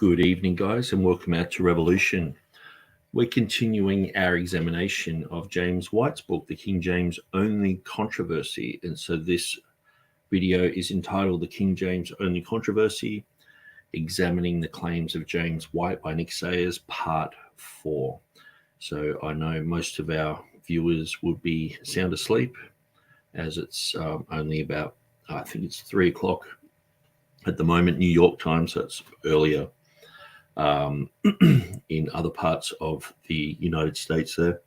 Good evening, guys, and welcome out to Revolution. We're continuing our examination of James White's book, The King James Only Controversy. And so this video is entitled The King James Only Controversy, Examining the Claims of James White by Nick Sayers, Part 4. So I know most of our viewers would be sound asleep, as it's only about, I think it's 3 o'clock at the moment, New York time, so it's earlier in other parts of the United States there.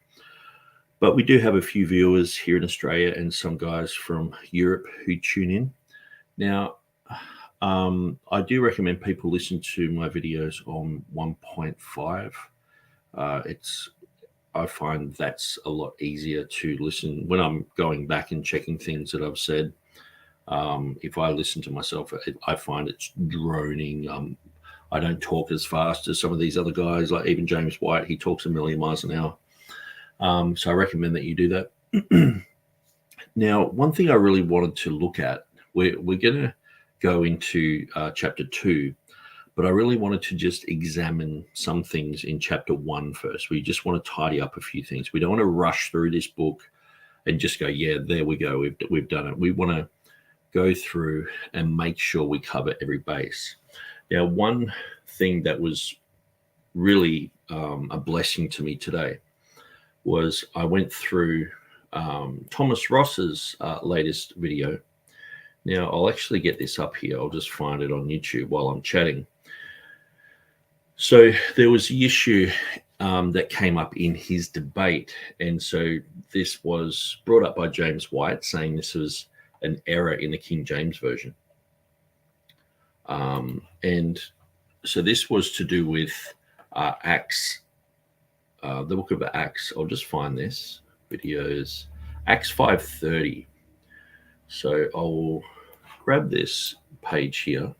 But we do have a few viewers here in Australia and some guys from Europe who tune in. Now, I do recommend people listen to my videos on 1.5. I find that's a lot easier to listen when I'm going back and checking things that I've said. If I listen to myself, I find it's droning. I don't talk as fast as some of these other guys, like even James White. He talks a million miles an hour. So I recommend that you do that. Now, one thing I really wanted to look at, we're going to go into chapter 2, but I really wanted to just examine some things in chapter 1 first. We just want to tidy up a few things. We don't want to rush through this book and just go, yeah, there we go, we've done it. We want to go through and make sure we cover every base. Now, one thing that was really a blessing to me today was I went through Thomas Ross's latest video. Now, I'll actually get this up here. I'll just find it on YouTube while I'm chatting. So there was the issue that came up in his debate. And so this was brought up by James White, saying this was an error in the King James Version. And so this was to do with Acts, the book of Acts. I'll just find this videos, Acts 5:30. So I'll grab this page here.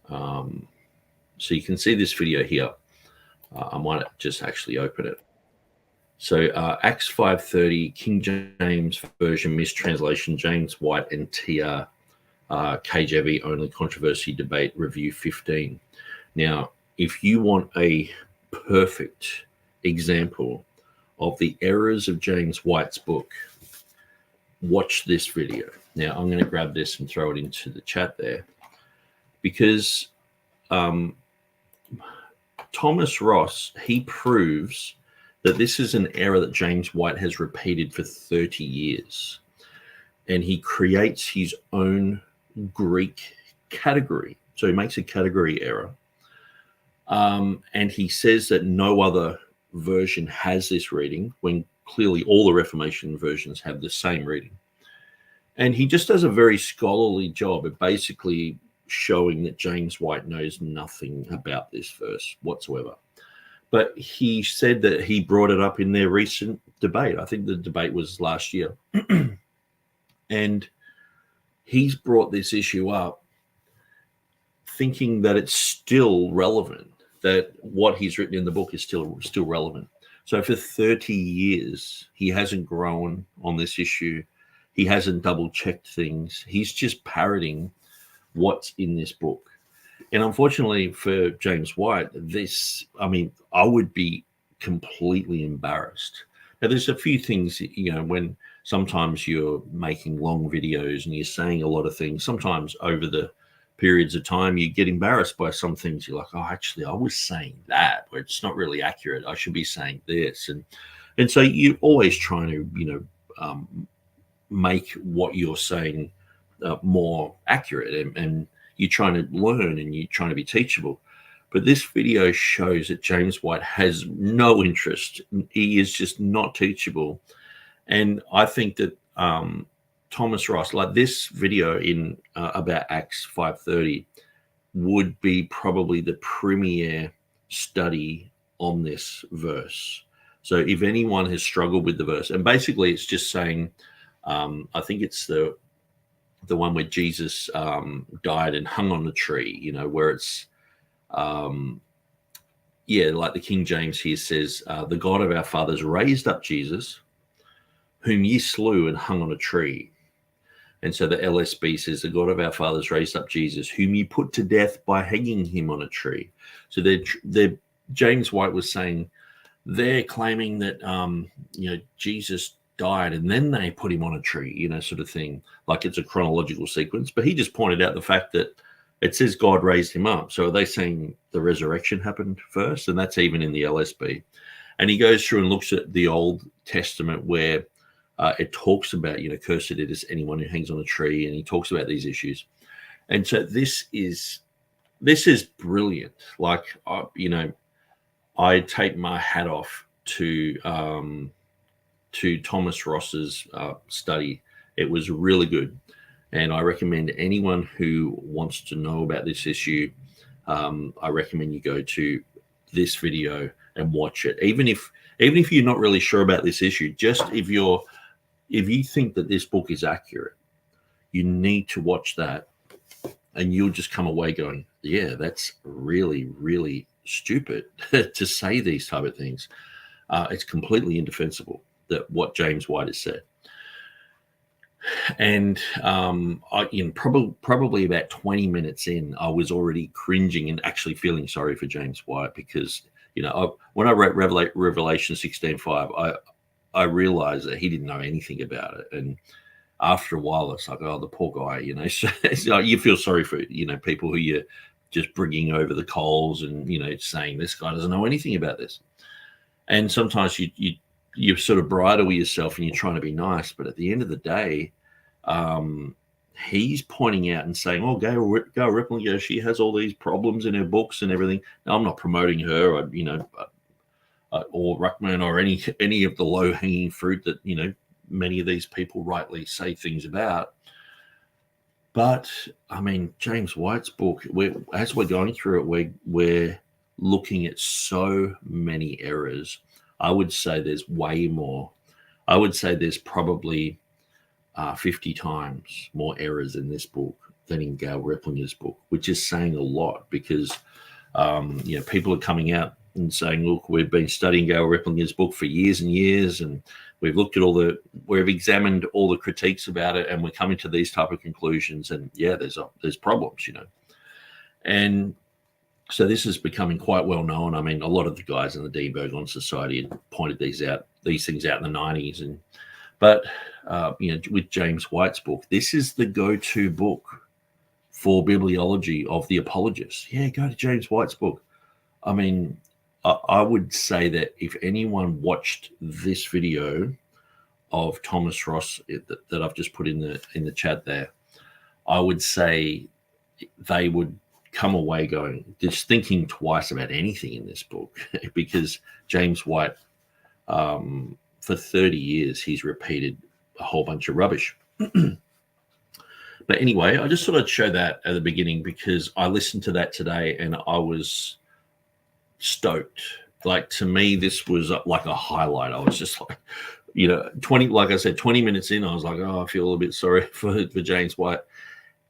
So you can see this video here. I might just actually open it. So Acts 5:30, King James Version mistranslation, James White and TR KJV only controversy debate review 15. Now, if you want a perfect example of the errors of James White's book, watch this video. Now, I'm going to grab this and throw it into the chat there, because Thomas Ross, he proves that this is an error that James White has repeated for 30 years. And he creates his own Greek category. So he makes a category error. And he says that no other version has this reading, when clearly all the Reformation versions have the same reading. And he just does a very scholarly job of basically showing that James White knows nothing about this verse whatsoever. But he said that he brought it up in their recent debate. I think the debate was last year. And he's brought this issue up thinking that it's still relevant, that what he's written in the book is still relevant. So for 30 years, he hasn't grown on this issue. He hasn't double-checked things. He's just parroting what's in this book. And unfortunately for James White, I would be completely embarrassed. Now, there's a few things, when sometimes you're making long videos and you're saying a lot of things, sometimes over the periods of time, you get embarrassed by some things. You're like, oh, actually, I was saying that, but it's not really accurate. I should be saying this. And so you're always trying to, make what you're saying more accurate, and you're trying to learn and you're trying to be teachable. But this video shows that James White has no interest. He is just not teachable. And I think that Thomas Ross, like this video in about Acts 5:30, would be probably the premier study on this verse. So if anyone has struggled with the verse, and basically it's just saying, I think it's the one where Jesus died and hung on the tree, where it's, like the King James here says, the God of our fathers raised up Jesus, whom ye slew and hung on a tree. And so the LSB says, the God of our fathers raised up Jesus, whom you put to death by hanging him on a tree. So James White was saying they're claiming that, Jesus died and then they put him on a tree, sort of thing, like it's a chronological sequence. But he just pointed out the fact that it says God raised him up. So are they saying the resurrection happened first? And that's even in the LSB. And he goes through and looks at the Old Testament where it talks about, cursed is anyone who hangs on a tree. And he talks about these issues. And so this is brilliant. Like, I take my hat off to Thomas Ross's study. It was really good. And I recommend anyone who wants to know about this issue, I recommend you go to this video and watch it. Even if you're not really sure about this issue, just if you think that this book is accurate, you need to watch that, and you'll just come away going, yeah, that's really, really stupid to say these type of things. It's completely indefensible that what James White has said. And probably about 20 minutes in, I was already cringing and actually feeling sorry for James White because, when I read Revelation 16:5, I realized that he didn't know anything about it. And after a while, it's like, oh, the poor guy, so you feel sorry for, people who you're just bringing over the coals and, saying this guy doesn't know anything about this. And sometimes you sort of bridle yourself and you're trying to be nice. But at the end of the day, he's pointing out and saying, oh, Gail Rippling, she has all these problems in her books and everything. Now, I'm not promoting her, or Ruckman or any of the low-hanging fruit that, many of these people rightly say things about. But, I mean, James White's book, as we're going through it, we're looking at so many errors. I would say there's way more. I would say there's probably 50 times more errors in this book than in Gail Replinger's book, which is saying a lot because, people are coming out and saying, look, we've been studying Gail Replinger's book for years and years, and we've looked at we've examined all the critiques about it, and we're coming to these type of conclusions. And yeah, there's problems, And so this is becoming quite well known. I mean, a lot of the guys in the Dean Burgon Society had pointed these things out in the 90s. But with James White's book, this is the go-to book for bibliology of the apologists. Yeah, go to James White's book. I mean, I would say that if anyone watched this video of Thomas Ross that I've just put in the chat there, I would say they would come away going, just thinking twice about anything in this book, because James White, for 30 years, he's repeated a whole bunch of rubbish. But anyway, I just thought I'd show that at the beginning because I listened to that today and I was stoked. Like, to me, this was like a highlight. I was just like, 20 minutes in, I was like, oh, I feel a little bit sorry for James White.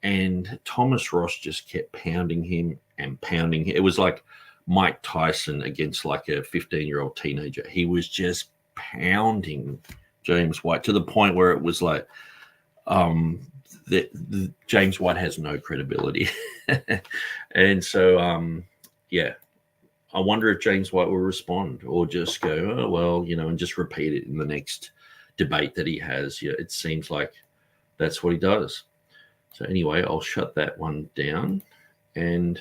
And Thomas Ross just kept pounding him and pounding him. It was like Mike Tyson against like a 15-year-old teenager. He was just pounding James White to the point where it was like, James White has no credibility. And so, I wonder if James White will respond or just go, oh, well, and just repeat it in the next debate that he has. Yeah, it seems like that's what he does. So anyway, I'll shut that one down. And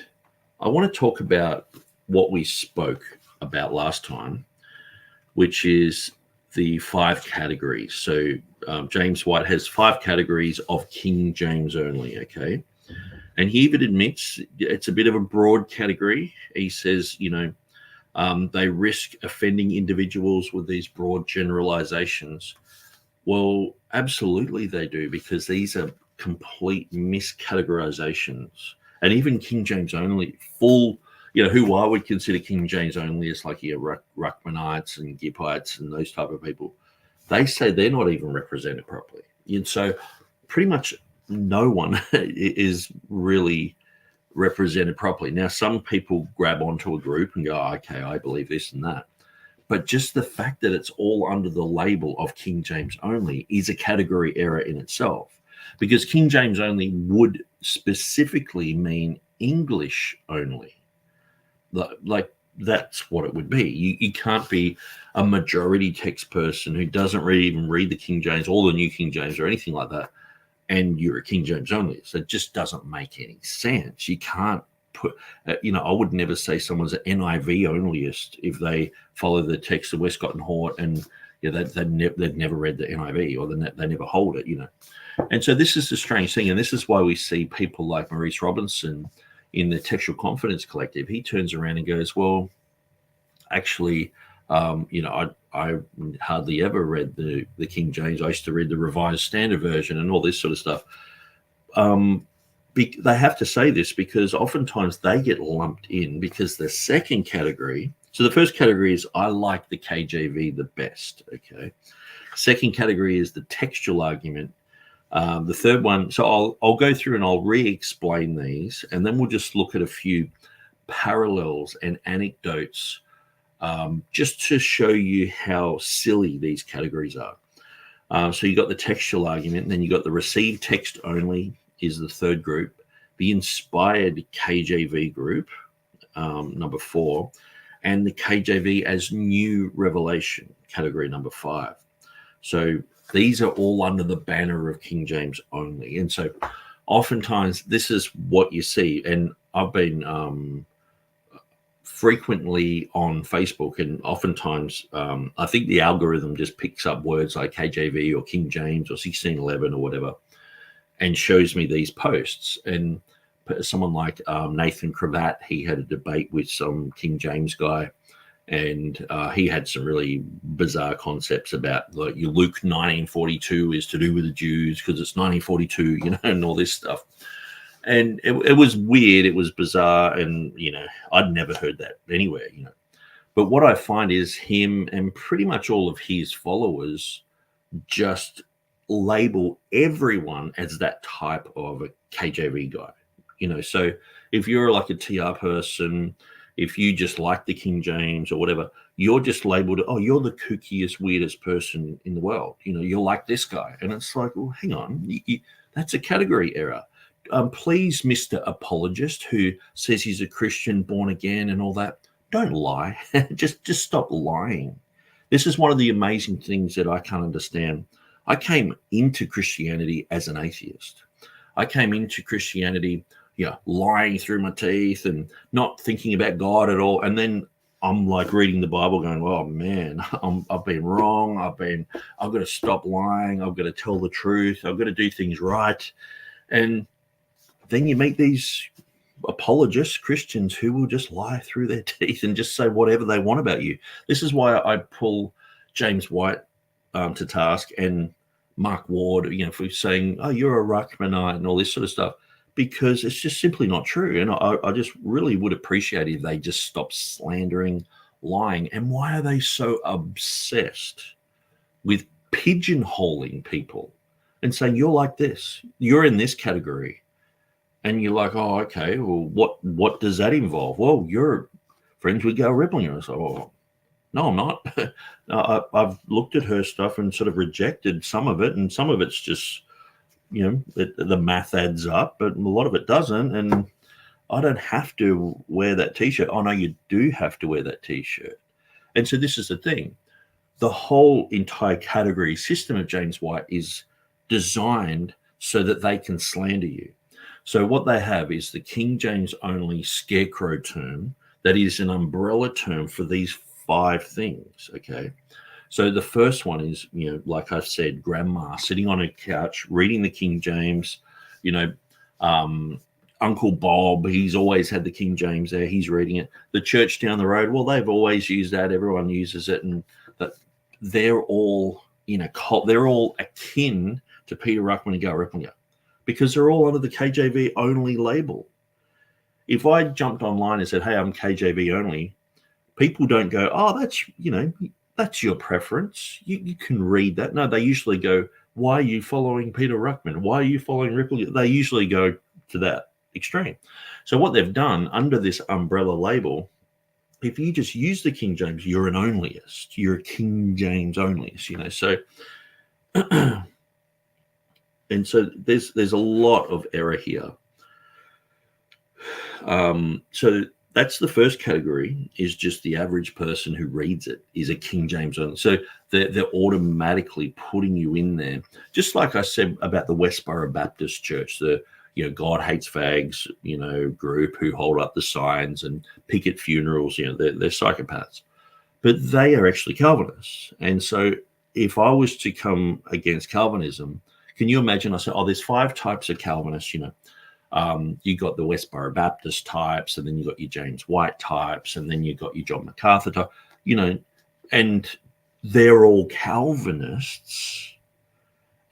I want to talk about what we spoke about last time, which is the 5 categories. So James White has 5 categories of King James only, okay? And he even admits it's a bit of a broad category. He says, they risk offending individuals with these broad generalizations. Well, absolutely they do, because these are complete miscategorizations. And even King James only, who I would consider King James only is like Ruckmanites and Gippites and those type of people. They say they're not even represented properly. And so pretty much no one is really represented properly. Now, some people grab onto a group and go, oh, okay, I believe this and that. But just the fact that it's all under the label of King James only is a category error in itself. because King James only would specifically mean English only. Like that's what it would be. You can't be a majority text person who doesn't even read the King James or the New King James or anything like that, and you're a King James only. So it just doesn't make any sense. You can't put, I would never say someone's an NIV onlyist if they follow the text of Westcott and Hort and they've never read the NIV or they never hold it, And so this is the strange thing, and this is why we see people like Maurice Robinson in the Textual Confidence Collective. He turns around and goes, well, actually, I hardly ever read the King James. I used to read the Revised Standard Version and all this sort of stuff. They have to say this because oftentimes they get lumped in because the second category, so the first category is I like the KJV the best, okay? Second category is the textual argument. The third one, so I'll go through and I'll re-explain these, and then we'll just look at a few parallels and anecdotes just to show you how silly these categories are. So you got the textual argument, and then you got the received text only is the third group, the inspired KJV group, number 4, and the KJV as new revelation, category number 5. So these are all under the banner of King James only. And so oftentimes this is what you see. And I've been frequently on Facebook, and oftentimes I think the algorithm just picks up words like KJV or King James or 1611 or whatever and shows me these posts. And someone like Nathan Cravat, he had a debate with some King James guy, and he had some really bizarre concepts about like Luke 1942 is to do with the Jews because it's 1942, and all this stuff. And it was weird, it was bizarre, and I'd never heard that anywhere, But what I find is him and pretty much all of his followers just label everyone as that type of a KJV guy. So if you're like a TR person, if you just like the King James or whatever, you're just labeled, oh, you're the kookiest, weirdest person in the world. You're like this guy. And it's like, well, hang on, that's a category error. Please, Mr. Apologist, who says he's a Christian, born again and all that, don't lie. just stop lying. This is one of the amazing things that I can't understand. I came into Christianity as an atheist. I came into Christianity lying through my teeth and not thinking about God at all. And then I'm like reading the Bible going, oh man, I've been wrong. I've got to stop lying. I've got to tell the truth. I've got to do things right. And then you meet these apologists, Christians, who will just lie through their teeth and just say whatever they want about you. This is why I pull James White to task and Mark Ward, for saying, oh, you're a Ruckmanite and all this sort of stuff, because it's just simply not true. And I just really would appreciate if they just stop slandering, lying. And why are they so obsessed with pigeonholing people and saying, you're like this, you're in this category? And you're like, oh, okay, well, what does that involve? Well, you're friends with Gail Rippling. I was like, oh, no, I'm not. I've looked at her stuff and sort of rejected some of it, and some of it's just, the math adds up, but a lot of it doesn't. And I don't have to wear that T-shirt. Oh, no, you do have to wear that T-shirt. And so this is the thing. The whole entire category system of James White is designed so that they can slander you. So what they have is the King James only scarecrow term that is an umbrella term for these 5 things, okay? So the first one is, like I said, grandma sitting on a couch reading the King James, Uncle Bob, he's always had the King James there, he's reading it. The church down the road, well, they've always used that, everyone uses it, and that they're all in a cult, they're all akin to Peter Ruckman and Gail Rippling, because they're all under the KJV only label. If I jumped online and said, hey, I'm KJV only, people don't go, oh, that's your preference. You can read that. No, they usually go, why are you following Peter Ruckman? Why are you following Rippling? They usually go to that extreme. So what they've done under this umbrella label, if you just use the King James, you're an onlyist. You're a King James onlyist, So And so there's a lot of error here. So that's the first category, is just the average person who reads it is a King James only. So they're automatically putting you in there. Just like I said about the Westboro Baptist Church, the God hates fags, group who hold up the signs and picket funerals, they're psychopaths. But they are actually Calvinists. And so if I was to come against Calvinism, can you imagine I say, there's 5 types of Calvinists, you got the Westboro Baptist types, and then you got your James White types, and then you got your John MacArthur type, and they're all Calvinists.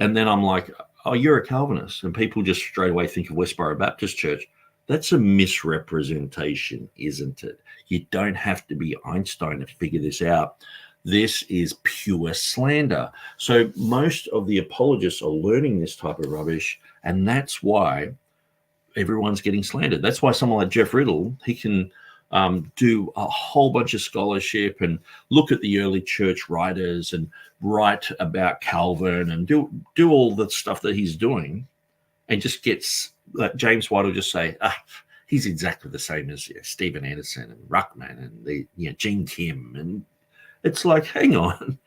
And then I'm like, you're a Calvinist. And people just straight away think of Westboro Baptist Church. That's a misrepresentation, isn't it? You don't have to be Einstein to figure this out. This is pure slander. So most of the apologists are learning this type of rubbish, and that's why everyone's getting slandered. That's why someone like Jeff Riddle, he can do a whole bunch of scholarship and look at the early church writers and write about Calvin and do all the stuff that he's doing, and just gets like James White will just say, he's exactly the same as Stephen Anderson and Ruckman and Gene Kim, and it's like, hang on.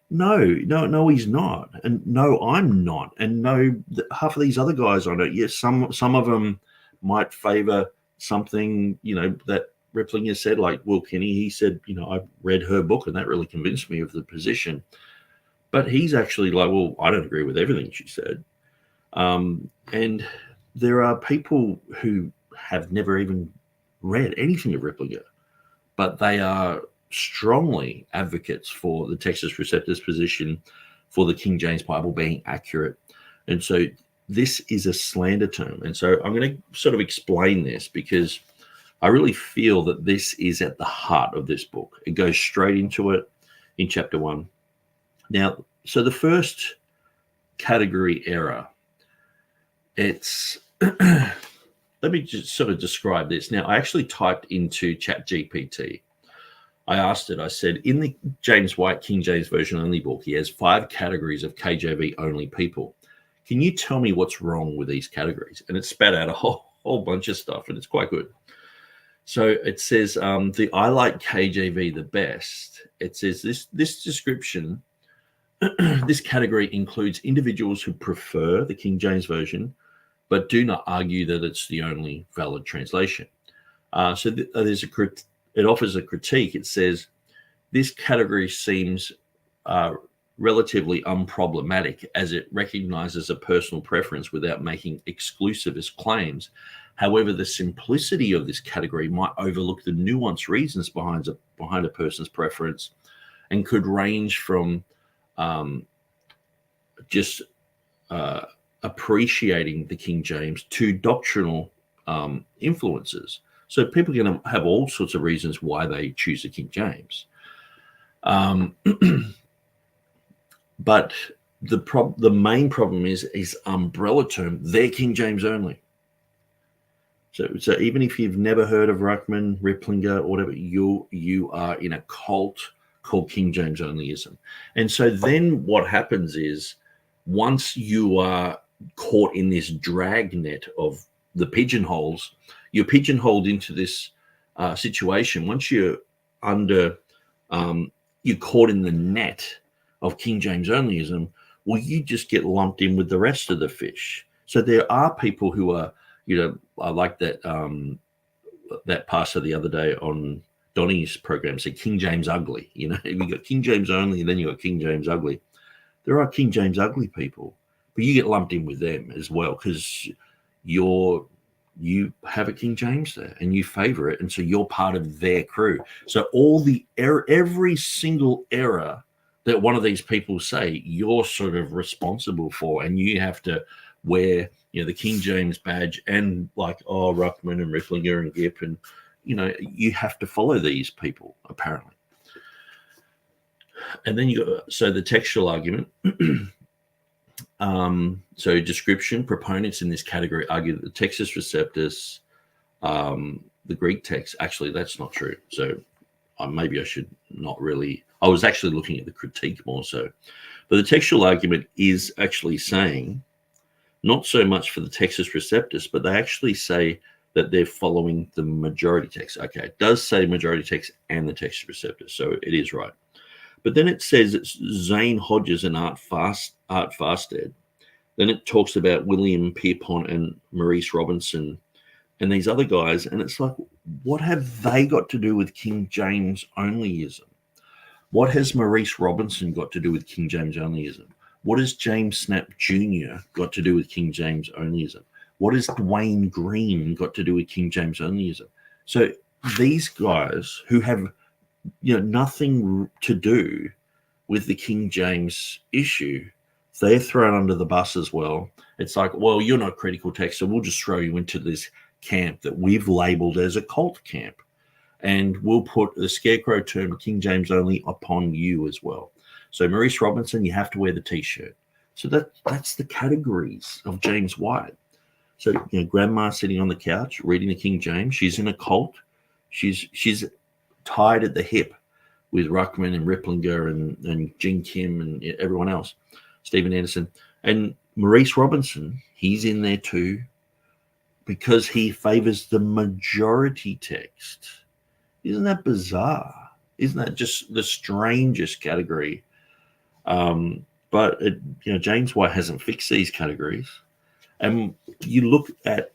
No, he's not. And no, I'm not. And no, half of these other guys I know, yes, some of them might favor something, that Ripplinger said, like Will Kinney. He said, I read her book and that really convinced me of the position. But he's actually like, well, I don't agree with everything she said. And there are people who have never even read anything of Ripplinger, but they are strongly advocates for the Textus Receptus position, for the King James Bible being accurate. And so this is a slander term. And so I'm going to sort of explain this, because I really feel that this is at the heart of this book. It goes straight into it in chapter 1. Now, so the first category error, it's let me just sort of describe this. Now, I actually typed into ChatGPT. I asked it, I said, in the James White King James Version only book, he has 5 categories of KJV only people. Can you tell me what's wrong with these categories? And it spat out a whole bunch of stuff, and it's quite good. So it says, I like KJV the best. It says this description, this category includes individuals who prefer the King James Version, but do not argue that it's the only valid translation. So there's it offers a critique. It says, this category seems relatively unproblematic, as it recognizes a personal preference without making exclusivist claims. However, the simplicity of this category might overlook the nuanced reasons behind a person's preference, and could range from just appreciating the King James to doctrinal influences. So people are going to have all sorts of reasons why they choose the King James. But the main problem is umbrella term, they're King James only. So even if you've never heard of Ruckman, Ripplinger, or whatever, you are in a cult called King James onlyism. And so then what happens is, once you are caught in this dragnet of the pigeonholes, you're pigeonholed into this situation. Once you're you're caught in the net of King James onlyism, well, you just get lumped in with the rest of the fish. So there are people who are, I like that that pastor the other day on Donny's program said King James ugly. You got King James only, and then you got King James ugly. There are King James ugly people, but you get lumped in with them as well, because you have a King James there and you favor it, and so you're part of their crew. So all the error, every single error that one of these people say, you're sort of responsible for, and you have to wear the King James badge, and like Ruckman and Ripplinger and Gipp, and you have to follow these people apparently. And then you got the textual argument. So description, proponents in this category argue that the Textus Receptus, the Greek text, actually that's not true. So maybe I should not really. I was actually looking at the critique more so, but the textual argument is actually saying not so much for the Textus Receptus, but they actually say that they're following the majority text. Okay, it does say majority text and the Textus Receptus, so it is right. But then it says it's Zane Hodges and Art Farstead. Then it talks about William Pierpont and Maurice Robinson and these other guys, and it's like, what have they got to do with King James onlyism? What has Maurice Robinson got to do with King James onlyism? What has James Snap Jr. got to do with King James onlyism? What has Dwayne Green got to do with King James onlyism? So these guys who have nothing to do with the King James issue, they're thrown under the bus as well. It's like, well, you're not critical text, so we'll just throw you into this camp that we've labeled as a cult camp, and we'll put the scarecrow term King James only upon you as well. So Maurice Robinson, you have to wear the t-shirt. So that's the categories of James White. So grandma sitting on the couch reading the King James, she's in a cult. She's tied at the hip with Ruckman and Ripplinger and Jin Kim and everyone else, Stephen Anderson. And Maurice Robinson, he's in there too, because he favors the majority text. Isn't that bizarre? Isn't that just the strangest category? But James White hasn't fixed these categories. And you look at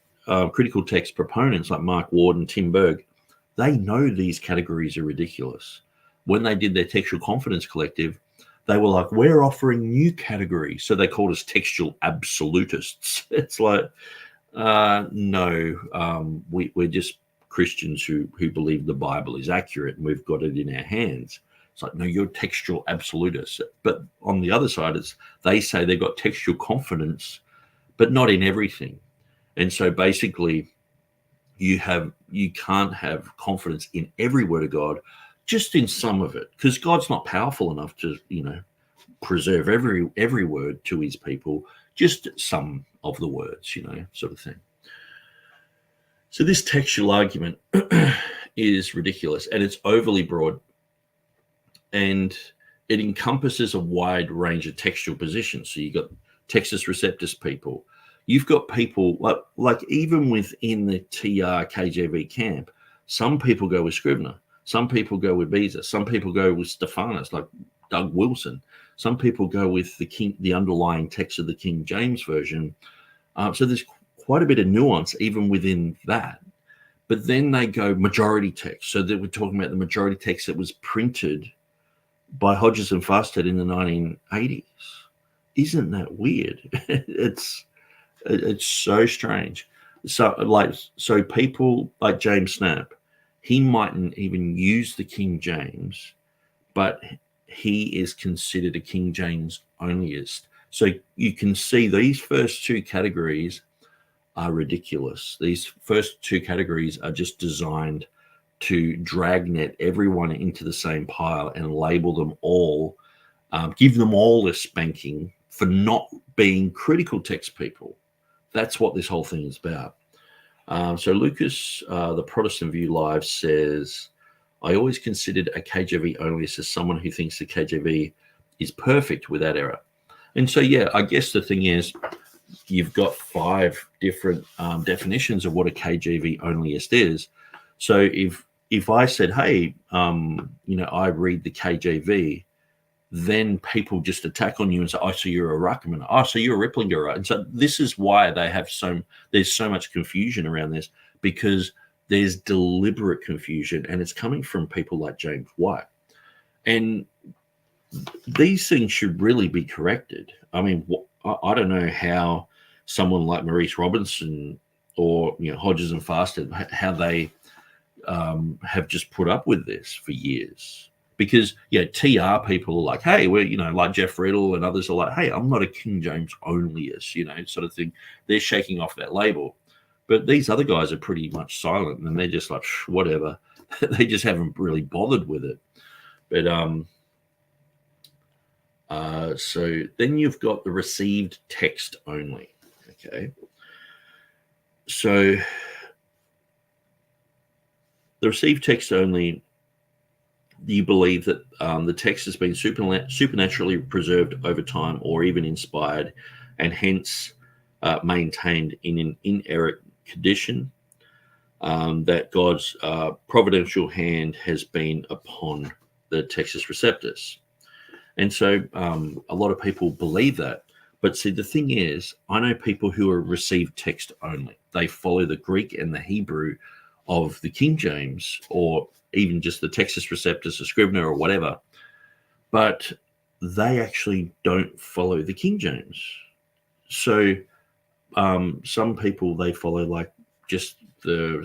critical text proponents like Mark Ward and Tim Berg, they know these categories are ridiculous. When they did their Textual Confidence Collective, they were like, we're offering new categories. So they called us Textual Absolutists. It's like, no, we're just Christians who believe the Bible is accurate and we've got it in our hands. It's like, no, you're Textual Absolutists. But on the other side, they say they've got textual confidence, but not in everything. And so basically, you can't have confidence in every word of God, just in some of it, because God's not powerful enough to preserve every word to his people, just some of the words, sort of thing. So this textual argument is ridiculous, and it's overly broad, and it encompasses a wide range of textual positions. So you've got Textus Receptus people. You've got people like even within the TR-KJV camp, some people go with Scrivener, some people go with Beza, some people go with Stephanus, like Doug Wilson. Some people go with the underlying text of the King James Version. So there's quite a bit of nuance even within that. But then they go majority text. So that we're talking about the majority text that was printed by Hodges and Farstead in the 1980s. Isn't that weird? It's so strange. So people like James Snap, he mightn't even use the King James, but he is considered a King James onlyist. So you can see these first two categories are ridiculous. These first two categories are just designed to dragnet everyone into the same pile and label them all, give them all a spanking for not being critical text people. That's what this whole thing is about. So Lucas, the Protestant View Live, says, I always considered a KJV onlyist as someone who thinks the KJV is perfect without error. And so, yeah, I guess the thing is, you've got 5 different definitions of what a KJV onlyist is. So if I said, hey, I read the KJV, then people just attack on you and say, oh, so you're a Ruckman. Oh, so you're a Ripplinger, right? And so this is why there's so much confusion around this, because there's deliberate confusion, and it's coming from people like James White. And these things should really be corrected. I mean, I don't know how someone like Maurice Robinson or Hodges and Farstead, how they have just put up with this for years. Because TR people are like, hey, we're like Jeff Riddle and others are like, hey, I'm not a King James onlyist, sort of thing. They're shaking off that label. But these other guys are pretty much silent, and they're just like, whatever. They just haven't really bothered with it. But so then you've got the received text only. Okay. So the received text only, you believe that the text has been supernaturally preserved over time or even inspired, and hence maintained in an inerrant condition, that God's providential hand has been upon the Textus Receptus. And so a lot of people believe that. But see, the thing is, I know people who are received text only. They follow the Greek and the Hebrew of the King James, or even just the Textus Receptus or Scrivener or whatever. But they actually don't follow the King James. So some people, they follow like just the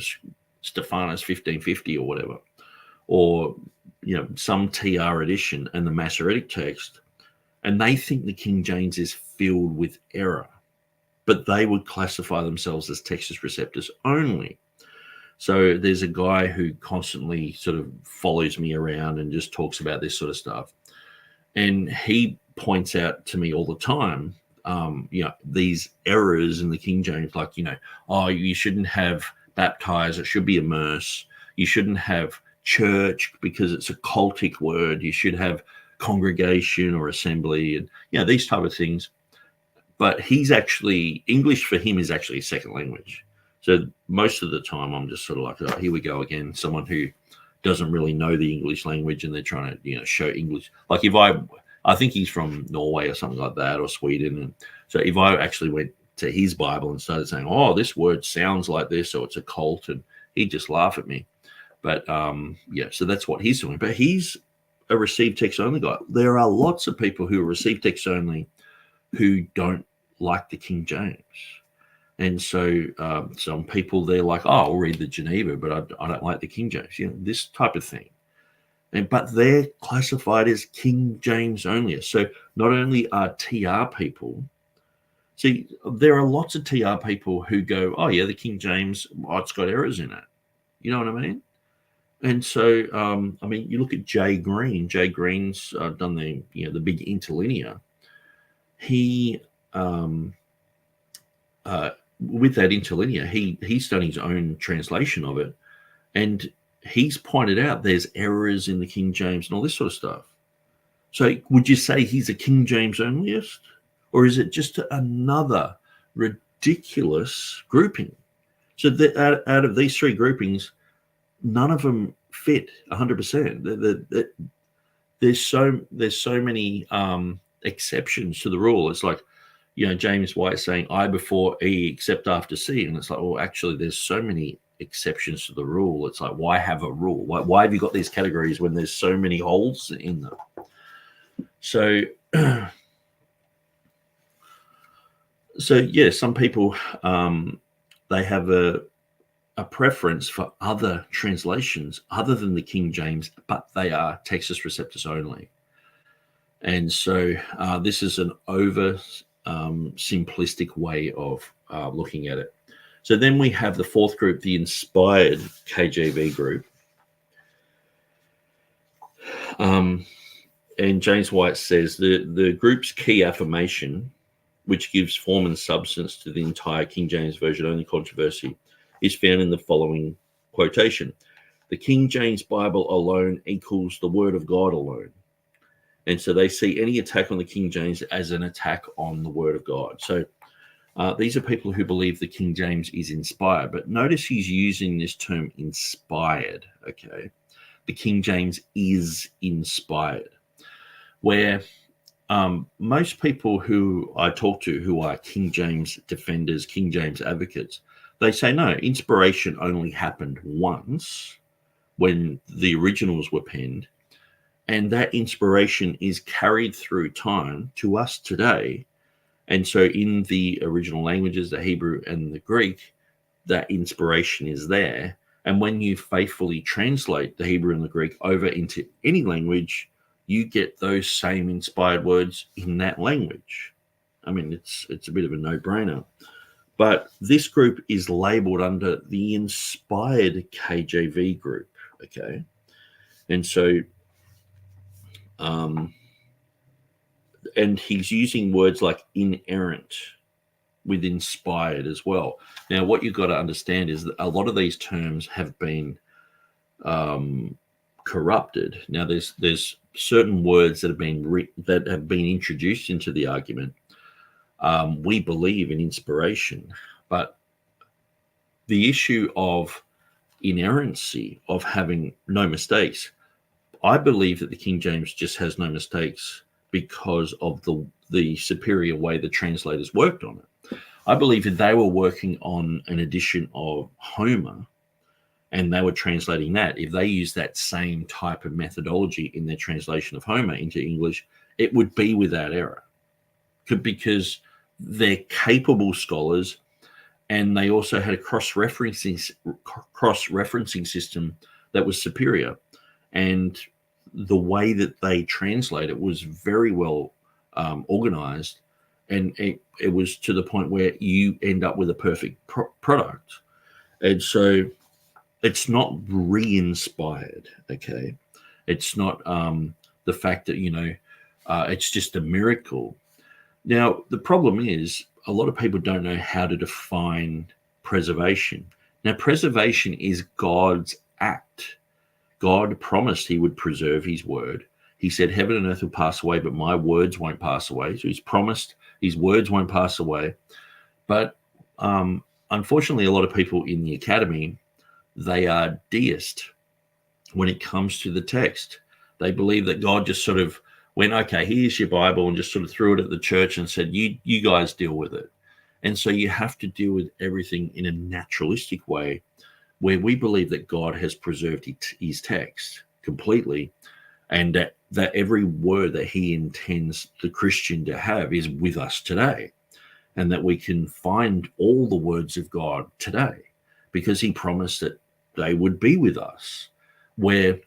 Stephanus 1550 or whatever, or some TR edition and the Masoretic text, and they think the King James is filled with error, but they would classify themselves as Textus Receptus only. So there's a guy who constantly sort of follows me around and just talks about this sort of stuff, and he points out to me all the time, these errors in the King James, like, oh, you shouldn't have baptize, it should be immerse. You shouldn't have church because it's a cultic word. You should have congregation or assembly, and these type of things. But he's actually, English for him is actually a second language. So most of the time I'm just sort of like, oh, here we go again, someone who doesn't really know the English language and they're trying to show English. Like if I think he's from Norway or something like that, or Sweden, and so if I actually went to his Bible and started saying, oh, this word sounds like this, or it's a cult, and he'd just laugh at me. But so that's what he's doing. But he's a received text only guy. There are lots of people who are received text only who don't like the King James. And so some people, they're like, oh, I'll read the Geneva, but I don't like the King James. This type of thing. But they're classified as King James only. So not only are TR people, see, there are lots of TR people who go, oh, yeah, the King James, it's got errors in it. You know what I mean? And so, you look at Jay Green. Jay Green's done the big interlinear. He, with that interlinear, he's done his own translation of it. And he's pointed out there's errors in the King James and all this sort of stuff. So would you say he's a King James onlyist? Or is it just another ridiculous grouping? So out of these three groupings, none of them fit 100%. There's so many exceptions to the rule. It's like, James White saying I before E except after C. And it's like, well, actually, there's so many exceptions to the rule. It's like, why have a rule? Why have you got these categories when there's so many holes in them? So, some people, they have a preference for other translations other than the King James, but they are Textus Receptus only. And so this is an over simplistic way of looking at it. So then we have the fourth group, the inspired KJV group. And James White says the group's key affirmation, which gives form and substance to the entire King James Version only controversy, is found in the following quotation. The King James Bible alone equals the Word of God alone. And so they see any attack on the King James as an attack on the Word of God. So these are people who believe the King James is inspired. But notice he's using this term inspired, okay? The King James is inspired. Where most people who I talk to who are King James defenders, King James advocates, they say, no, inspiration only happened once when the originals were penned. And that inspiration is carried through time to us today. And so in the original languages, the Hebrew and the Greek, that inspiration is there. And when you faithfully translate the Hebrew and the Greek over into any language, you get those same inspired words in that language. I mean, it's a bit of a no-brainer. But this group is labeled under the inspired KJV group, okay? And so, and he's using words like inerrant with inspired as well. Now, what you've got to understand is that a lot of these terms have been corrupted. Now, there's certain words that have been introduced into the argument We believe in inspiration, but the issue of inerrancy, of having no mistakes, I believe that the King James just has no mistakes because of the superior way the translators worked on it. I believe that they were working on an edition of Homer, and they were translating that. If they used that same type of methodology in their translation of Homer into English, it would be without error, because they're capable scholars, and they also had a cross-referencing system that was superior. And the way that they translate it was very well organized, and it was to the point where you end up with a perfect product. And so it's not re-inspired, okay? It's not the fact that, it's just a miracle. Now, the problem is a lot of people don't know how to define preservation. Now, preservation is God's act. God promised he would preserve his word. He said, heaven and earth will pass away, but my words won't pass away. So he's promised his words won't pass away. But unfortunately, a lot of people in the academy, they are deist when it comes to the text. They believe that God just sort of went, okay, here's your Bible, and just sort of threw it at the church and said, you guys deal with it. And so you have to deal with everything in a naturalistic way, where we believe that God has preserved his text completely, and that every word that he intends the Christian to have is with us today, and that we can find all the words of God today because he promised that they would be with us. Where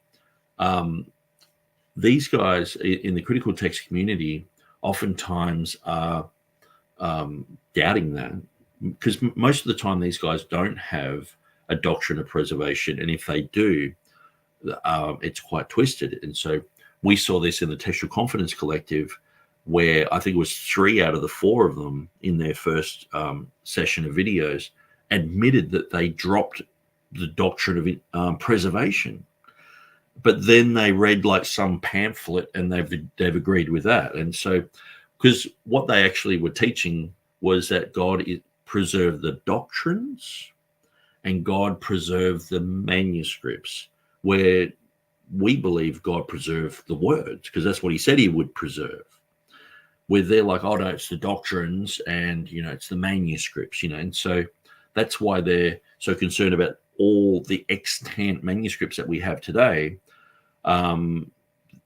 these guys in the critical text community oftentimes are doubting that, because most of the time these guys don't have a doctrine of preservation, and if they do, it's quite twisted. And so we saw this in the Textual Confidence Collective, where I think it was 3 out of the 4 of them in their first session of videos admitted that they dropped the doctrine of preservation. But then they read like some pamphlet and they've agreed with that. And so, because what they actually were teaching was that God preserved the doctrines and God preserved the manuscripts, where we believe God preserved the words, because that's what he said he would preserve. Where they're like, oh no, it's the doctrines and, it's the manuscripts, and so that's why they're so concerned about all the extant manuscripts that we have today.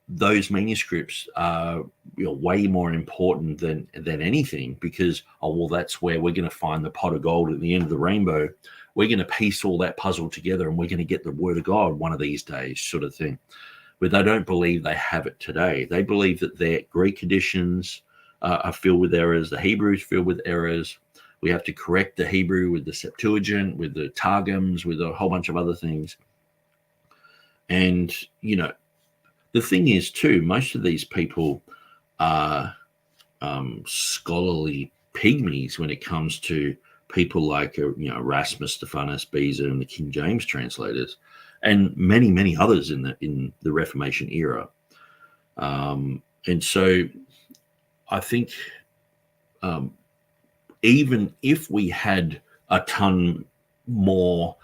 Those manuscripts are way more important than anything, because that's where we're going to find the pot of gold at the end of the rainbow. We're going to piece all that puzzle together and we're going to get the word of God one of these days, sort of thing. But they don't believe they have it today. They believe that their Greek editions are filled with errors. The Hebrew is filled with errors. We have to correct the Hebrew with the Septuagint, with the Targums, with a whole bunch of other things. And, the thing is, too, most of these people are scholarly pygmies when it comes to people like, Erasmus, Stephanus, Beza, and the King James translators, and many, many others in the Reformation era. And so I think even if we had a ton more,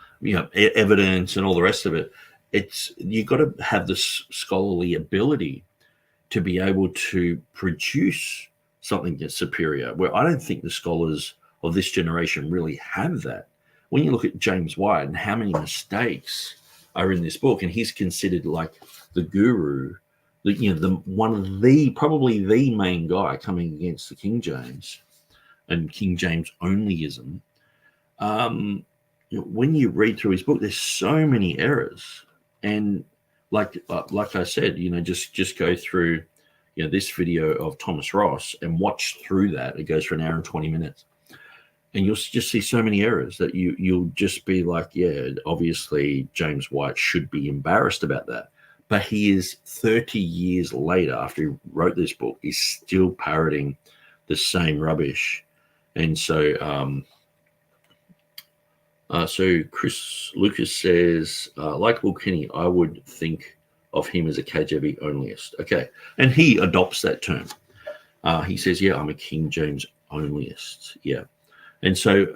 evidence and all the rest of it, you've got to have this scholarly ability to be able to produce something that's superior, where I don't think the scholars of this generation really have that. When you look at James White and how many mistakes are in this book, and he's considered like the guru, probably the main guy coming against the King James and King James onlyism. When you read through his book, there's so many errors. And like I said, just go through, this video of Thomas Ross and watch through that. It goes for an hour and 20 minutes. And you'll just see so many errors that you'll just be like, yeah, obviously James White should be embarrassed about that. But he is 30 years later, after he wrote this book, he's still parroting the same rubbish. And so so Chris Lucas says, like Will Kenny, I would think of him as a KJV onlyist. Okay. And he adopts that term. He says, yeah, I'm a King James onlyists. Yeah. And so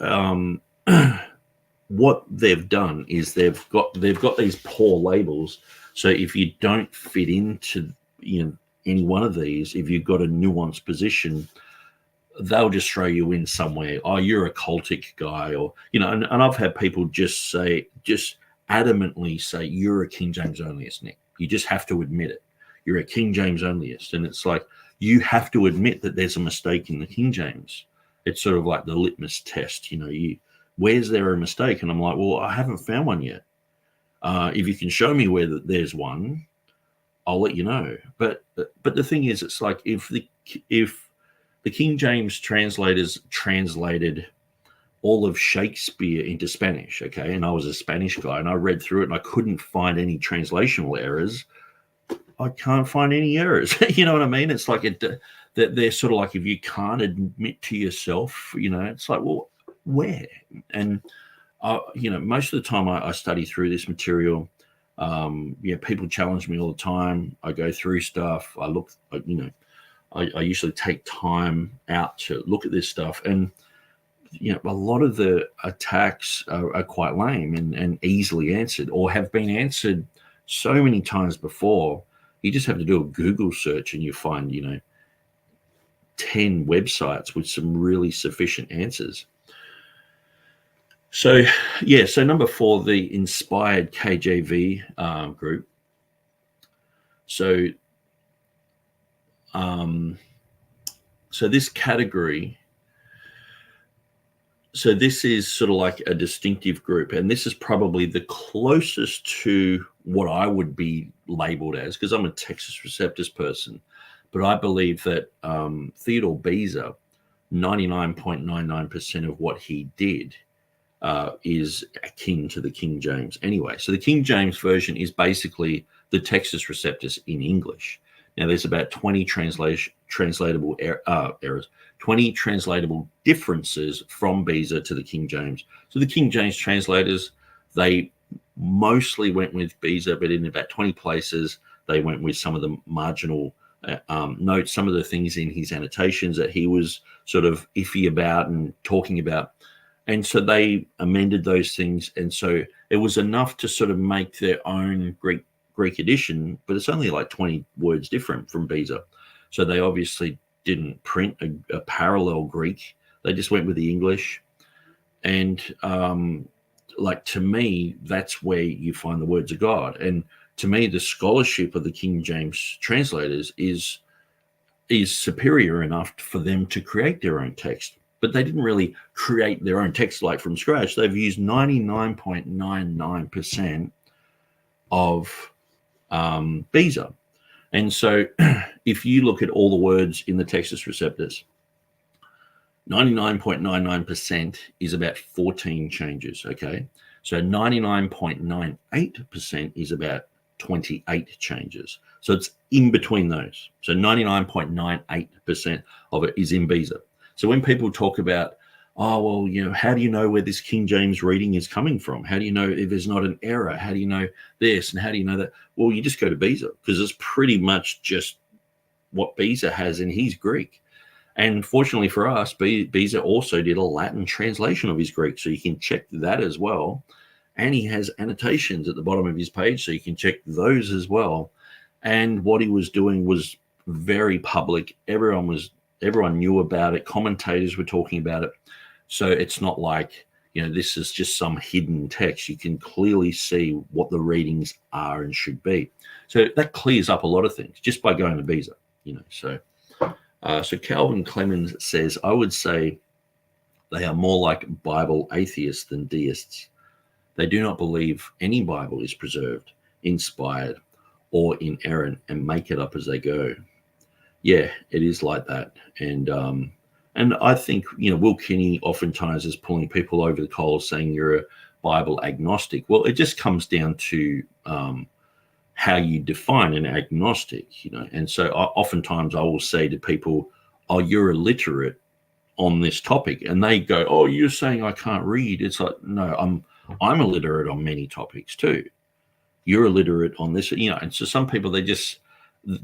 what they've done is they've got these poor labels. So if you don't fit into any one of these, if you've got a nuanced position, they'll just throw you in somewhere. Oh, you're a cultic guy, or and I've had people just adamantly say you're a King James onlyist, Nick. You just have to admit it. You're a King James onlyist, and it's like you have to admit that there's a mistake in the King James. It's sort of like the litmus test. Where's there a mistake? And I'm like, well, I haven't found one yet. If you can show me where there's one, I'll let you know. But the thing is, it's like if the King James translators translated all of Shakespeare into Spanish, okay, and I was a Spanish guy, and I read through it, and I couldn't find any translational errors. I can't find any errors. You know what I mean? It's like that they're sort of like, if you can't admit to yourself, it's like, well, where? And most of the time I study through this material. People challenge me all the time. I go through stuff. I look. I usually take time out to look at this stuff, and a lot of the attacks are quite lame and easily answered, or have been answered so many times before. You just have to do a Google search and you find 10 websites with some really sufficient answers. So number 4, the inspired KJV group. So this category, so this is sort of like a distinctive group, and this is probably the closest to what I would be labeled as, because I'm a Textus Receptus person. But I believe that Theodore Beza, 99.99% of what he did is akin to the King James anyway. So the King James version is basically the Textus Receptus in English. Now, there's about 20 translatable errors, 20 translatable differences from Beza to the King James. So the King James translators, they mostly went with Beza, but in about 20 places, they went with some of the marginal notes, some of the things in his annotations that he was sort of iffy about and talking about. And so they amended those things. And so it was enough to sort of make their own Greek edition, but it's only like 20 words different from Beza. So they obviously didn't print a parallel Greek. They just went with the English. And to me, that's where you find the words of God. And to me, the scholarship of the King James translators is superior enough for them to create their own text. But they didn't really create their own text like from scratch. They've used 99.99% of Beza. And so if you look at all the words in the Textus Receptus, 99.99% is about 14 changes, okay? So 99.98% is about 28 changes. So it's in between those. So 99.98% of it is in Beza. So when people talk about, oh, well, how do you know where this King James reading is coming from? How do you know if there's not an error? How do you know this? And how do you know that? Well, you just go to Beza, because it's pretty much just what Beza has in his Greek. And fortunately for us, Beza also did a Latin translation of his Greek, so you can check that as well. And he has annotations at the bottom of his page, so you can check those as well. And what he was doing was very public. Everyone knew about it. Commentators were talking about it. So it's not like, this is just some hidden text. You can clearly see what the readings are and should be. So that clears up a lot of things just by going to Beza, So Calvin Clemens says, I would say they are more like Bible atheists than deists. They do not believe any Bible is preserved, inspired, or inerrant, and make it up as they go. Yeah, it is like that. And I think, Will Kinney oftentimes is pulling people over the coals saying you're a Bible agnostic. Well, it just comes down to how you define an agnostic, And so oftentimes I will say to people, oh, you're illiterate on this topic. And they go, oh, you're saying I can't read. It's like, no, I'm illiterate on many topics too. You're illiterate on this, And so some people, they just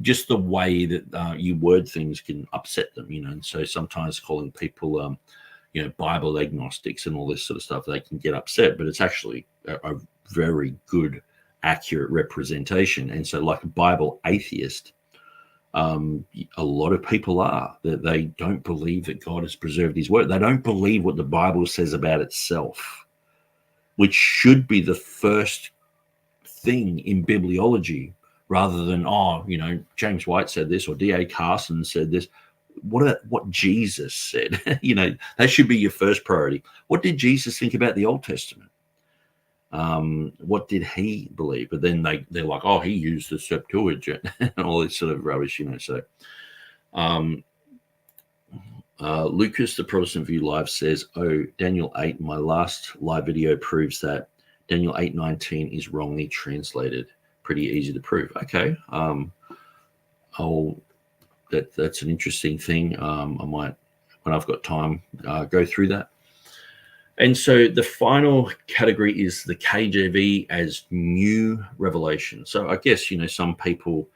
just the way that you word things can upset them, and so sometimes calling people, Bible agnostics and all this sort of stuff, they can get upset, but it's actually a very good, accurate representation. And so like a Bible atheist, a lot of people are, that they don't believe that God has preserved his word. They don't believe what the Bible says about itself, which should be the first thing in bibliology, rather than, James White said this, or D.A. Carson said this. What Jesus said, that should be your first priority. What did Jesus think about the Old Testament? What did he believe? But then they're like, oh, he used the Septuagint and all this sort of rubbish, So Lucas, the Protestant View Live, says, oh, Daniel 8, my last live video proves that Daniel 8:19 is wrongly translated. Pretty easy to prove. Okay. That's an interesting thing. I might, when I've got time, go through that. And so the final category is the KJV as new revelation. So I guess, some people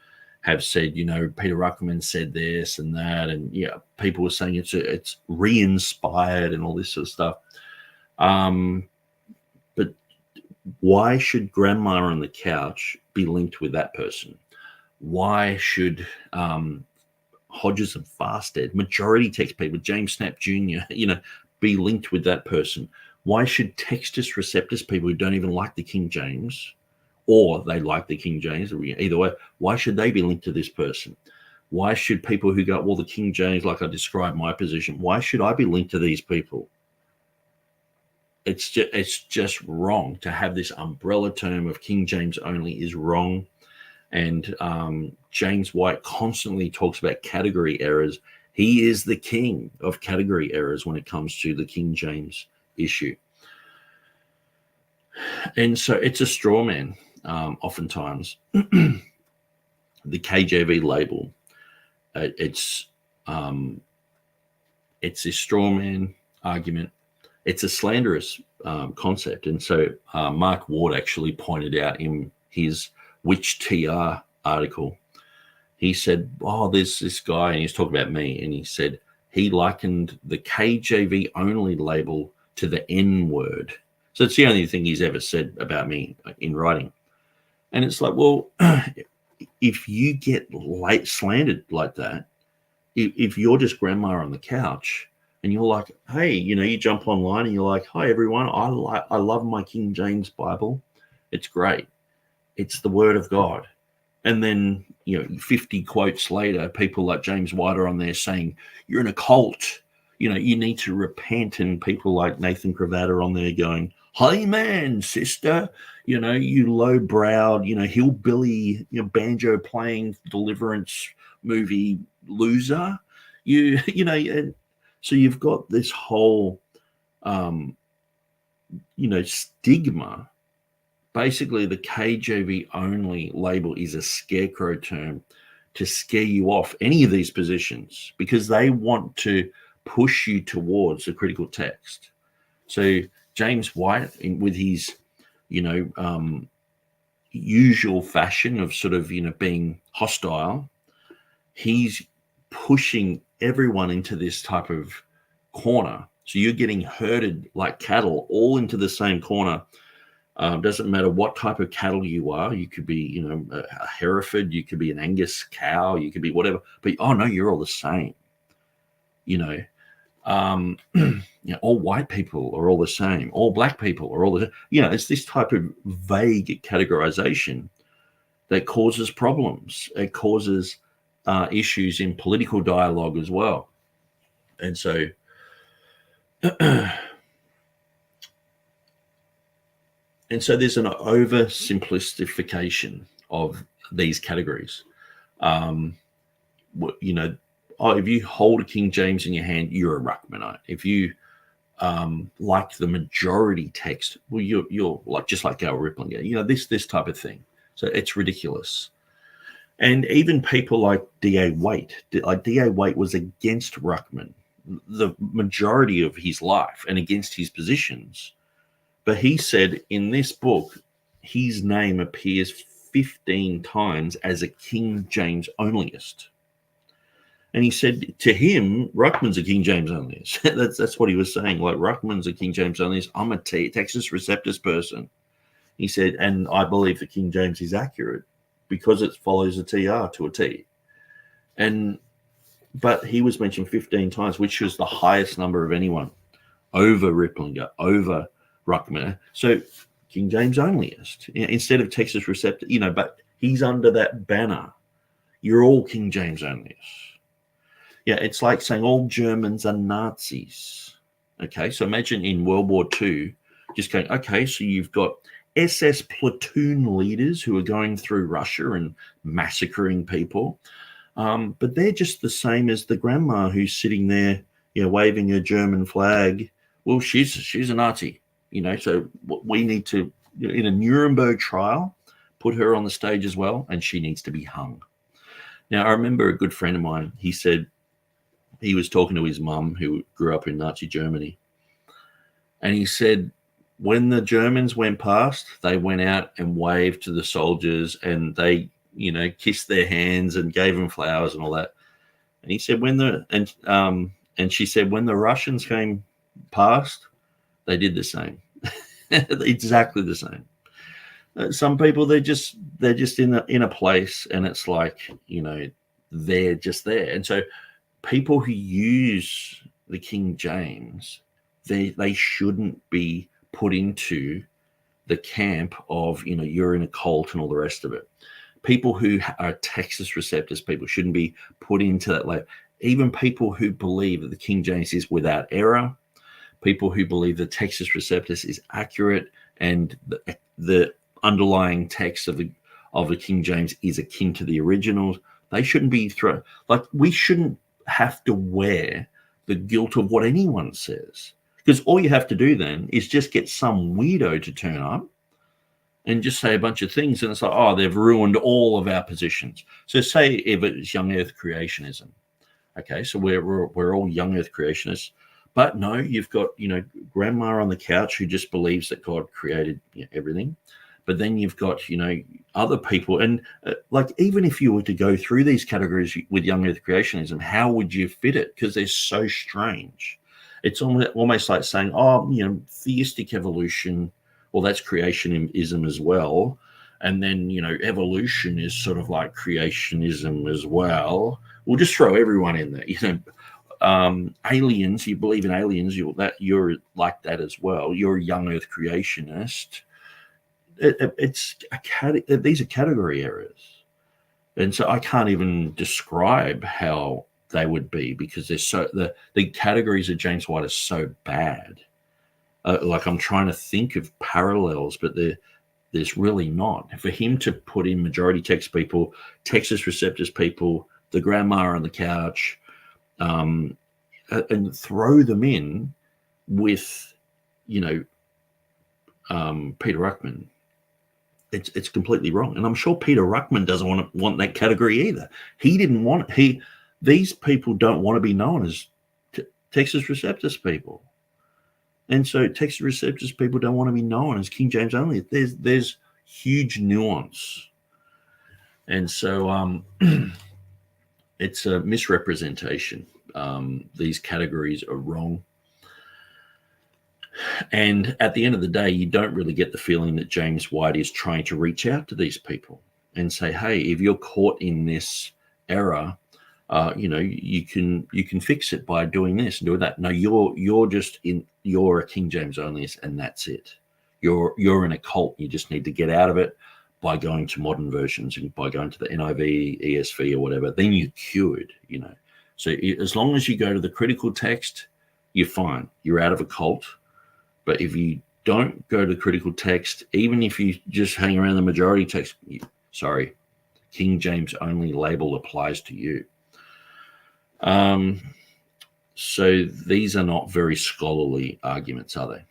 have said, Peter Ruckman said this and that, and people were saying it's re-inspired and all this sort of stuff. But why should Grandma on the couch be linked with that person? Why should Hodges and Fasted, majority text people, James Snap Jr., be linked with that person? Why should Textus Receptus people who don't even like the King James, or they like the King James, either way, why should they be linked to this person? Why should people who go, well, the King James, like I described my position, why should I be linked to these people? It's just wrong to have this umbrella term of King James only is wrong. And James White constantly talks about category errors. He is the king of category errors when it comes to the King James issue. And so it's a straw man, oftentimes. The KJV label, it's a straw man argument. It's a slanderous concept. And so Mark Ward actually pointed out in his Which TR article, he said, oh, there's this guy, and he's talking about me, and he said he likened the KJV only label to the N word. So it's the only thing he's ever said about me in writing. And it's like, well, if you get slandered like that, if you're just grandma on the couch and you're like, hey, you jump online and you're like, hi, everyone, I love my King James Bible. It's great. It's the word of God. And then, 50 quotes later, people like James White are on there saying, you're in a cult. You need to repent. And people like Nathan Cravat are on there going, hey, man, sister, you low-browed, hillbilly, banjo playing deliverance movie loser. And so you've got this whole, stigma. Basically, the KJV only label is a scarecrow term to scare you off any of these positions, because they want to push you towards the critical text. So James White, with his, usual fashion of sort of, being hostile, he's pushing everyone into this type of corner. So you're getting herded like cattle all into the same corner. Doesn't matter what type of cattle you are. You could be, a Hereford. You could be an Angus cow. You could be whatever. But, oh, no, you're all the same. All white people are all the same. All black people are all the same. It's this type of vague categorization that causes problems. It causes issues in political dialogue as well. And so... And so there's an oversimplification of these categories. If you hold a King James in your hand, you're a Ruckmanite. If you like the majority text, well, you're like just like Gail Riplinger. This type of thing. So it's ridiculous. And even people like D.A. Waite, D.A. Waite was against Ruckman the majority of his life and against his positions. But he said in this book, his name appears 15 times as a King James onlyist. And he said to him, Ruckman's a King James onlyist. that's what he was saying. Like, Ruckman's a King James onlyist. I'm a Textus Receptus person. He said, and I believe that King James is accurate because it follows a TR to a T. But he was mentioned 15 times, which was the highest number of anyone over Ripplinger, over Ruckman. So King James onlyist instead of Textus Receptus, but he's under that banner. You're all King James onlyists. Yeah, it's like saying all Germans are Nazis. Okay, so imagine in World War II, just going, okay, so you've got SS platoon leaders who are going through Russia and massacring people. But they're just the same as the grandma who's sitting there, waving a German flag. Well, she's a Nazi, so we need to, in a Nuremberg trial, put her on the stage as well, and she needs to be hung. Now, I remember a good friend of mine, he said he was talking to his mum who grew up in Nazi Germany, and he said when the Germans went past, they went out and waved to the soldiers, and they kissed their hands and gave them flowers and all that. And he said and she said when the Russians came past, they did the same, exactly the same. Some people they're just in a place, and it's like they're just there. And so people who use the King James, they shouldn't be put into the camp of you're in a cult and all the rest of it. People who are Textus Receptus people shouldn't be put into that label. Even people who believe that the King James is without error, people who believe that Textus Receptus is accurate and the underlying text of the King James is akin to the originals, they shouldn't be thrown. Like, we shouldn't have to wear the guilt of what anyone says, because all you have to do then is just get some weirdo to turn up and just say a bunch of things, and it's like, oh, they've ruined all of our positions. So say if it's young Earth creationism, okay, so we're all young Earth creationists, but no, you've got grandma on the couch who just believes that God created everything, but then you've got other people, and like, even if you were to go through these categories with young Earth creationism, how would you fit it? Because they're so strange. It's almost like saying, oh, theistic evolution. Well, that's creationism as well. And then, evolution is sort of like creationism as well. We'll just throw everyone in there. Aliens, you believe in aliens, you're like that as well. You're a young Earth creationist. These are category errors. And so I can't even describe how they would be, because they're the categories of James White are so bad. Like, I'm trying to think of parallels, but there's really not. For him to put in majority text people, Textus Receptus people, the grandma on the couch, and throw them in with, Peter Ruckman, it's completely wrong. And I'm sure Peter Ruckman doesn't want that category either. He didn't want it. These people don't want to be known as Textus Receptus people. And so Textus Receptus people don't want to be known as King James only. There's huge nuance. And so it's a misrepresentation. These categories are wrong. And at the end of the day, you don't really get the feeling that James White is trying to reach out to these people and say, hey, if you're caught in this error, you can fix it by doing this and doing that. No, you're a King James onlyist, and that's it. You're in a cult. You just need to get out of it by going to modern versions and by going to the NIV, ESV, or whatever. Then you're cured. So as long as you go to the critical text, you're fine. You're out of a cult. But if you don't go to critical text, even if you just hang around the majority text, King James only label applies to you. So these are not very scholarly arguments, are they?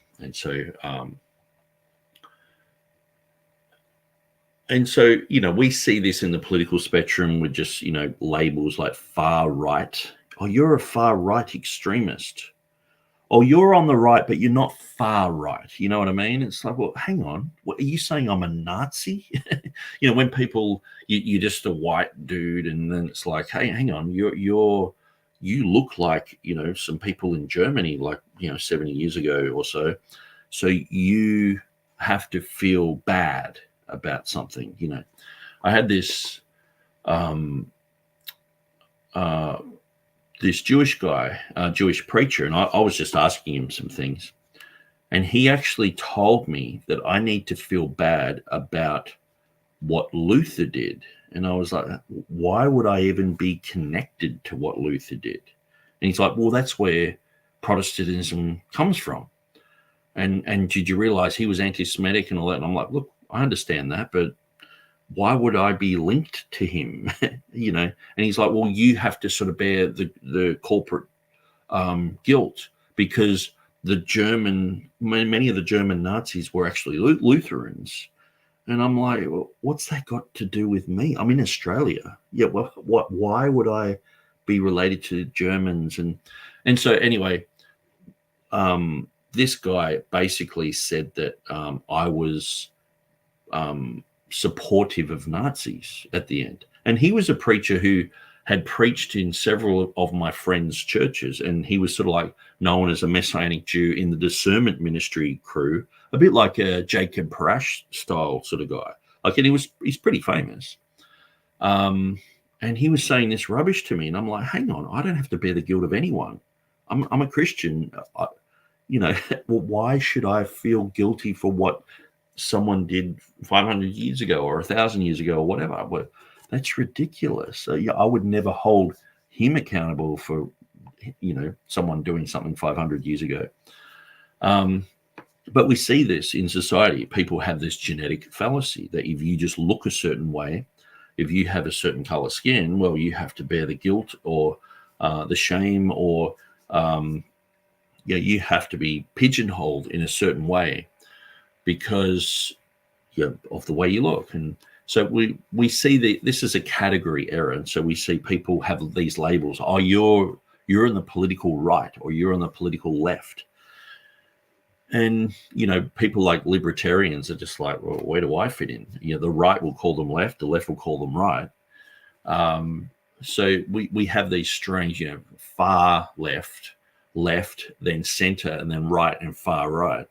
And so, we see this in the political spectrum with just, labels like far right. Oh, you're a far right extremist. oh, you're on the right, but you're not far right. You know what I mean? It's like, well, hang on. What are you saying? I'm a Nazi? When people, you're just a white dude, and then it's like, hey, hang on, you look like, some people in Germany, like, 70 years ago or so. So you have to feel bad about something. I had this this Jewish guy, Jewish preacher, and I was just asking him some things, and he actually told me that I need to feel bad about what Luther did. And I was like, why would I even be connected to what Luther did? And he's like, well, that's where Protestantism comes from. And did you realize he was anti-Semitic and all that? And I'm like, look, I understand that, but why would I be linked to him? And he's like, well, you have to sort of bear the corporate guilt, because many of the German Nazis were actually Lutherans. And I'm like, well, what's that got to do with me? I'm in Australia. Yeah, well, why would I be related to Germans? And so anyway, this guy basically said that I was supportive of Nazis at the end. And he was a preacher who had preached in several of my friends' churches, and he was sort of like known as a Messianic Jew in the discernment ministry crew, a bit like a Jacob Parash style sort of guy. Like, and he's pretty famous. And he was saying this rubbish to me, and I'm like, hang on, I don't have to bear the guilt of anyone. I'm a Christian. Well, why should I feel guilty for what someone did 500 years ago or 1,000 years ago or whatever? Well, that's ridiculous. So yeah, I would never hold him accountable for someone doing something 500 years ago. But we see this in society. People have this genetic fallacy that if you just look a certain way, if you have a certain color skin, well, you have to bear the guilt or the shame, or you have to be pigeonholed in a certain way because of the way you look. And so we see this is a category error. And so we see people have these labels. Oh, you're in the political right, or you're on the political left. And, people like libertarians are just like, well, where do I fit in? The right will call them left, the left will call them right. So we have these strange, far left, then center, and then right and far right.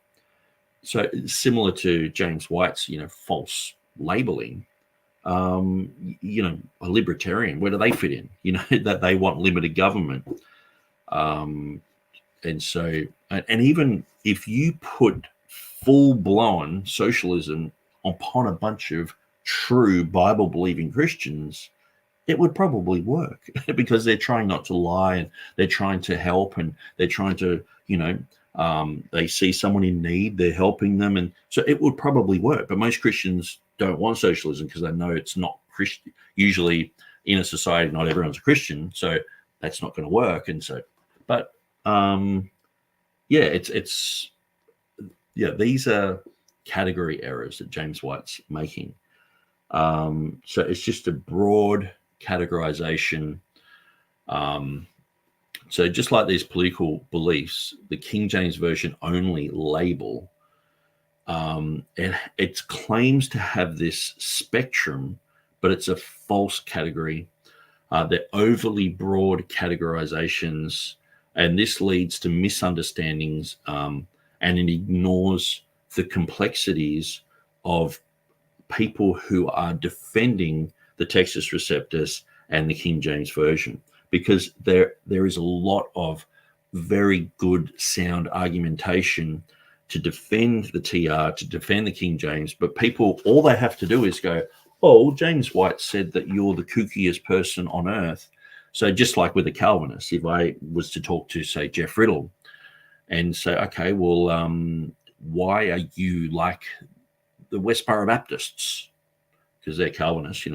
So similar to James White's, false labeling, a libertarian, where do they fit in? That they want limited government. And so, and even if you put full-blown socialism upon a bunch of true Bible-believing Christians, it would probably work because they're trying not to lie, and they're trying to help, and they're trying to, they see someone in need, they're helping them. And so it would probably work. But most Christians don't want socialism because they know it's not Christian. Usually in a society, not everyone's a Christian, so that's not going to work. And so, but these are category errors that James White's making. So it's just a broad categorization. So just like these political beliefs, the King James Version only label, it claims to have this spectrum, but it's a false category. They're overly broad categorizations, and this leads to misunderstandings, and it ignores the complexities of people who are defending the Textus Receptus and the King James Version, because there is a lot of very good sound argumentation to defend the TR, to defend the King James, but people, all they have to do is go, oh, James White said that you're the kookiest person on earth. So just like with the Calvinists, if I was to talk to, say, Jeff Riddle and say, okay, well, why are you like the Westboro Baptists? Because they're Calvinists,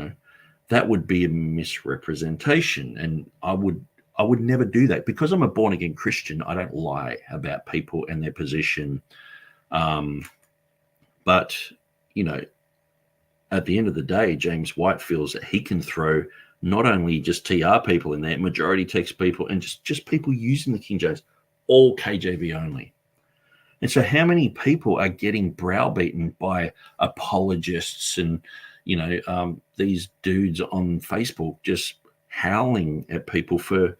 that would be a misrepresentation. And I would never do that. Because I'm a born-again Christian, I don't lie about people and their position. But, at the end of the day, James White feels that he can throw not only just TR people in there, majority text people, and just people using the King James all KJV only. And so how many people are getting browbeaten by apologists and, these dudes on Facebook just howling at people for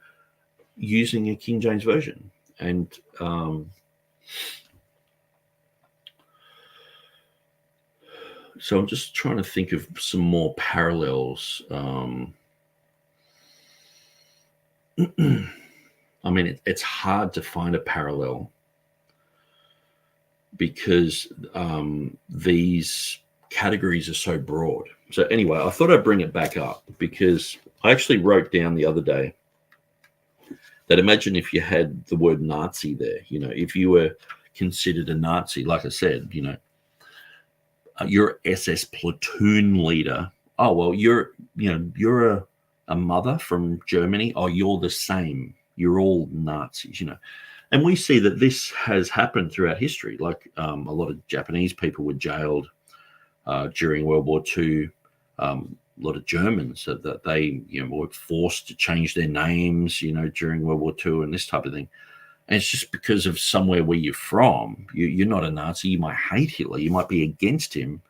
using a King James version? And so I'm just trying to think of some more parallels. I mean, it's hard to find a parallel because these categories are so broad. So anyway, I thought I'd bring it back up because I actually wrote down the other day that imagine if you had the word Nazi there, if you were considered a Nazi, like I said, you're SS platoon leader. Oh, well, you're a mother from Germany. Oh, you're the same. You're all Nazis, And we see that this has happened throughout history. Like a lot of Japanese people were jailed during World War II. A lot of Germans that they were forced to change their names, during World War II and this type of thing. And it's just because of somewhere where you're from. You're not a Nazi. You might hate Hitler. You might be against him,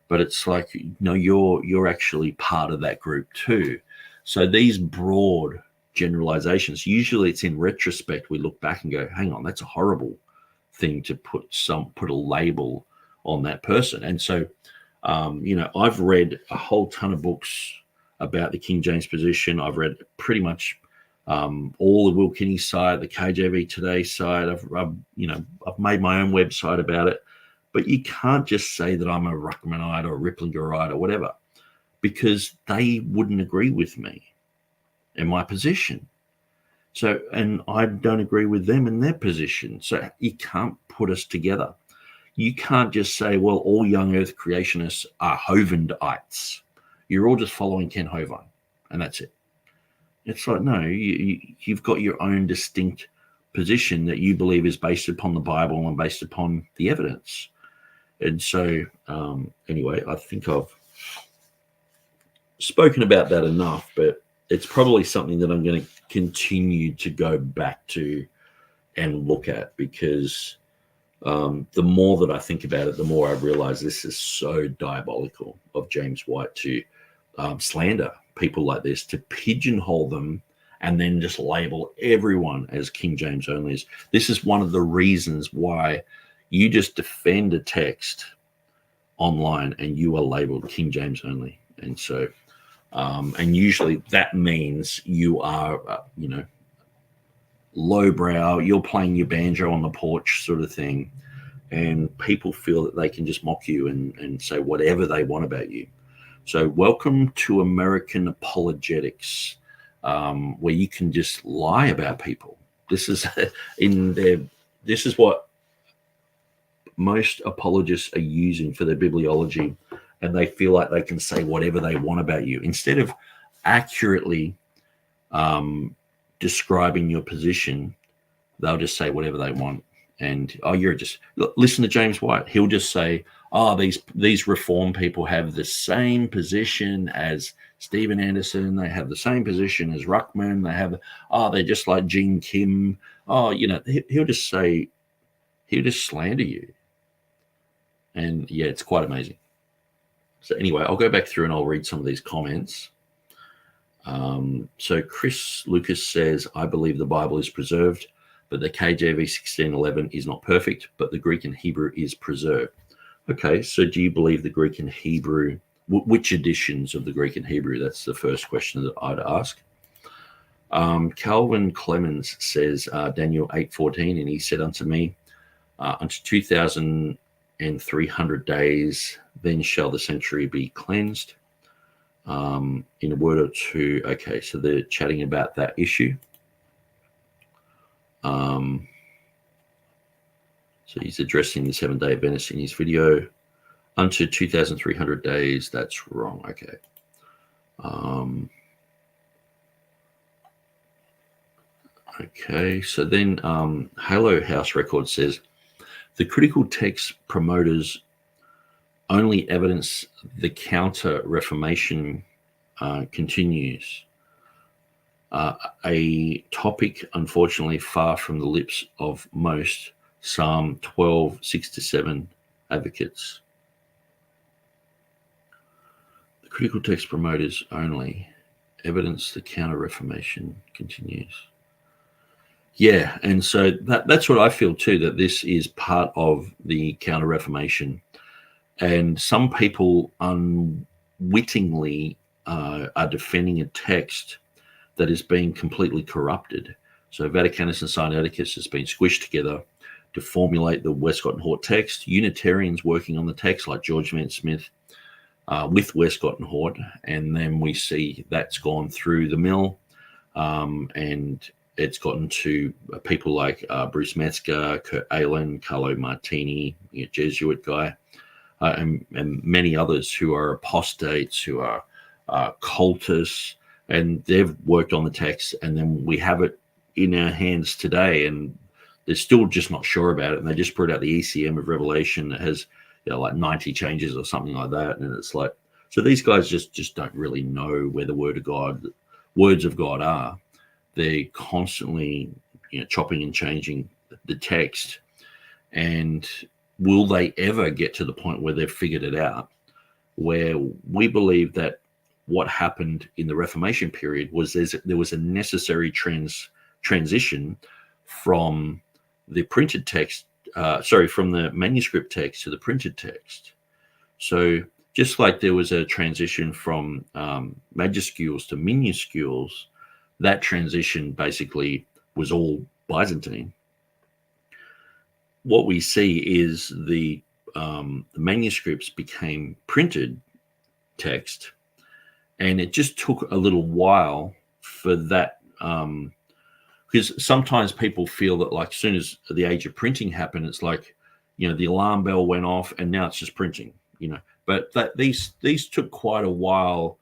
but it's like you're actually part of that group too. So these broad generalizations, usually it's in retrospect we look back and go, hang on, that's a horrible thing to put a label on that person. And so I've read a whole ton of books about the King James position. I've read pretty much all the Will Kinney side, the KJV Today side. I've made my own website about it, but you can't just say that I'm a Ruckmanite or a Ripplingerite or whatever, because they wouldn't agree with me in my position. So, and I don't agree with them in their position. So you can't put us together. You can't just say, well, all young earth creationists are Hovindites. You're all just following Ken Hovind, and that's it. It's like, no, you've got your own distinct position that you believe is based upon the Bible and based upon the evidence. And so, anyway, I think I've spoken about that enough, but it's probably something that I'm going to continue to go back to and look at, because the more that I think about it, the more I realize this is so diabolical of James White to slander people like this, to pigeonhole them and then just label everyone as King James only. This is one of the reasons why you just defend a text online and you are labeled King James only. And so and usually that means you are, lowbrow, you're playing your banjo on the porch sort of thing. And people feel that they can just mock you and say whatever they want about you. So welcome to American apologetics, where you can just lie about people. This is this is what most apologists are using for their bibliology. And they feel like they can say whatever they want about you instead of accurately describing your position. They'll just say whatever they want. And listen to James White. He'll just say, these reform people have the same position as Stephen Anderson. They have the same position as Ruckman. They have, they're just like Gene Kim. He'll just slander you. And yeah, it's quite amazing. So anyway, I'll go back through and I'll read some of these comments. So Chris Lucas says, I believe the Bible is preserved, but the KJV 1611 is not perfect, but the Greek and Hebrew is preserved. Okay, so do you believe the Greek and Hebrew, which editions of the Greek and Hebrew? That's the first question that I'd ask. Calvin Clemens says, Daniel 8:14, and he said unto me, unto 2,300 days, then shall the sanctuary be cleansed. In a word or two, okay, so they're chatting about that issue. So he's addressing the 7-day Adventist in his video. Unto 2,300 days, that's wrong. Okay. Okay, so then Halo House Record says, the critical text promoters only evidence the counter-reformation continues. a topic, unfortunately, far from the lips of most Psalm 12, 6-7 advocates. The critical text promoters only. Evidence the Counter-Reformation continues. Yeah, and so that's what I feel too, that this is part of the Counter-Reformation. And some people unwittingly are defending a text that is being completely corrupted. So Vaticanus and Sinaiticus has been squished together to formulate the Westcott and Hort text. Unitarians working on the text like George Van Smith with Westcott and Hort, and then we see that's gone through the mill, and it's gotten to people like Bruce Metzger, Kurt Aland, Carlo Martini, Jesuit guy, and many others who are apostates, who are cultists, and they've worked on the text, and then we have it in our hands today, and they're still just not sure about it, and they just put out the ECM of Revelation that has like 90 changes or something like that, and it's like, so these guys just don't really know where the words of God are. They're constantly chopping and changing the text, and will they ever get to the point where they've figured it out? Where we believe that what happened in the Reformation period was there was a necessary transition from the printed text, from the manuscript text to the printed text. So just like there was a transition from majuscules to minuscules, that transition basically was all Byzantine. What we see is the manuscripts became printed text, and it just took a little while for that, because sometimes people feel that like as soon as the age of printing happened, it's like, the alarm bell went off and now it's just printing, but that these took quite a while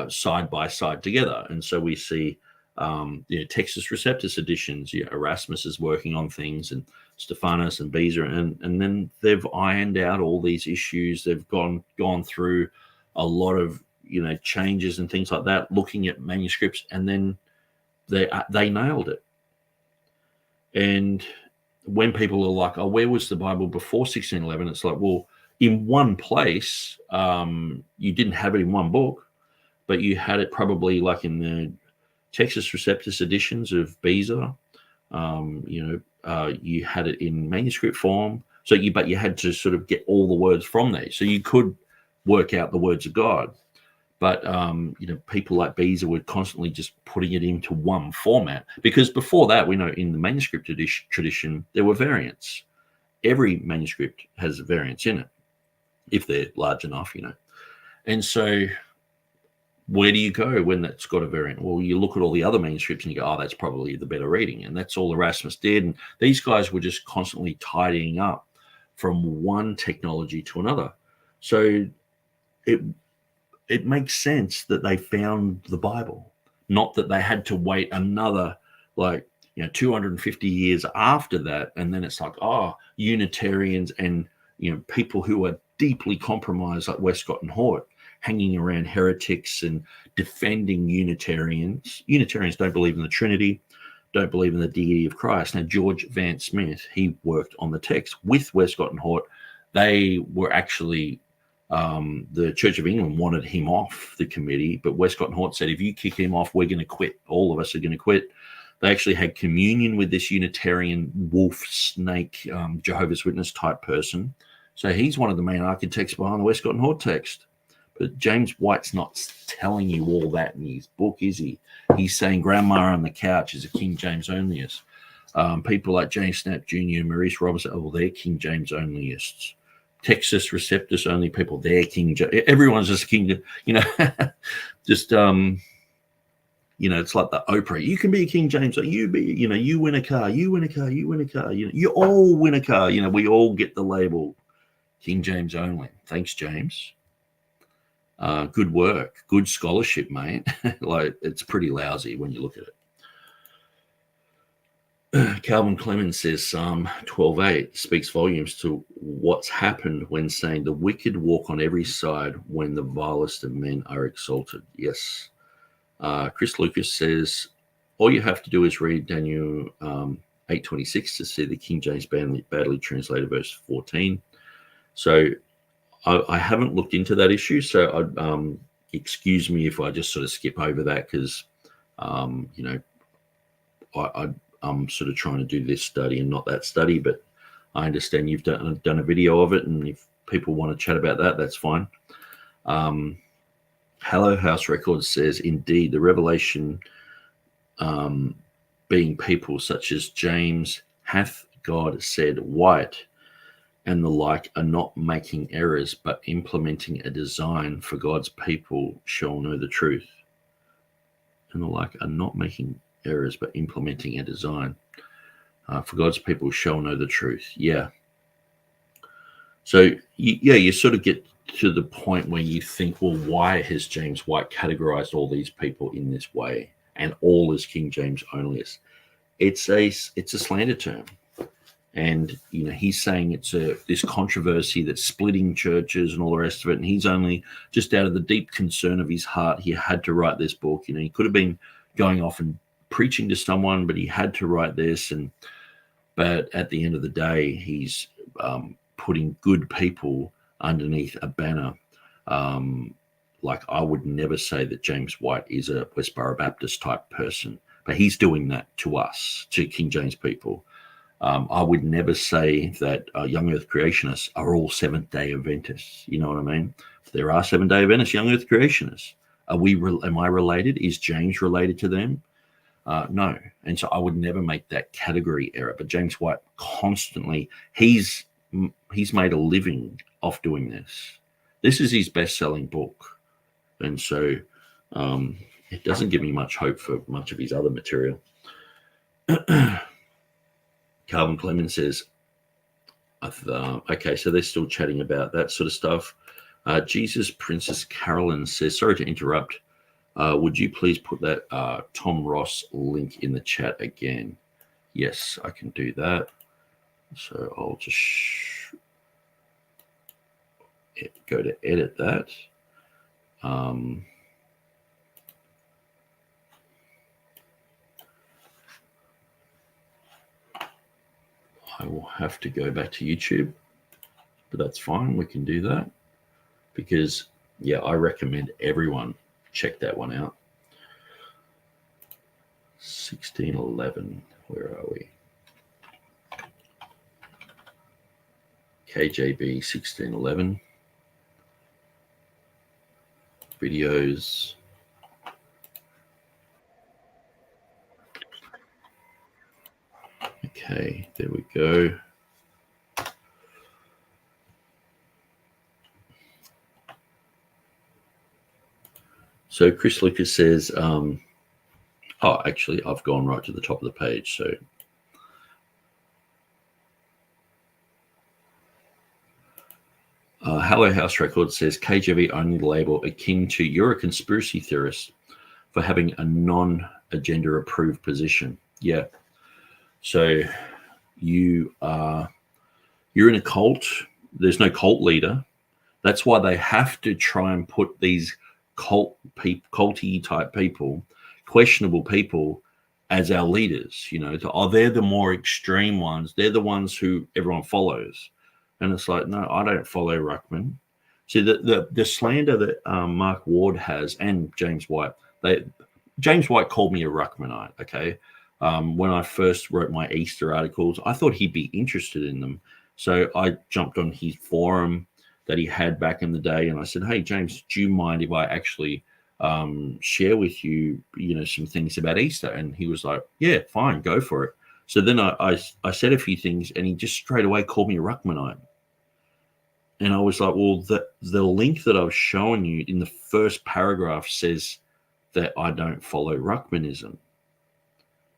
side by side together. And so we see Textus Receptus editions, Erasmus is working on things, and Stephanus and Beza, and then they've ironed out all these issues. They've gone through a lot of changes and things like that, looking at manuscripts, and then they nailed it. And when people are like, oh, where was the Bible before 1611? It's like, well, in one place, you didn't have it in one book, but you had it probably like in the Textus Receptus editions of Beza. You had it in manuscript form. But you had to sort of get all the words from there. So you could work out the words of God. But, people like Beza were constantly just putting it into one format, because before that, we know in the manuscript tradition, there were variants. Every manuscript has variants in it, if they're large enough, And so where do you go when that's got a variant? Well, you look at all the other manuscripts and you go, oh, that's probably the better reading. And that's all Erasmus did. And these guys were just constantly tidying up from one technology to another. So it makes sense that they found the Bible, not that they had to wait another 250 years after that. And then it's like, oh, Unitarians and people who are deeply compromised like Westcott and Hort hanging around heretics and defending Unitarians. Unitarians don't believe in the Trinity, don't believe in the deity of Christ. Now, George Van Smith, he worked on the text with Westcott and Hort. They were actually the Church of England wanted him off the committee, but Westcott and Hort said, if you kick him off, we're going to quit. All of us are going to quit. They actually had communion with this Unitarian wolf, snake, Jehovah's Witness type person. So he's one of the main architects behind the Westcott and Hort text. But James White's not telling you all that in his book, is he? He's saying Grandma on the Couch is a King James onlyist. People like James Snap Jr., Maurice Robertson, they're King James onlyists. Textus Receptus only people, they're King James. Everyone's just King, just it's like the Oprah. You can be a King James, you win a car, you win a car, you win a car. You all win a car. We all get the label King James only. Thanks, James. Good work, good scholarship, mate. It's pretty lousy when you look at it. Calvin Clemens says Psalm 12:8 speaks volumes to what's happened when saying the wicked walk on every side when the vilest of men are exalted. Yes. Chris Lucas says all you have to do is read Daniel 8:26 to see the King James badly translated verse 14. So I haven't looked into that issue, so excuse me if I just sort of skip over that, because I'm sort of trying to do this study and not that study, but I understand you've done a video of it, and if people want to chat about that, that's fine. Hello House Records says, indeed, the revelation being people such as James, hath God said white, and the like are not making errors, but implementing a design for God's people shall know the truth. And the like are not making errors, but implementing a design for God's people shall know the truth. Yeah. So, you sort of get to the point where you think, well, why has James White categorized all these people in this way and all as King James onlyists? It's a slander term. And, he's saying it's this controversy that's splitting churches and all the rest of it. And he's only just out of the deep concern of his heart, he had to write this book. He could have been going off and preaching to someone, but he had to write this. But at the end of the day, he's putting good people underneath a banner. Like, I would never say that James White is a Westboro Baptist type person, but he's doing that to us, to King James people. I would never say that young earth creationists are all Seventh-day Adventists. You know what I mean? There are Seventh-day Adventists, young earth creationists. Am I related? Is James related to them? No. And so I would never make that category error. But James White constantly, he's made a living off doing this. This is his best-selling book. And so it doesn't give me much hope for much of his other material. Calvin Clemens says, okay, so they're still chatting about that sort of stuff. Jesus Princess Carolyn says, sorry to interrupt. Would you please put that Tom Ross link in the chat again? Yes, I can do that. So I'll just go to edit that. I will have to go back to YouTube, but that's fine. We can do that because, yeah, I recommend everyone check that one out. 1611, where are we? KJB 1611. Videos. Okay, there we go. So Chris Lucas says, actually, I've gone right to the top of the page. So Hello House Records says, KJV only label akin to you're a conspiracy theorist for having a non-agenda approved position. Yeah. So you're in a cult. There's no cult leader. That's why they have to try and put these culty type people, questionable people, as our leaders. They're the more extreme ones. They're the ones who everyone follows. And it's like, no, I don't follow Ruckman. See, the slander that Mark Ward has and James White, James White called me a Ruckmanite, okay? When I first wrote my Easter articles, I thought he'd be interested in them. So I jumped on his forum that he had back in the day, and I said, hey, James, do you mind if I actually share with you, some things about Easter? And he was like, yeah, fine, go for it. So then I said a few things, and he just straight away called me a Ruckmanite. And I was like, well, the link that I was showing you in the first paragraph says that I don't follow Ruckmanism.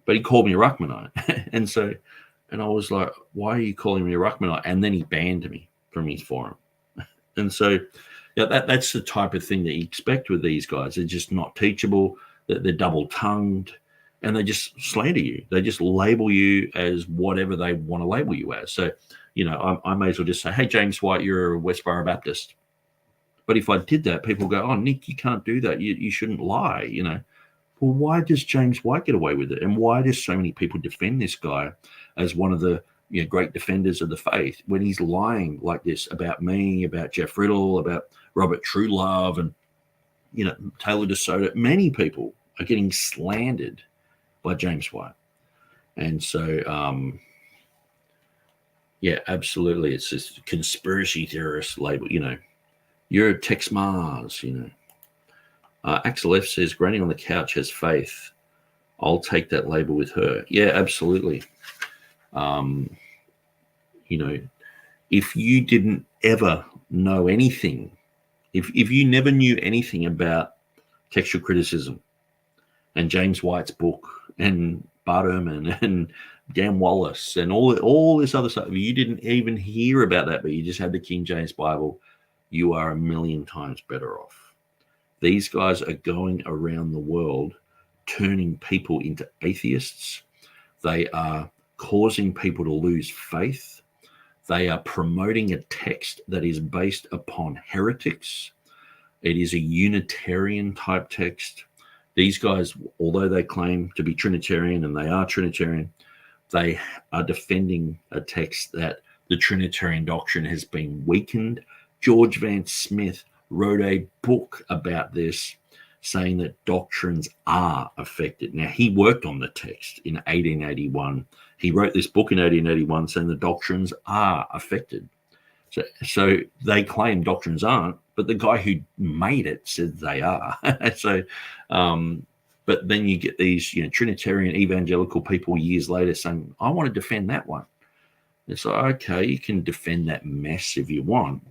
But he called me a Ruckmanite. and I was like, why are you calling me a Ruckmanite? And then he banned me from his forum. And so that's the type of thing that you expect with these guys. They're just not teachable, they're double-tongued, and they just slander you. They just label you as whatever they want to label you as. So, I may as well just say, hey, James White, you're a Westboro Baptist. But if I did that, people go, oh, Nick, you can't do that. You shouldn't lie, well, why does James White get away with it? And why do so many people defend this guy as one of the great defenders of the faith when he's lying like this about me, about Jeff Riddle, about Robert Truelove, and Taylor DeSoto? Many people are getting slandered by James White. And so, yeah, absolutely. It's this conspiracy theorist label, you're a Texe Marrs, Axel F says, Granny on the couch has faith. I'll take that label with her. Yeah, absolutely. If you didn't ever know anything, if you never knew anything about textual criticism and James White's book and Bart Ehrman and Dan Wallace and all this other stuff, if you didn't even hear about that, but you just had the King James Bible, you are a million times better off. These guys are going around the world turning people into atheists. They are causing people to lose faith. They are promoting a text that is based upon heretics. It is a Unitarian type text. These guys, although they claim to be Trinitarian, and they are Trinitarian, they are defending a text that the Trinitarian doctrine has been weakened. George Van Smith wrote a book about this, saying that doctrines are affected. Now, he worked on the text in 1881. He wrote this book in 1881 saying the doctrines are affected. So they claim doctrines aren't, but the guy who made it said they are. But then you get these Trinitarian evangelical people years later saying, I want to defend that one. It's like, okay, you can defend that mess if you want.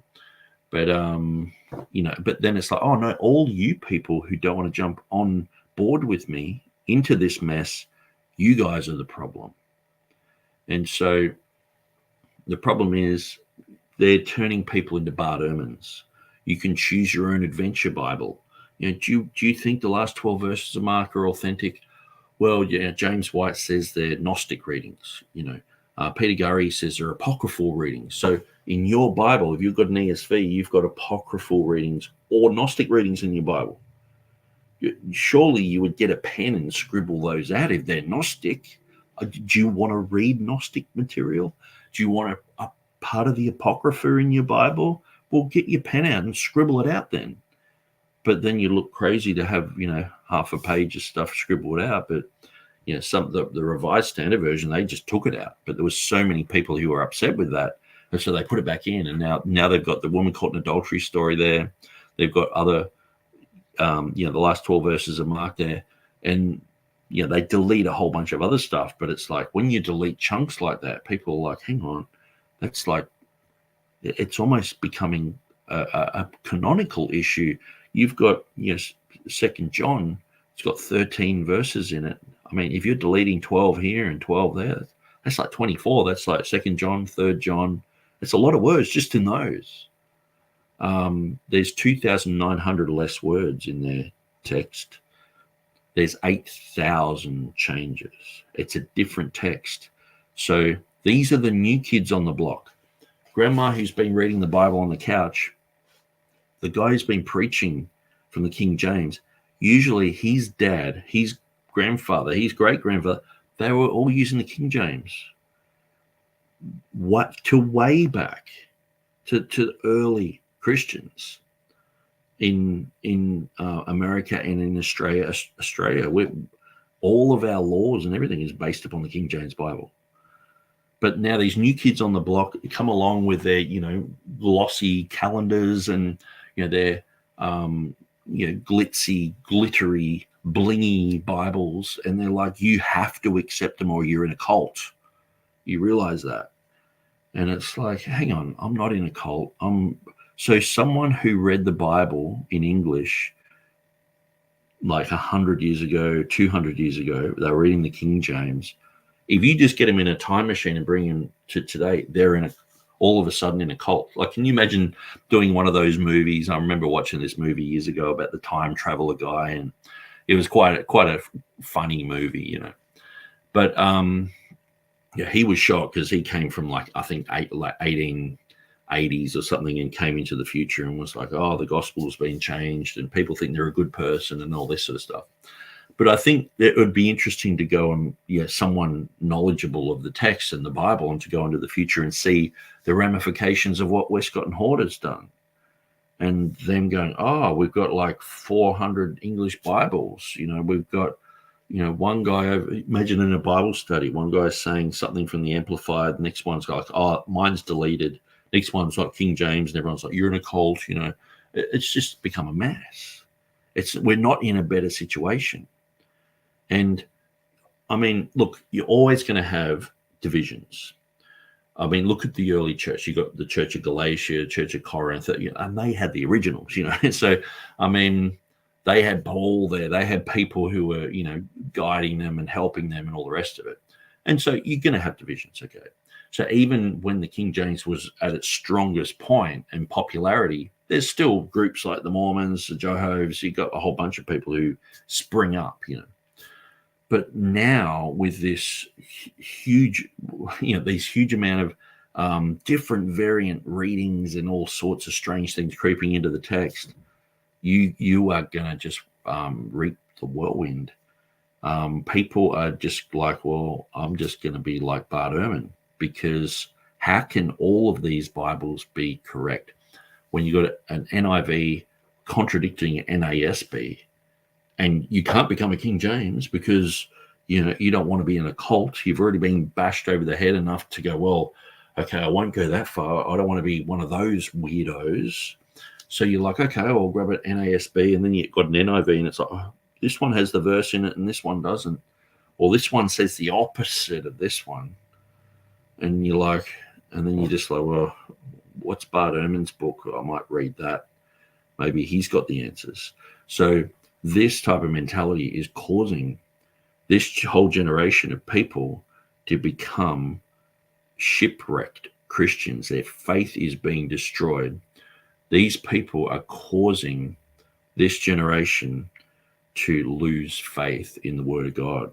But, but then it's like, oh, no, all you people who don't want to jump on board with me into this mess, you guys are the problem. And so the problem is they're turning people into Bart Ehrmans. You can choose your own adventure Bible. Do you think the last 12 verses of Mark are authentic? Well, James White says they're Gnostic readings. Peter Gurry says they're apocryphal readings. So in your Bible, if you've got an ESV, you've got apocryphal readings or Gnostic readings in your Bible. Surely you would get a pen and scribble those out if they're Gnostic. Do you want to read Gnostic material? Do you want a part of the Apocrypha in your Bible? Well, get your pen out and scribble it out then. But then you look crazy to have, half a page of stuff scribbled out. But, the Revised Standard Version, they just took it out. But there was so many people who were upset with that. And so they put it back in. And now they've got the woman caught in adultery story there. They've got other, the last 12 verses of Mark there. And, they delete a whole bunch of other stuff. But it's like when you delete chunks like that, people are like, hang on, that's like, it's almost becoming a canonical issue. You've got, 2 John, it's got 13 verses in it. I mean, if you're deleting 12 here and 12 there, that's like 24. That's like 2 John, 3 John. It's a lot of words just in those. There's 2,900 less words in their text. There's 8,000 changes. It's a different text. So these are the new kids on the block. Grandma who's been reading the Bible on the couch, the guy who's been preaching from the King James, usually his dad, his grandfather, his great-grandfather, they were all using the King James. Way back to early Christians in America and in Australia, where all of our laws and everything is based upon the King James Bible. But now these new kids on the block come along with their, glossy calendars and, their, glitzy, glittery, blingy Bibles. And they're like, you have to accept them or you're in a cult. You realize that. And it's like, hang on, I'm not in a cult. So someone who read the Bible in English like 100 years ago, 200 years ago, they were reading the King James. If you just get them in a time machine and bring them to today, they're all of a sudden in a cult. Like, can you imagine doing one of those movies? I remember watching this movie years ago about the time traveler guy, and it was quite a funny movie, But he was shocked because he came from like 1880s or something and came into the future and was like, oh, the gospel's been changed and people think they're a good person and all this sort of stuff. But I think it would be interesting to go and, someone knowledgeable of the text and the Bible, and to go into the future and see the ramifications of what Westcott and Hort has done. And them going, oh, we've got like 400 English Bibles. We've got, one guy, imagine in a Bible study, one guy's saying something from the Amplified, the next one's like, oh, mine's deleted. Next one's like King James, and everyone's like, you're in a cult. It's just become a mess. We're not in a better situation. And I mean, look, you're always going to have divisions. I mean, look at the early church. You got the Church of Galatia, Church of Corinth, and they had the originals, So, I mean, they had Paul there. They had people who were, guiding them and helping them and all the rest of it. And so you're going to have divisions, okay? So even when the King James was at its strongest point in popularity, there's still groups like the Mormons, the Jehovah's. You got a whole bunch of people who spring up, But now with this huge, these huge amount of different variant readings and all sorts of strange things creeping into the text, you are going to just reap the whirlwind. People are just like, well, I'm just going to be like Bart Ehrman, because how can all of these Bibles be correct when you got an NIV contradicting an NASB? And you can't become a King James because, you don't want to be in a cult. You've already been bashed over the head enough to go, well, okay, I won't go that far. I don't want to be one of those weirdos. So you're like, okay, I'll grab an NASB, and then you've got an NIV, and it's like, oh, this one has the verse in it and this one doesn't. Or this one says the opposite of this one. And you're like, and then you're just like, well, what's Bart Ehrman's book? I might read that. Maybe he's got the answers. So this type of mentality is causing this whole generation of people to become shipwrecked Christians. Their faith is being destroyed. These people are causing this generation to lose faith in the Word of God.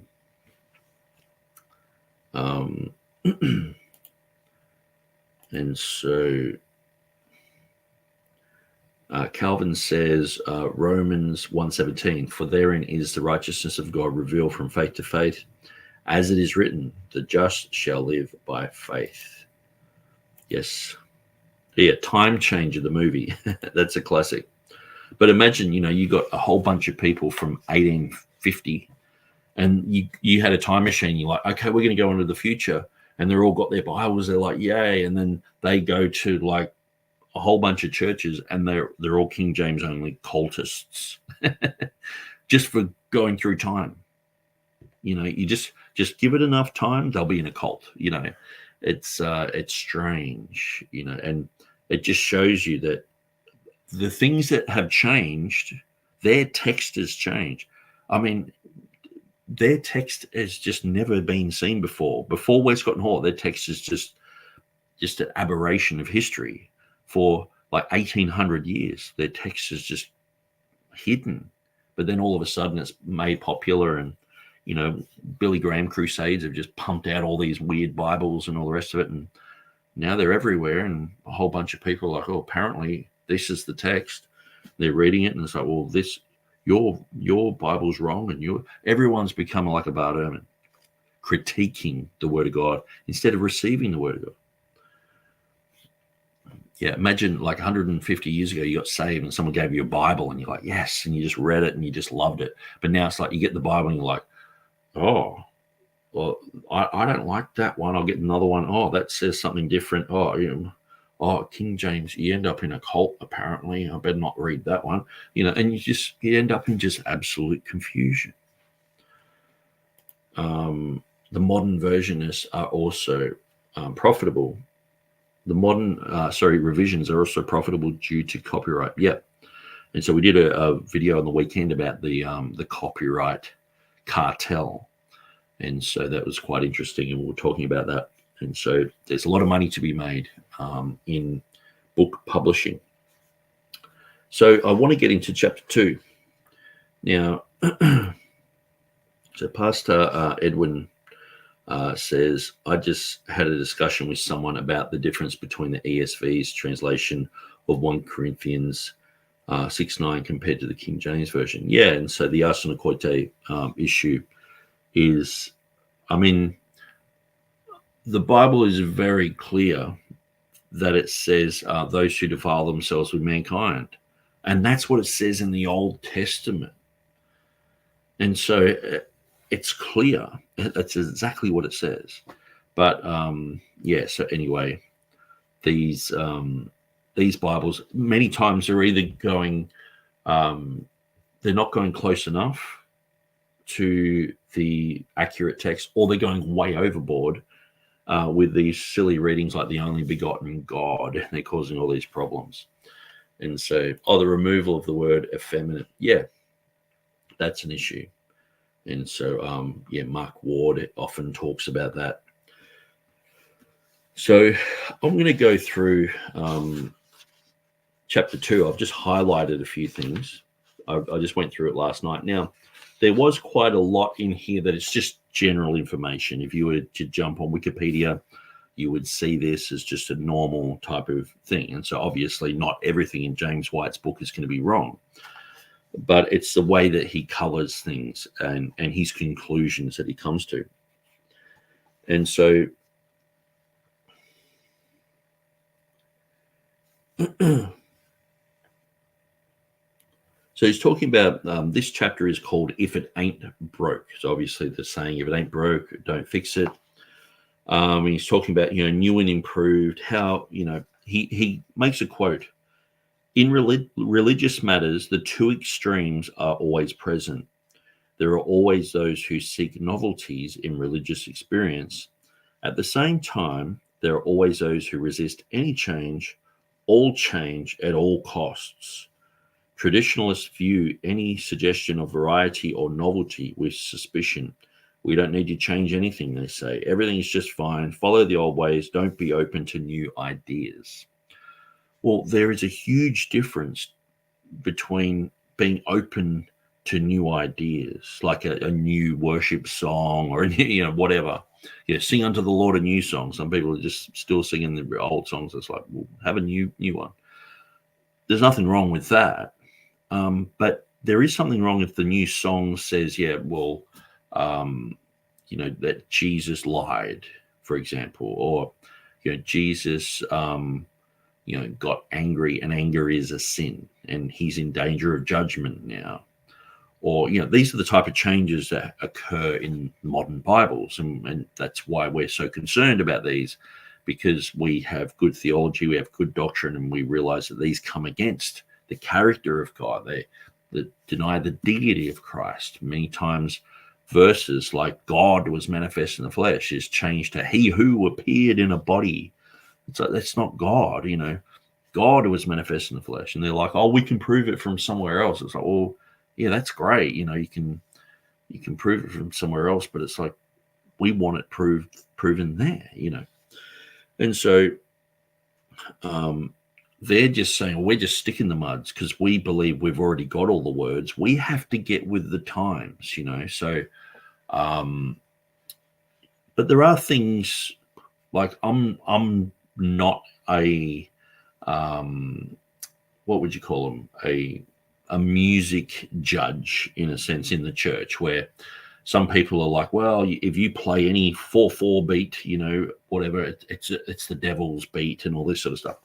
And so Calvin says, Romans 1:17, for therein is the righteousness of God revealed from faith to faith, as it is written, the just shall live by faith. Yes. Yeah, Time Changer, the movie. That's a classic. But imagine, you got a whole bunch of people from 1850, and you had a time machine. You're like, okay, we're going to go into the future. And they're all got their Bibles. They're like, yay. And then they go to like a whole bunch of churches, and they're all King James only cultists, just for going through time. You just give it enough time, they'll be in a cult. It's strange, and it just shows you that the things that have changed, their text has changed. I mean, their text has just never been seen before. Before Westcott and Hort, their text is just an aberration of history. For like 1800 years, their text is just hidden. But then all of a sudden it's made popular, and, Billy Graham crusades have just pumped out all these weird Bibles and all the rest of it. And now they're everywhere, and a whole bunch of people are like, oh, apparently this is the text. They're reading it, and it's like, well, your Bible's wrong, and everyone's become like a Bart Ehrman, critiquing the Word of God instead of receiving the Word of God. Yeah, imagine like 150 years ago, you got saved and someone gave you a Bible and you're like, yes, and you just read it and you just loved it. But now it's like you get the Bible and you're like, oh, well, I don't like that one. I'll get another one. Oh, that says something different. Oh, King James, you end up in a cult, apparently. I better not read that one. And you end up in just absolute confusion. The modern versionists are also profitable. The modern, revisions are also profitable due to copyright. Yep. And so we did a video on the weekend about the copyright cartel. And so that was quite interesting, and we were talking about that. And so there's a lot of money to be made in book publishing. So I want to get into chapter 2. Now, so Pastor Edwin says, I just had a discussion with someone about the difference between the ESV's translation of 1 Corinthians 6:9 compared to the King James Version. Yeah, and so the arsena coite issue is, I mean, the Bible is very clear that it says those who defile themselves with mankind. And that's what it says in the Old Testament. And so it's clear. That's exactly what it says. But yeah, so anyway, these Bibles, many times they're either going, they're not going close enough to the accurate text, or they're going way overboard with these silly readings like the only begotten God, and they're causing all these problems. And so, the removal of the word effeminate, yeah, that's an issue. And so, yeah, Mark Ward often talks about that. So I'm going to go through chapter 2. I've just highlighted a few things. I just went through it last night. Now, there was quite a lot in here that it's just general information. If you were to jump on Wikipedia, you would see this as just a normal type of thing. And so obviously not everything in James White's book is going to be wrong, but it's the way that he colors things and his conclusions that he comes to. And so so he's talking about, this chapter is called If It Ain't Broke. So obviously the saying, if it ain't broke, don't fix it. He's talking about, new and improved, how, he makes a quote. In religious matters, the two extremes are always present. There are always those who seek novelties in religious experience. At the same time, there are always those who resist any change, all change at all costs. Traditionalists view any suggestion of variety or novelty with suspicion. We don't need to change anything, they say. Everything is just fine. Follow the old ways. Don't be open to new ideas. Well, there is a huge difference between being open to new ideas, like a new worship song or, whatever. Sing unto the Lord a new song. Some people are just still singing the old songs. It's like, well, have a new one. There's nothing wrong with that. But there is something wrong if the new song says, that Jesus lied, for example, or, Jesus, got angry, and anger is a sin and he's in danger of judgment now. Or, these are the type of changes that occur in modern Bibles. And that's why we're so concerned about these, because we have good theology, we have good doctrine, and we realize that these come against the character of God. They deny the deity of Christ. Many times verses like God was manifest in the flesh is changed to he who appeared in a body. It's like, that's not God, God was manifest in the flesh. And they're like, we can prove it from somewhere else. It's like, well, yeah, that's great. You can prove it from somewhere else, but it's like, we want it proven there, And so they're just saying, we're just sticking the muds because we believe we've already got all the words. We have to get with the times, So, but there are things like I'm not a what would you call them? A music judge, in a sense, in the church, where some people are like, well, if you play any 4/4 beat, whatever, it's the devil's beat and all this sort of stuff.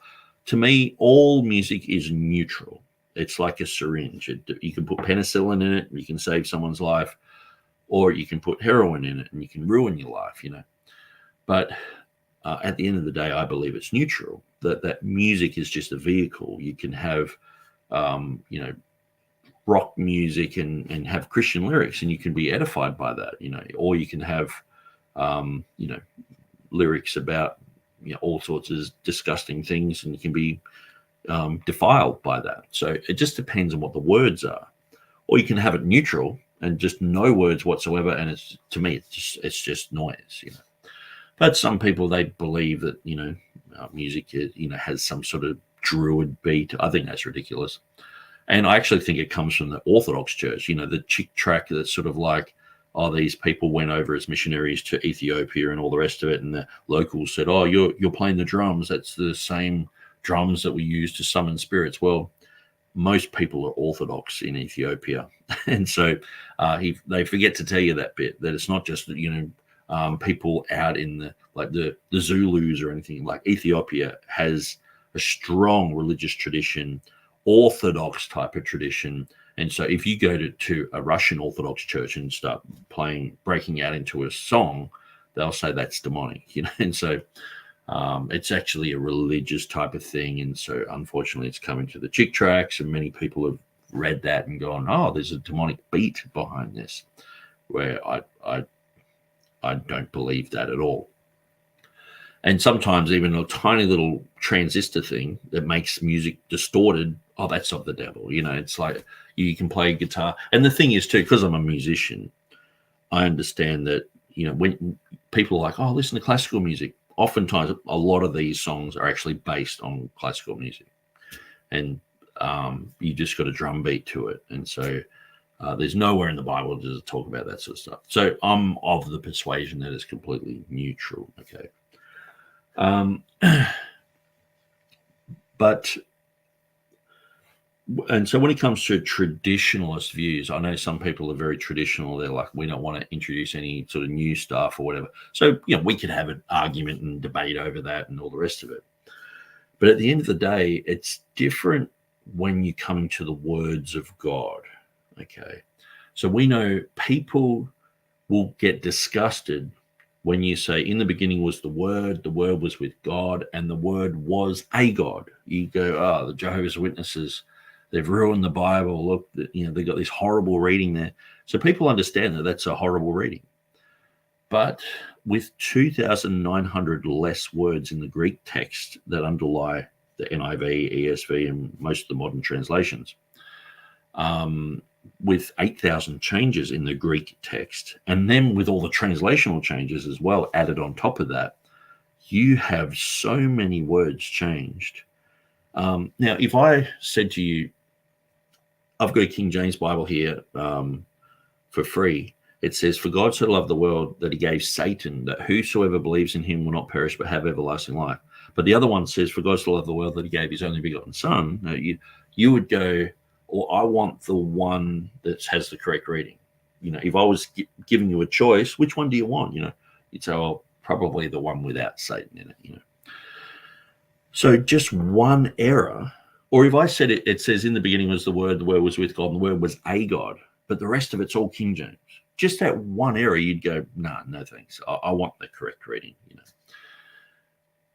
To me, all music is neutral. It's like a syringe. You can put penicillin in it, you can save someone's life, or you can put heroin in it and you can ruin your life, But at the end of the day, I believe it's neutral. That music is just a vehicle. You can have, rock music and have Christian lyrics, and you can be edified by that, or you can have, lyrics about, all sorts of disgusting things, and you can be defiled by that. So it just depends on what the words are. Or you can have it neutral and just no words whatsoever, and to me it's just noise, But some people, they believe that music has some sort of druid beat. I think that's ridiculous, and I actually think it comes from the Orthodox Church. The chick track that's sort of like, these people went over as missionaries to Ethiopia and all the rest of it, and the locals said, you're playing the drums. That's the same drums that we use to summon spirits. Well, most people are Orthodox in Ethiopia, and so they forget to tell you that bit, that it's not just people out in the Zulus or anything. Like, Ethiopia has a strong religious tradition, Orthodox type of tradition. And so if you go to a Russian Orthodox church and start breaking out into a song, they'll say that's demonic, and so it's actually a religious type of thing. And so unfortunately it's coming to the Chick tracts, and many people have read that and gone, oh, there's a demonic beat behind this, where I don't believe that at all. And sometimes even a tiny little transistor thing that makes music distorted, oh, that's of the devil. It's like you can play guitar. And the thing is too, because I'm a musician, I understand that, when people are like, oh, listen to classical music, oftentimes a lot of these songs are actually based on classical music. And you just got a drum beat to it. And so there's nowhere in the Bible to talk about that sort of stuff. So I'm of the persuasion that it's completely neutral. Okay. And so when it comes to traditionalist views, I know some people are very traditional. They're like, we don't want to introduce any sort of new stuff or whatever. So, we could have an argument and debate over that and all the rest of it. But at the end of the day, it's different when you come to the words of God. Okay. So we know people will get disgusted when you say, in the beginning was the Word was with God, and the Word was a God. You go, oh, the Jehovah's Witnesses, they've ruined the Bible. Look, they've got this horrible reading there. So people understand that that's a horrible reading. But with 2,900 less words in the Greek text that underlie the NIV, ESV, and most of the modern translations, with 8,000 changes in the Greek text, and then with all the translational changes as well added on top of that, you have so many words changed. Now, if I said to you, I've got a King James Bible here for free. It says, for God so loved the world that he gave Satan, that whosoever believes in him will not perish but have everlasting life. But the other one says, for God so loved the world that he gave his only begotten son. Now, you would go, or I want the one that has the correct reading. If I was giving you a choice, which one do you want? You'd say, oh, probably the one without Satan in it. So just one error. Or if I said it says in the beginning was the Word was with God, and the Word was a God, but the rest of it's all King James. Just that one error, you'd go, nah, no thanks. I want the correct reading,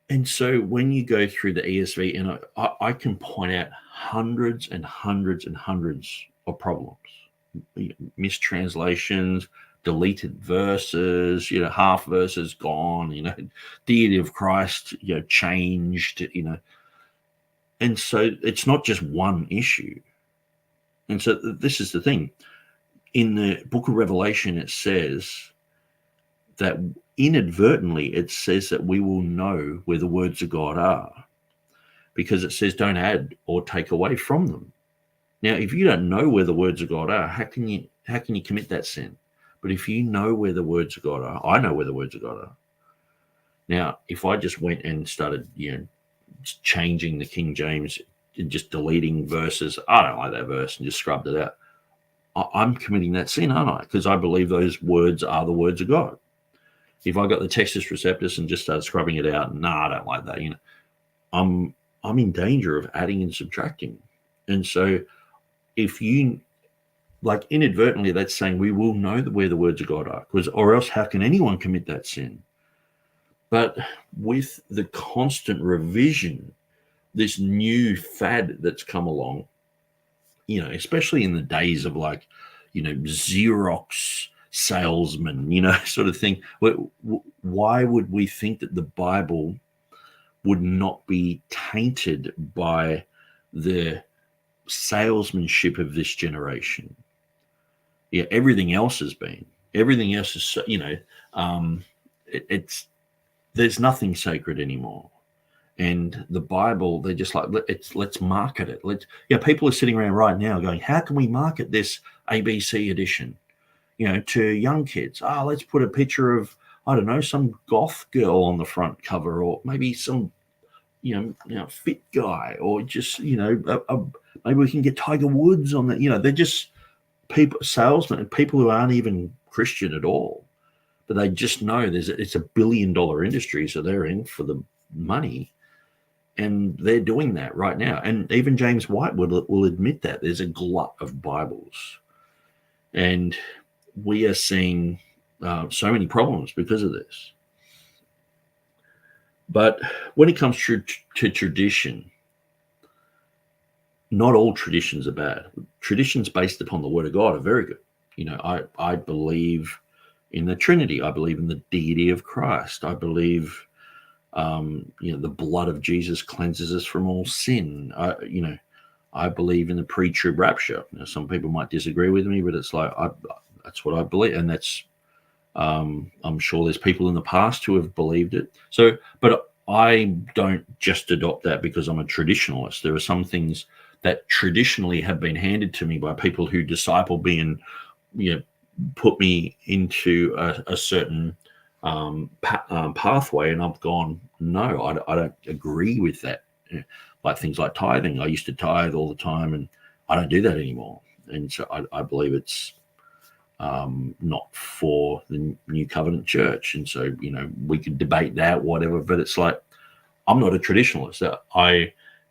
And so when you go through the ESV, and I can point out hundreds and hundreds and hundreds of problems, mistranslations, deleted verses, half verses gone, deity of Christ, changed, And so it's not just one issue. And so this is the thing. In the book of Revelation, it says that inadvertently, it says that we will know where the words of God are, because it says don't add or take away from them. Now, if you don't know where the words of God are, how can you commit that sin? But if you know where the words of God are, I know where the words of God are. Now, if I just went and started, changing the King James and just deleting verses, I don't like that verse, and just scrubbed it out, I'm committing that sin, aren't I? Because I believe those words are the words of God. If I got the Textus Receptus and just started scrubbing it out, I don't like that. I'm in danger of adding and subtracting. And so if you, like, inadvertently, that's saying we will know where the words of God are, or else how can anyone commit that sin? But with the constant revision, this new fad that's come along, especially in the days of Xerox salesman, sort of thing. Why would we think that the Bible would not be tainted by the salesmanship of this generation? Yeah, everything else has been. Everything else is, there's nothing sacred anymore. And the Bible, they're just like, let's market it. People are sitting around right now going, how can we market this ABC edition, to young kids? Let's put a picture of, I don't know, some goth girl on the front cover, or maybe some fit guy, or just, maybe we can get Tiger Woods on that. They're just salesmen and people who aren't even Christian at all, but they just know it's $1 billion industry, so they're in for the money, and they're doing that right now. And even James White will admit that there's a glut of Bibles, and we are seeing so many problems because of this. But when it comes to tradition, not all traditions are bad. Traditions based upon the Word of God are very good. I believe in the Trinity. I believe in the deity of Christ. I believe, the blood of Jesus cleanses us from all sin. I believe in the pre-trib rapture. Some people might disagree with me, but it's like that's what I believe, and that's. I'm sure there's people in the past who have believed it. So, but I don't just adopt that because I'm a traditionalist. There are some things that traditionally have been handed to me by people who disciple me and, put me into a certain pathway, and I've gone, no, I don't agree with that. Like things like tithing. I used to tithe all the time, and I don't do that anymore. And so I believe it's not for the New Covenant Church. And so, we could debate that, whatever, but it's like, I'm not a traditionalist.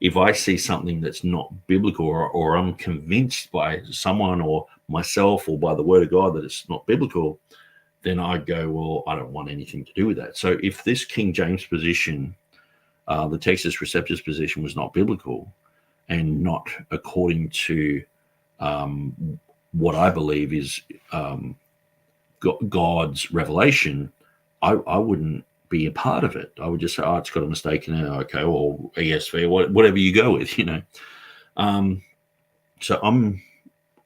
If I see something that's not biblical, or I'm convinced by someone or myself or by the Word of God that it's not biblical, then I go, well, I don't want anything to do with that. So if this King James position, the Textus Receptus position, was not biblical and not according to what I believe is God's revelation, I wouldn't be a part of it. I would just say, it's got a mistake in it. Okay, or ESV, whatever you go with, So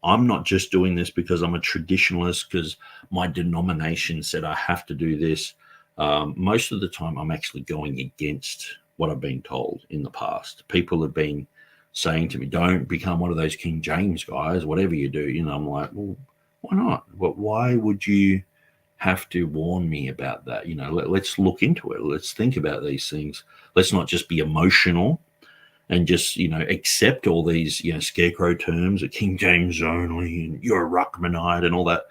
I'm not just doing this because I'm a traditionalist, because my denomination said I have to do this. Most of the time, I'm actually going against what I've been told in the past. People have been saying to me, don't become one of those King James guys, whatever you do. I'm like, well, why not? But why would you have to warn me about that? Let's look into it. Let's think about these things. Let's not just be emotional and just, accept all these, scarecrow terms, a King James only, and you're a Ruckmanite and all that.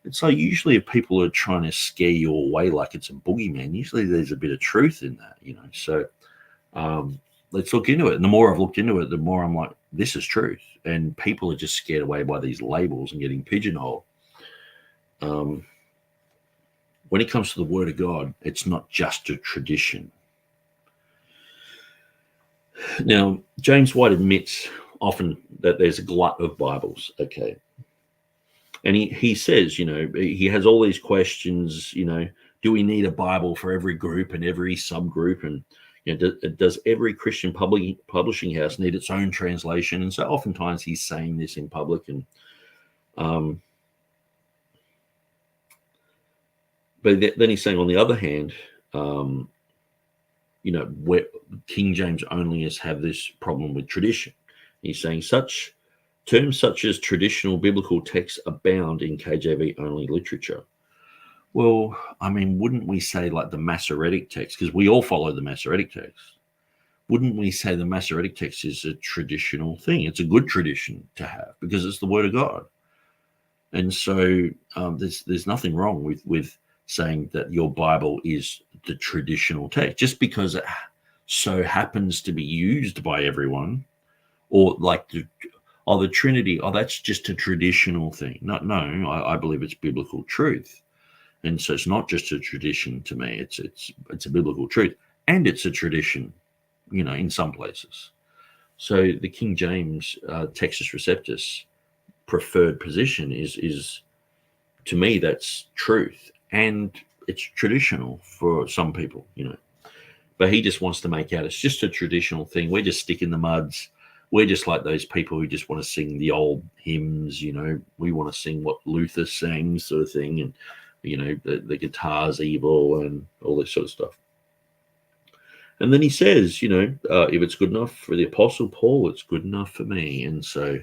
It's like, usually if people are trying to scare you away like it's a boogeyman, usually there's a bit of truth in that, So let's look into it. And the more I've looked into it, the more I'm like, this is truth. And people are just scared away by these labels and getting pigeonholed. When it comes to the Word of God, it's not just a tradition. Now, James White admits often that there's a glut of Bibles, okay? And he says, he has all these questions, do we need a Bible for every group and every subgroup? And does every Christian publishing house need its own translation? And so oftentimes he's saying this in public. And but then he's saying, on the other hand, where King James onlyists have this problem with tradition. He's saying terms such as traditional biblical texts abound in KJV only literature. Well, wouldn't we say like the Masoretic text, because we all follow the Masoretic text? Wouldn't we say the Masoretic text is a traditional thing? It's a good tradition to have because it's the Word of God. And so there's nothing wrong with saying that your Bible is the traditional text, just because it so happens to be used by everyone, or like the Trinity. That's just a traditional thing. No, I believe it's biblical truth, and so it's not just a tradition to me. It's a biblical truth, and it's a tradition, in some places. So the King James Textus Receptus preferred position is to me, that's truth, and it's traditional for some people, but he just wants to make out it's just a traditional thing. We're just sticking the muds. We're just like those people who just want to sing the old hymns, we want to sing what Luther sang, sort of thing, and the guitar's evil and all this sort of stuff. And then he says, if it's good enough for the Apostle Paul, it's good enough for me. And so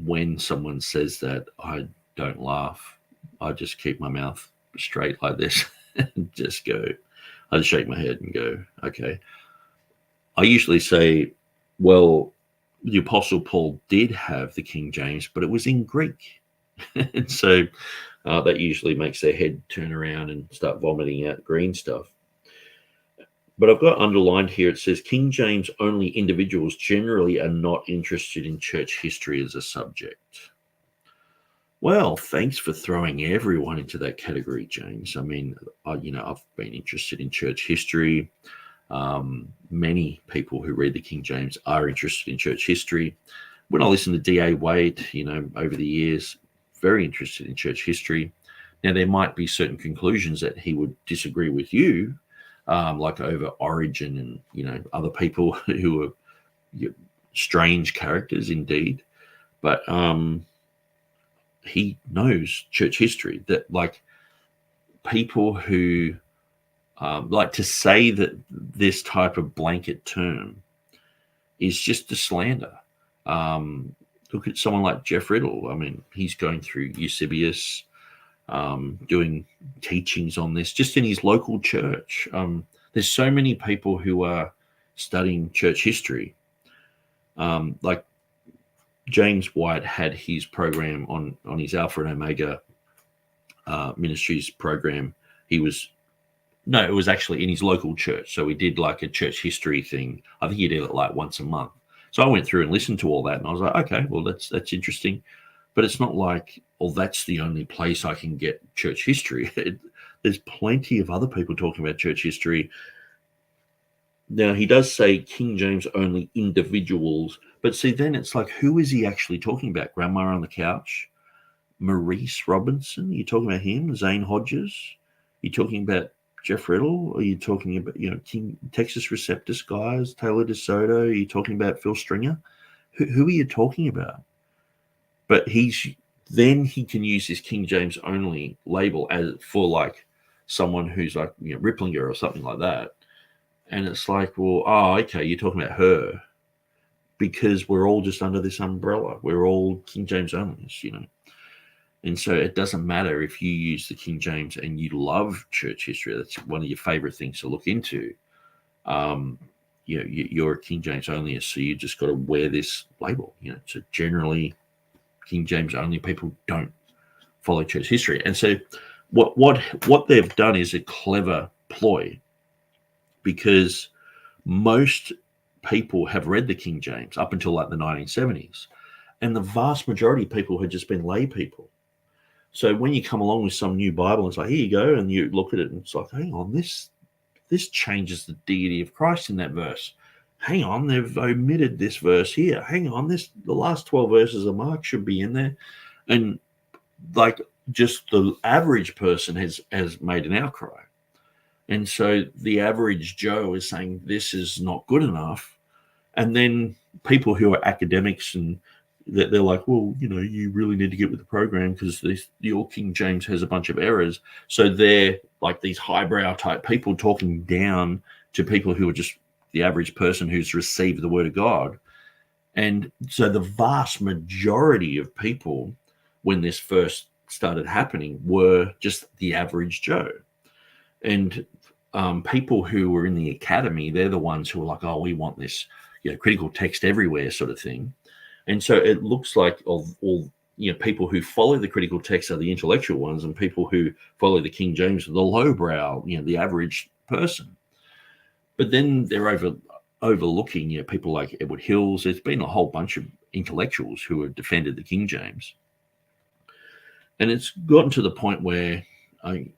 when someone says that, I don't laugh. I just keep my mouth straight like this and just go, I just shake my head and go, okay. I usually say, well, the Apostle Paul did have the King James, but it was in Greek. And so that usually makes their head turn around and start vomiting out green stuff. But I've got underlined here, it says King James only individuals generally are not interested in church history as a subject. Well, thanks for throwing everyone into that category, James. I mean, I've been interested in church history. Many people who read the King James are interested in church history. When I listen to D.A. Wade, over the years, very interested in church history. Now, there might be certain conclusions that he would disagree with you, like over Origin and, other people who are strange characters indeed. But he knows church history, that like people who like to say that this type of blanket term is just a slander. Look at someone like Jeff Riddle. I mean, he's going through Eusebius, doing teachings on this just in his local church. There's so many people who are studying church history. Like James White had his program on his Alpha and Omega Ministries program. It was actually in his local church. So we did like a church history thing. I think he did it like once a month. So I went through and listened to all that, and I was like, okay, well, that's interesting. But it's not like, well, that's the only place I can get church history. There's plenty of other people talking about church history. Now, he does say King James only individuals, but see, then it's like, who is he actually talking about? Grandma on the couch? Maurice Robinson? Are you talking about him? Zane Hodges? Are you talking about Jeff Riddle? Are you talking about, King Textus Receptus guys, Taylor DeSoto? Are you talking about Phil Stringer? Who are you talking about? But then he can use this King James only label as for like someone who's like Ripplinger or something like that. And it's like, well, okay, you're talking about her because we're all just under this umbrella. We're all King James onlys, And so it doesn't matter if you use the King James and you love church history. That's one of your favorite things to look into. You're a King James onlyist, so you just got to wear this label. So generally, King James only people don't follow church history. And so what they've done is a clever ploy, because most people have read the King James up until like the 1970s, and the vast majority of people had just been lay people. So when you come along with some new Bible, it's like, here you go, and you look at it and it's like, hang on, this changes the deity of Christ in that verse. Hang on, they've omitted this verse here. Hang on, the last 12 verses of Mark should be in there. And like just the average person has made an outcry. And so the average Joe is saying this is not good enough. And then people who are academics and they're like, well, you really need to get with the program because your King James has a bunch of errors. So they're like these highbrow type people talking down to people who are just the average person who's received the word of God. And so the vast majority of people, when this first started happening, were just the average Joe. And people who were in the academy, they're the ones who are like, oh, we want this, critical text everywhere sort of thing. And so it looks like all people who follow the critical text are the intellectual ones, and people who follow the King James are the lowbrow, the average person. But then they're overlooking, people like Edward Hills. There's been a whole bunch of intellectuals who have defended the King James. And it's gotten to the point where, I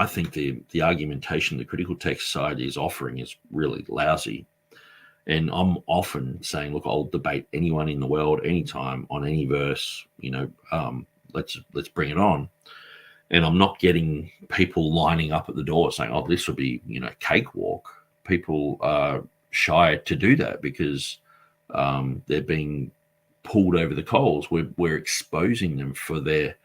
think the argumentation the critical text side is offering is really lousy. And I'm often saying, look, I'll debate anyone in the world, anytime, on any verse, let's bring it on. And I'm not getting people lining up at the door saying, oh, this will be, cakewalk. People are shy to do that because they're being pulled over the coals. We're exposing them for their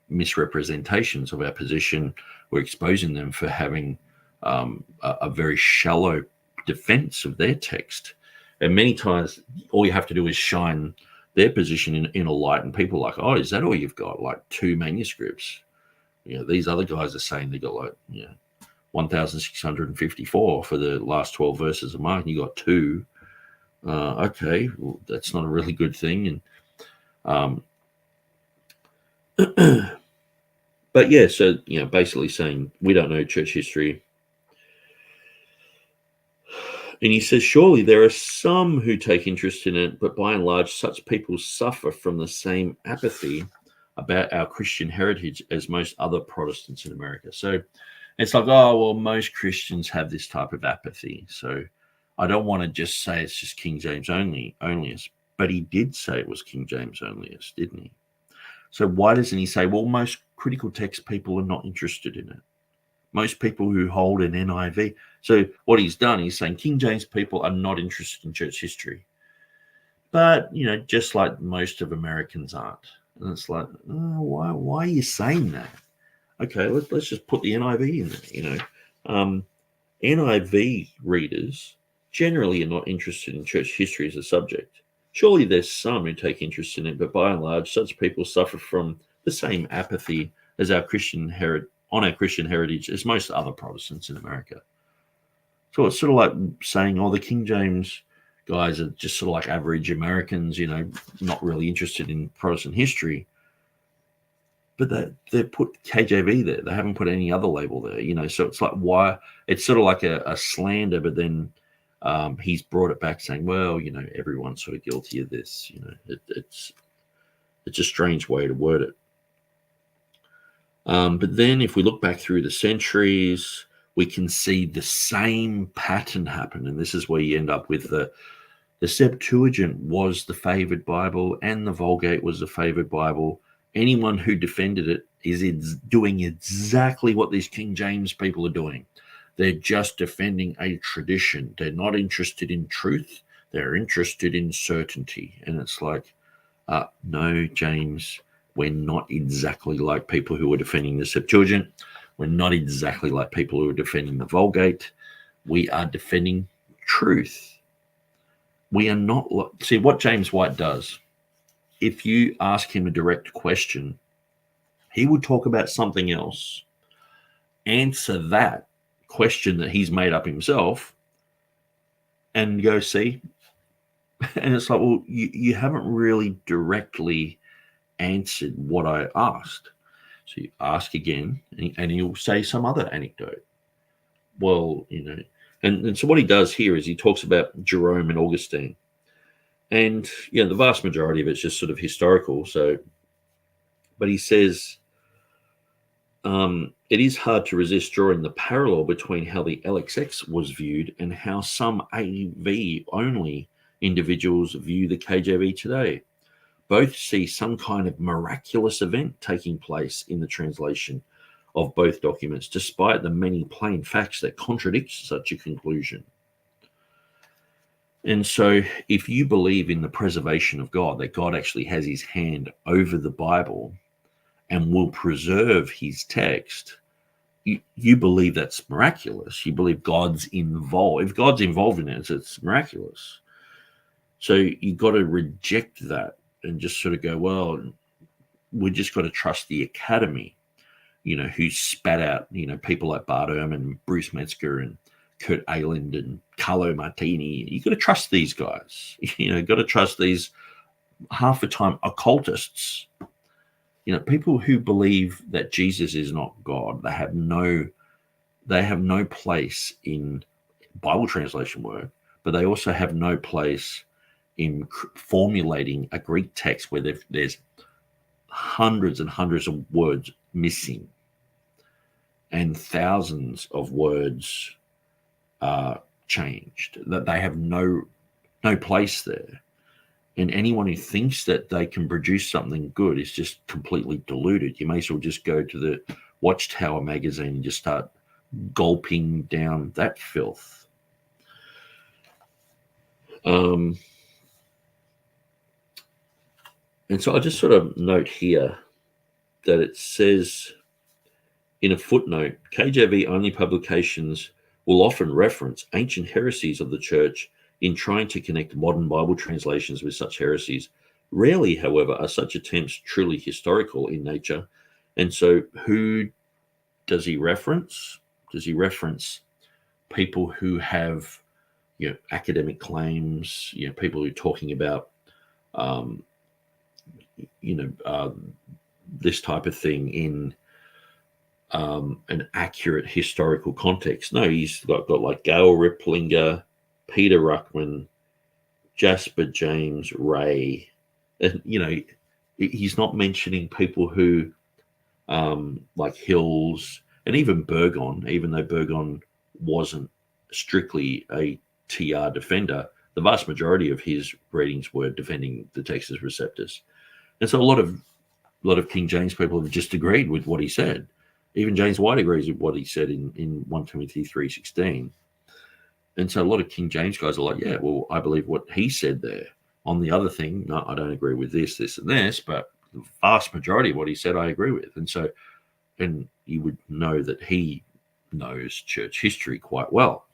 misrepresentations of our position. We're exposing them for having a very shallow defense of their text. And many times all you have to do is shine their position in a light, and people are like, oh, is that all you've got? Like 2 manuscripts? these other guys are saying they got like 1,654 for the last 12 verses of Mark, and you got 2. Okay, well, that's not a really good thing. And but yeah, so basically saying we don't know church history. And he says, surely there are some who take interest in it, but by and large, such people suffer from the same apathy about our Christian heritage as most other Protestants in America. So it's like, oh, well, most Christians have this type of apathy. So I don't want to just say it's just King James onlyist. But he did say it was King James onlyist, didn't he? So why doesn't he say, well, most critical text people are not interested in it? Most people who hold an NIV. So what he's done, he's saying King James people are not interested in church history. But, just like most of Americans aren't. And it's like, oh, why are you saying that? Okay, let's just put the NIV in there, NIV readers generally are not interested in church history as a subject. Surely there's some who take interest in it, but by and large, such people suffer from the same apathy as our Christian heritage as most other Protestants in America. So it's sort of like saying, the King James guys are just sort of like average Americans, not really interested in Protestant history. But they put KJV there. They haven't put any other label there, So it's like, why? It's sort of like a slander, but then he's brought it back saying, well, everyone's sort of guilty of this. It's a strange way to word it. But then if we look back through the centuries, we can see the same pattern happen. And this is where you end up with the Septuagint was the favored Bible and the Vulgate was the favored Bible. Anyone who defended it is doing exactly what these King James people are doing. They're just defending a tradition. They're not interested in truth. They're interested in certainty. And it's like, no, James, we're not exactly like people who are defending the Septuagint. We're not exactly like people who are defending the Vulgate. We are defending truth. We are not. See, what James White does, if you ask him a direct question, he would talk about something else, answer that question that he's made up himself, and go, see? And it's like, well, you haven't really directly answered what I asked. So you ask again, and he'll say some other anecdote. Well, and so what he does here is he talks about Jerome and Augustine. And, the vast majority of it's just sort of historical. But he says, it is hard to resist drawing the parallel between how the LXX was viewed and how some AV-only individuals view the KJV today. Both see some kind of miraculous event taking place in the translation of both documents, despite the many plain facts that contradict such a conclusion. And so if you believe in the preservation of God, that God actually has his hand over the Bible and will preserve his text, you believe that's miraculous. You believe God's involved. If God's involved in it, it's miraculous. So you've got to reject that and just sort of go, well, we just got to trust the academy, who spat out, people like Bart Ehrman and Bruce Metzger and Kurt Aland and Carlo Martini. You've got to trust these guys. Got to trust these half the time occultists. People who believe that Jesus is not God. They have no place in Bible translation work, but they also have no place in formulating a Greek text where there's hundreds and hundreds of words missing and thousands of words changed, that they have no place there. And anyone who thinks that they can produce something good is just completely deluded. You may as well just go to the Watchtower magazine and just start gulping down that filth. And so I just sort of note here that it says in a footnote, KJV-only publications will often reference ancient heresies of the church in trying to connect modern Bible translations with such heresies. Rarely, however, are such attempts truly historical in nature, And so who does he reference? Does he reference people who have, academic claims, people who are talking about, this type of thing in an accurate historical context? No, he's got like Gail Ripplinger, Peter Ruckman, Jasper James Ray, and he's not mentioning people who like Hills and even Burgon, even though Burgon wasn't strictly a TR defender, the vast majority of his readings were defending the Textus Receptus. And so a lot of King James people have just agreed with what he said. Even James White agrees with what he said in 1 Timothy 3:16. And so a lot of King James guys are like, yeah, well, I believe what he said there. On the other thing, no, I don't agree with this, this, and this, but the vast majority of what he said I agree with. And so, and you would know that he knows church history quite well.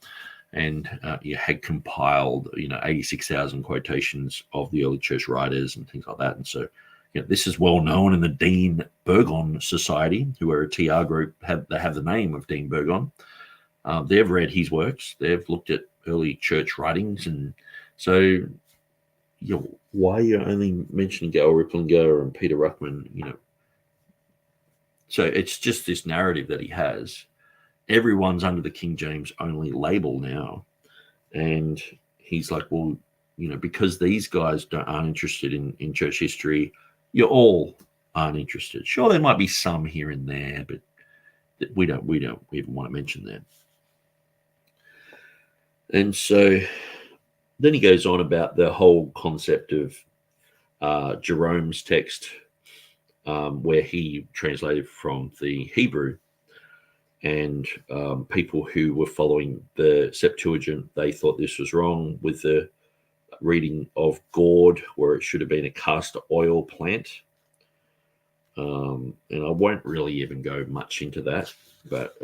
And he had compiled, 86,000 quotations of the early church writers and things like that. And so, this is well known in the Dean Burgon Society, who are a TR group. They have the name of Dean Burgon. They've read his works. They've looked at early church writings. And so, why are you only mentioning Gail Ripplinger and Peter Ruckman? So it's just this narrative that he has. Everyone's under the King James only label now. And he's like, well, because these guys aren't interested in church history, you all aren't interested. Sure, there might be some here and there, but we don't even want to mention that. And so then he goes on about the whole concept of Jerome's text, where he translated from the Hebrew, and people who were following the Septuagint, they thought this was wrong with the reading of gourd, where it should have been a castor oil plant. And I won't really even go much into that, but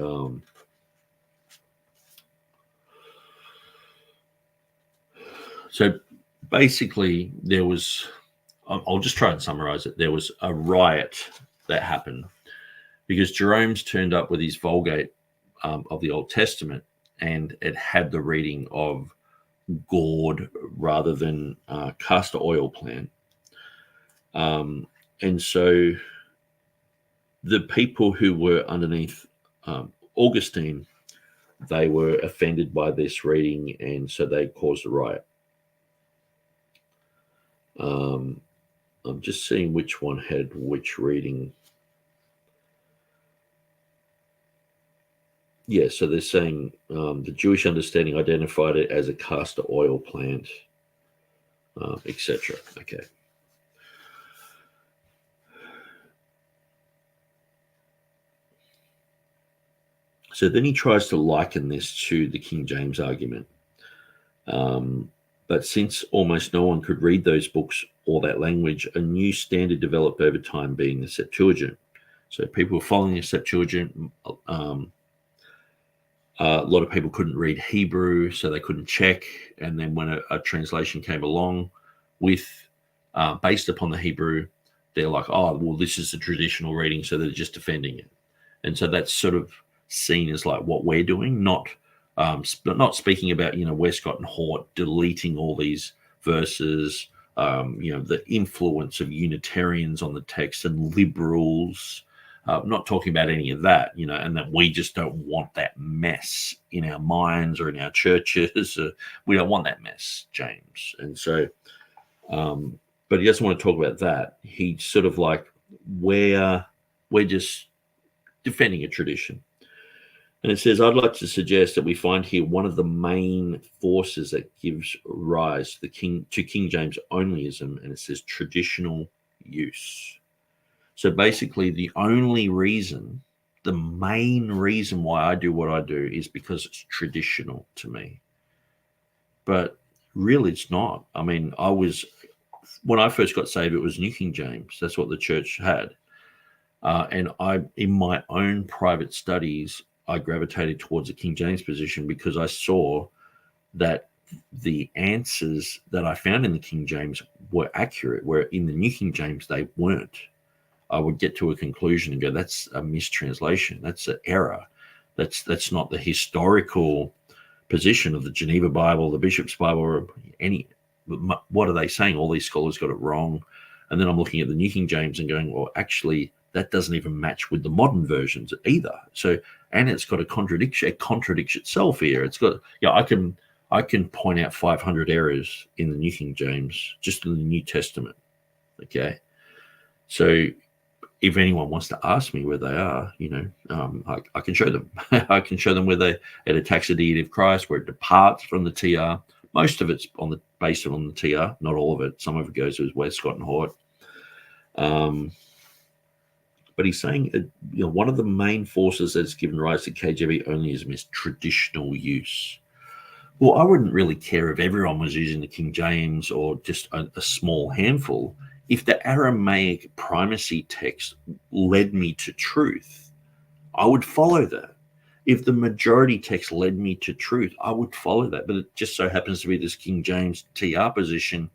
so basically there was, I'll just try and summarize it. There was a riot that happened because Jerome's turned up with his Vulgate of the Old Testament, and it had the reading of gourd rather than castor oil plant. And so the people who were underneath Augustine, they were offended by this reading, and so they caused a riot. I'm just seeing which one had which reading. Yeah, so they're saying the Jewish understanding identified it as a castor oil plant, etc. Okay. So then he tries to liken this to the King James argument. But since almost no one could read those books or that language, a new standard developed over time, being the Septuagint. So people were following the Septuagint. A lot of people couldn't read Hebrew, so they couldn't check. And then when a translation came along with based upon the Hebrew, they're like, oh, well, this is the traditional reading, so they're just defending it. And so that's sort of seen as like what we're doing, not speaking about, Westcott and Hort deleting all these verses, the influence of Unitarians on the text and liberals. Not talking about any of that, and that we just don't want that mess in our minds or in our churches. We don't want that mess, James. And so, but he doesn't want to talk about that. He's sort of like, we're just defending a tradition. And it says, I'd like to suggest that we find here one of the main forces that gives rise to King James onlyism, and it says traditional use. So basically the main reason why I do what I do is because it's traditional to me. But really it's not. I mean, when I first got saved, it was New King James. That's what the church had. And in my own private studies, I gravitated towards the King James position because I saw that the answers that I found in the King James were accurate, where in the New King James they weren't. I would get to a conclusion and go, that's a mistranslation. That's an error. That's not the historical position of the Geneva Bible, the Bishop's Bible, or any. What are they saying? All these scholars got it wrong. And then I'm looking at the New King James and going, well, actually, that doesn't even match with the modern versions either. So, and it's got a contradiction. It contradicts itself here. It's got, I can point out 500 errors in the New King James, just in the New Testament. Okay. So if anyone wants to ask me where they are, I can show them. I can show them where they it attacks the deity of Christ, where it departs from the TR. Most of it's based on the TR, not all of it. Some of it goes to Westcott and Hort. But he's saying, one of the main forces that's given rise to KJV onlyism is traditional use. Well, I wouldn't really care if everyone was using the King James or just a small handful. If the Aramaic primacy text led me to truth, I would follow that. If the majority text led me to truth, I would follow that. But it just so happens to be this King James TR position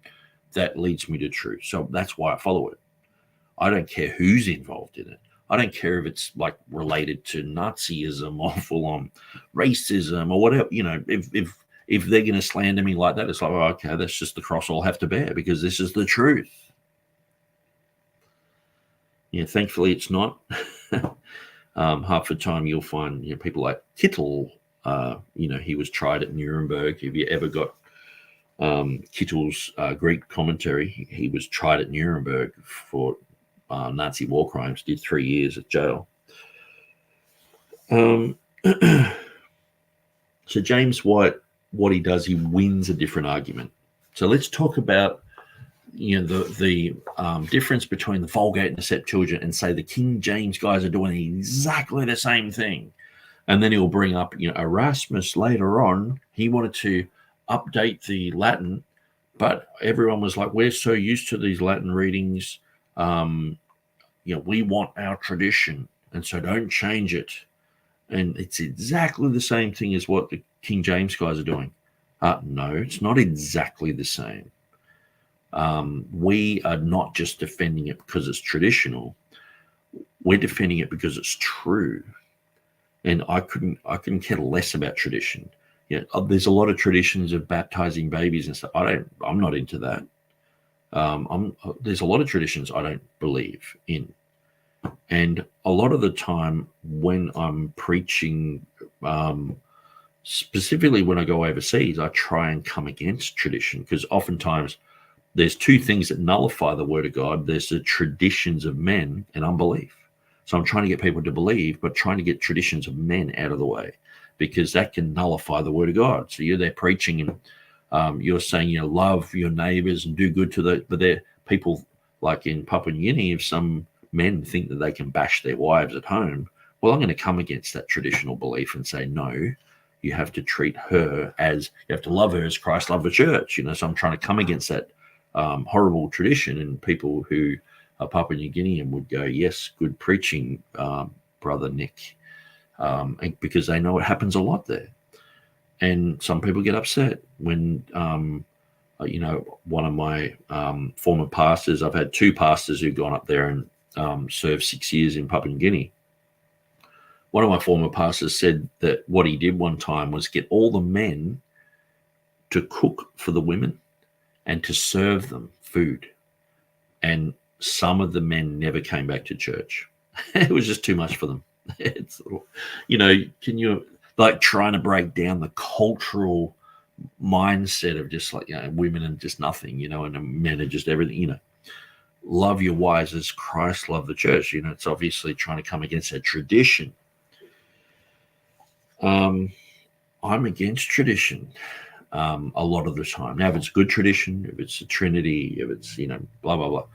that leads me to truth. So that's why I follow it. I don't care who's involved in it. I don't care if it's like related to Nazism or full-on racism or whatever. If they're going to slander me like that, it's like, oh, okay, that's just the cross I'll have to bear because this is the truth. Thankfully it's not. Half the time you'll find people like Kittel. He was tried at Nuremberg. If you ever got Kittel's Greek commentary, he was tried at Nuremberg for Nazi war crimes, did 3 years at jail. So James White, what he does, he wins a different argument. So let's talk about the difference between the Vulgate and the Septuagint, and say the King James guys are doing exactly the same thing. And then he'll bring up, Erasmus later on, he wanted to update the Latin, but everyone was like, we're so used to these Latin readings, we want our tradition, and so don't change it. And it's exactly the same thing as what the King James guys are doing. No, it's not exactly the same. We are not just defending it because it's traditional. We're defending it because it's true. And I couldn't care less about tradition. There's a lot of traditions of baptizing babies and stuff. I'm not into that. There's a lot of traditions I don't believe in. And a lot of the time when I'm preaching, specifically when I go overseas, I try and come against tradition, because oftentimes there's two things that nullify the word of God. There's the traditions of men and unbelief. So I'm trying to get people to believe, but trying to get traditions of men out of the way, because that can nullify the word of God. So you're there preaching and you're saying, love your neighbors and do good to those. But there people like in Papua New Guinea, if some men think that they can bash their wives at home, well, I'm going to come against that traditional belief and say, no, you have to treat her as, you have to love her as Christ loved the church. So I'm trying to come against that horrible tradition, and people who are Papua New Guinean would go, yes, good preaching, Brother Nick, because they know what happens a lot there. And some people get upset when, one of my former pastors, I've had two pastors who've gone up there and served 6 years in Papua New Guinea. One of my former pastors said that what he did one time was get all the men to cook for the women and to serve them food. And some of the men never came back to church. It was just too much for them. It's, can you, like, trying to break down the cultural mindset of just like, women and just nothing, and men are just everything, love your wives as Christ loved the church. It's obviously trying to come against that tradition. I'm against tradition a lot of the time. Now, if it's good tradition, if it's a Trinity, if it's, blah, blah, blah.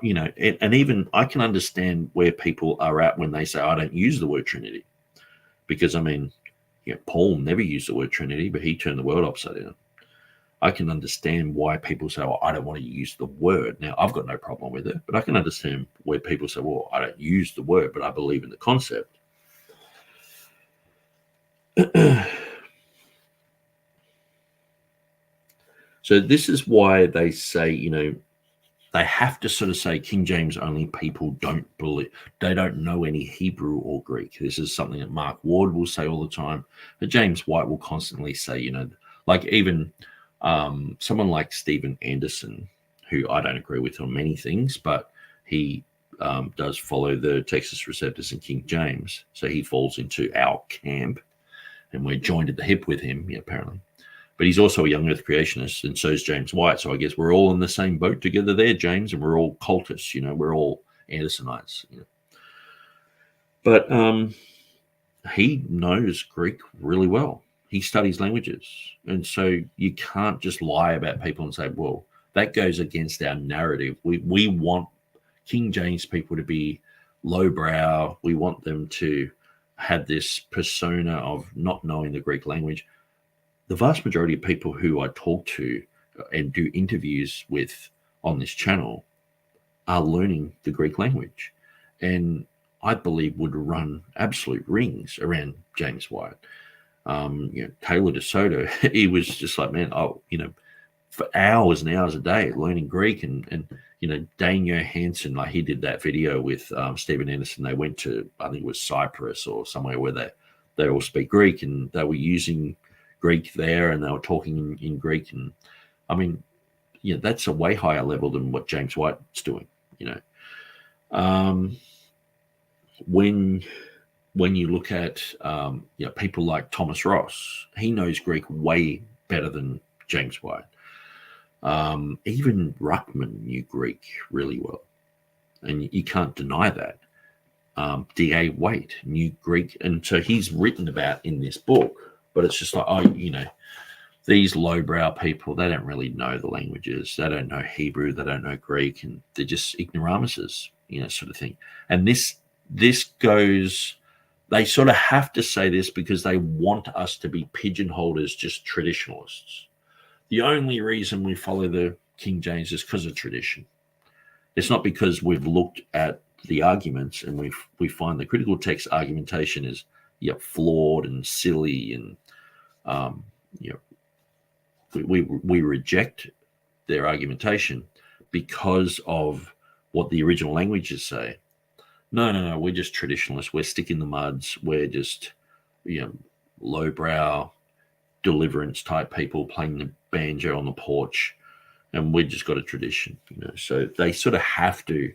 And even I can understand where people are at when they say, I don't use the word Trinity. Because, Paul never used the word Trinity, but he turned the world upside down. I can understand why people say, well, I don't want to use the word. Now, I've got no problem with it, but I can understand where people say, well, I don't use the word, but I believe in the concept. So this is why they say, they have to sort of say King James only people they don't know any Hebrew or Greek. This is something that Mark Ward will say all the time, but James White will constantly say, like even someone like Stephen Anderson, who I don't agree with on many things, but he does follow the Textus Receptus and King James, so he falls into our camp, and we're joined at the hip with him, apparently. But he's also a young earth creationist, and so is James White. So I guess we're all in the same boat together there, James, and we're all cultists, we're all Andersonites. But he knows Greek really well. He studies languages. And so you can't just lie about people and say, well, that goes against our narrative. We want King James people to be lowbrow. We want them to have this persona of not knowing the Greek language. The vast majority of people who I talk to and do interviews with on this channel are learning the Greek language, and I believe would run absolute rings around James White. Taylor DeSoto, he was just like, man, for hours and hours a day learning Greek, and Dane Johansson, like he did that video with Stephen Anderson. They went to, I think it was Cyprus or somewhere where they all speak Greek, and they were using Greek there, and they were talking in Greek. And I mean, that's a way higher level than what James White's doing. When you look at people like Thomas Ross, he knows Greek way better than James White. Even Ruckman knew Greek really well, and you can't deny that. D.A. Waite knew Greek, and so he's written about in this book. But it's just like, these lowbrow people, they don't really know the languages. They don't know Hebrew. They don't know Greek, and they're just ignoramuses, sort of thing. And this goes, they sort of have to say this because they want us to be pigeonholed as just traditionalists. The only reason we follow the King James is because of tradition. It's not because we've looked at the arguments and we find the critical text argumentation is flawed and silly, and we reject their argumentation because of what the original languages say. No, we're just traditionalists. We're stick in the muds. We're just lowbrow deliverance type people playing the banjo on the porch, and we just got a tradition. So they sort of have to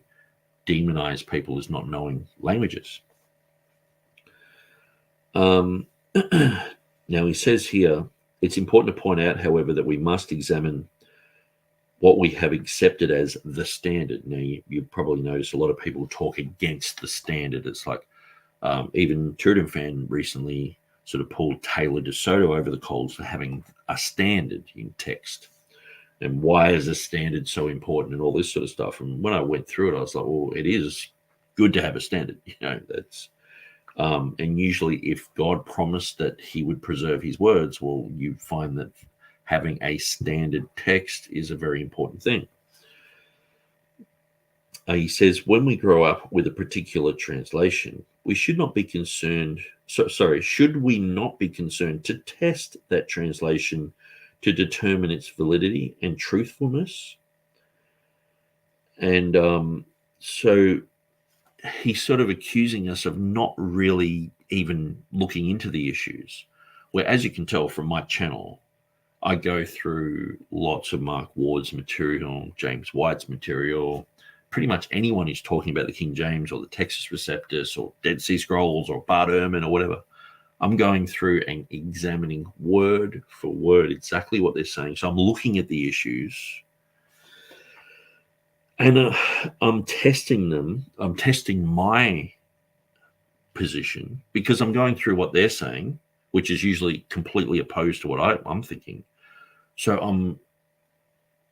demonize people as not knowing languages. Now he says here, it's important to point out, however, that we must examine what we have accepted as the standard. Now, you probably notice a lot of people talk against the standard. It's like even TurretinFan recently sort of pulled Taylor DeSoto over the coals for having a standard in text. And why is a standard so important and all this sort of stuff? And when I went through it, I was like, well, it is good to have a standard. That's and usually if God promised that he would preserve his words, well, you find that having a standard text is a very important thing. He says, when we grow up with a particular translation, we should not be concerned. Should we not be concerned to test that translation to determine its validity and truthfulness? And so he's sort of accusing us of not really even looking into the issues. Where, as you can tell from my channel, I go through lots of Mark Ward's material, James White's material, pretty much anyone who's talking about the King James or the Textus Receptus or Dead Sea Scrolls or Bart Ehrman or whatever. I'm going through and examining word for word exactly what they're saying. So I'm looking at the issues and I'm testing them. I'm testing my position because I'm going through what they're saying, which is usually completely opposed to what I'm thinking. So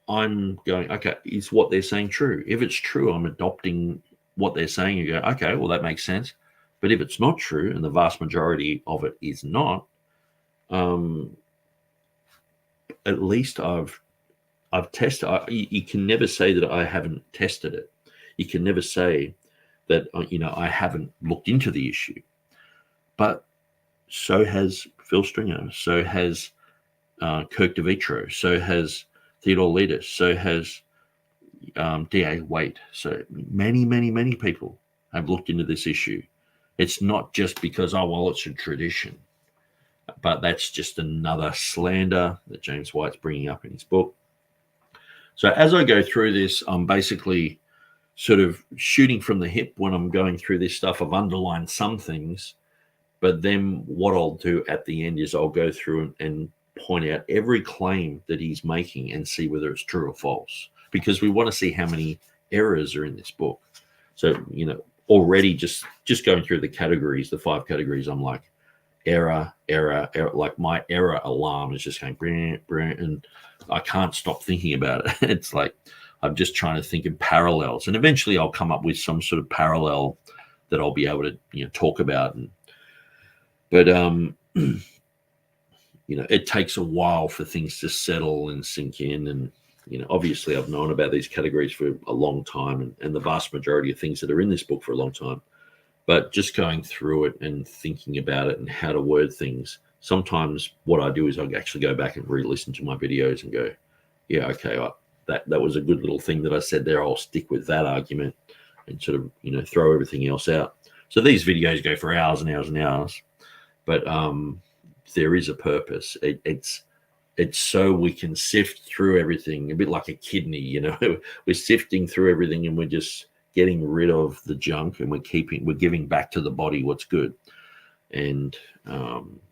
I'm going, okay, is what they're saying true? If it's true, I'm adopting what they're saying and go, okay, well, that makes sense. But if it's not true, and the vast majority of it is not, at least I've tested. You can never say that I haven't tested it. You can never say that I haven't looked into the issue. But so has Phil Stringer. So has Kirk DeVitro. So has Theodore Leadus. So has D.A. Waite. So many people have looked into this issue. It's not just because, oh, well, it's a tradition. But that's just another slander that James White's bringing up in his book. So as I go through this, I'm basically sort of shooting from the hip when I'm going through this stuff. I've underlined some things, but then what I'll do at the end is I'll go through and point out every claim that he's making and see whether it's true or false, because we want to see how many errors are in this book. So, already just going through the categories, the 5 categories, I'm like, error, like my error alarm is just going and I can't stop thinking about it. It's like I'm just trying to think of parallels, and eventually I'll come up with some sort of parallel that I'll be able to talk about. But it takes a while for things to settle and sink in, and obviously I've known about these categories for a long time, and the vast majority of things that are in this book for a long time. But just going through it and thinking about it and how to word things, sometimes what I do is I actually go back and re-listen to my videos and go, yeah, okay, that was a good little thing that I said there. I'll stick with that argument and sort of, throw everything else out. So these videos go for hours and hours and hours, but there is a purpose. It's so we can sift through everything, a bit like a kidney, we're sifting through everything and we're just getting rid of the junk, and we're giving back to the body what's good. And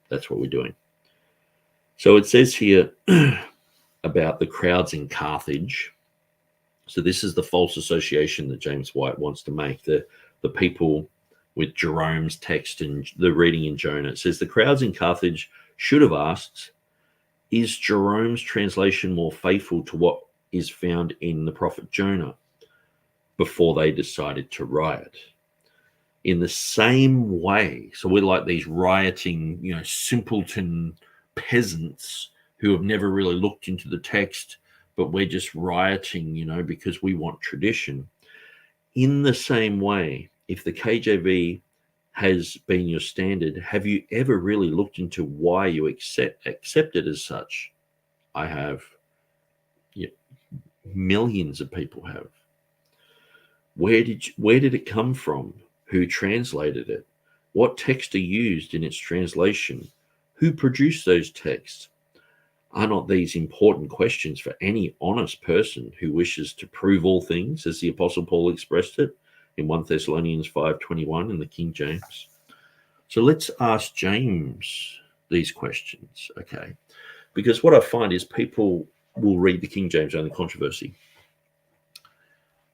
that's what we're doing. So it says here about the crowds in Carthage. So this is the false association that James White wants to make. The people with Jerome's text and the reading in Jonah. It says the crowds in Carthage should have asked, is Jerome's translation more faithful to what is found in the prophet Jonah, before they decided to riot? In the same way, so we're like these rioting, simpleton peasants who have never really looked into the text, but we're just rioting, because we want tradition. In the same way, if the KJV has been your standard, have you ever really looked into why you accept it as such? I have. Yeah, millions of people have. Where did it come from? Who translated it? What text are used in its translation? Who produced those texts? Are not these important questions for any honest person who wishes to prove all things, as the Apostle Paul expressed it in 1 Thessalonians 5:21 in the King James? So let's ask James these questions, okay? Because what I find is people will read the King James only controversy,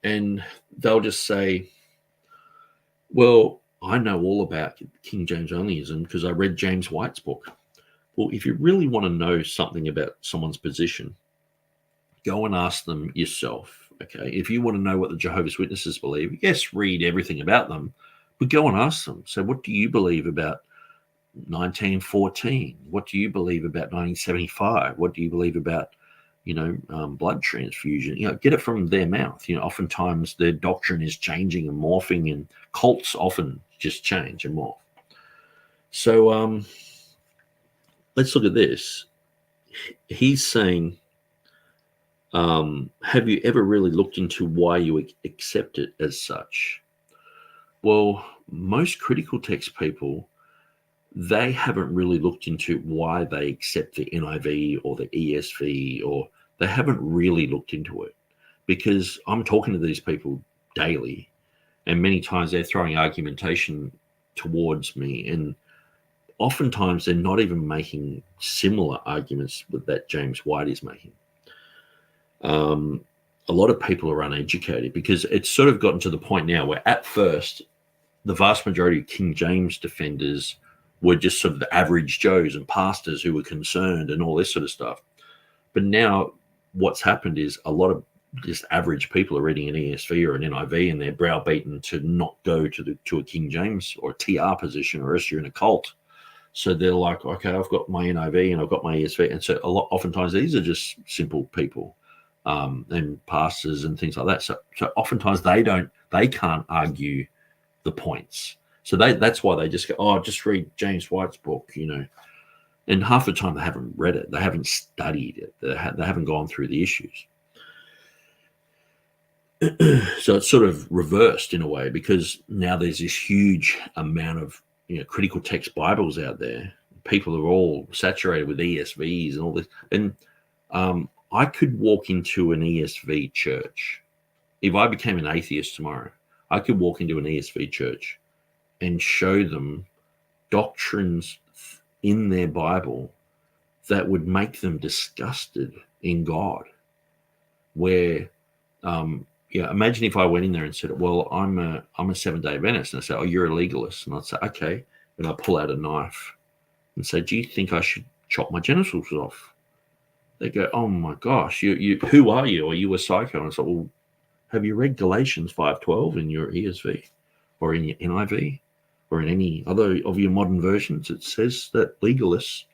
and they'll just say, well, I know all about King James onlyism because I read James White's book. Well, if you really want to know something about someone's position, go and ask them yourself, okay? If you want to know what the Jehovah's Witnesses believe, yes, read everything about them, but go and ask them. So what do you believe about 1914? What do you believe about 1975? What do you believe about blood transfusion? Get it from their mouth. Oftentimes their doctrine is changing and morphing, and cults often just change and morph. So let's look at this. He's saying, have you ever really looked into why you accept it as such? Well, most critical text people, they haven't really looked into why they accept the NIV or the ESV, or they haven't really looked into it, because I'm talking to these people daily, and many times they're throwing argumentation towards me, and oftentimes they're not even making similar arguments that James White is making. A lot of people are uneducated, because it's sort of gotten to the point now where at first the vast majority of King James defenders were just sort of the average Joes and pastors who were concerned and all this sort of stuff. But now what's happened is a lot of just average people are reading an ESV or an NIV, and they're browbeaten to not go to a King James or a TR position, or else you're in a cult. So they're like, okay, I've got my NIV and I've got my ESV. And so oftentimes these are just simple people and pastors and things like that. So oftentimes they can't argue the points. So that's why they just go, oh, just read James White's book, And half the time they haven't read it. They haven't studied it. They haven't gone through the issues. So it's sort of reversed in a way, because now there's this huge amount of critical text Bibles out there. People are all saturated with ESVs and all this. And I could walk into an ESV church. If I became an atheist tomorrow, I could walk into an ESV church and show them doctrines in their Bible that would make them disgusted in God. Where, imagine if I went in there and said, well, I'm a Seventh-day Adventist. And I say, oh, you're a legalist. And I'd say, okay. And I pull out a knife and say, do you think I should chop my genitals off? They go, oh my gosh, you who are you? Are you a psycho? And I said, well, have you read Galatians 5:12 in your ESV or in your NIV or in any other of your modern versions? It says that legalists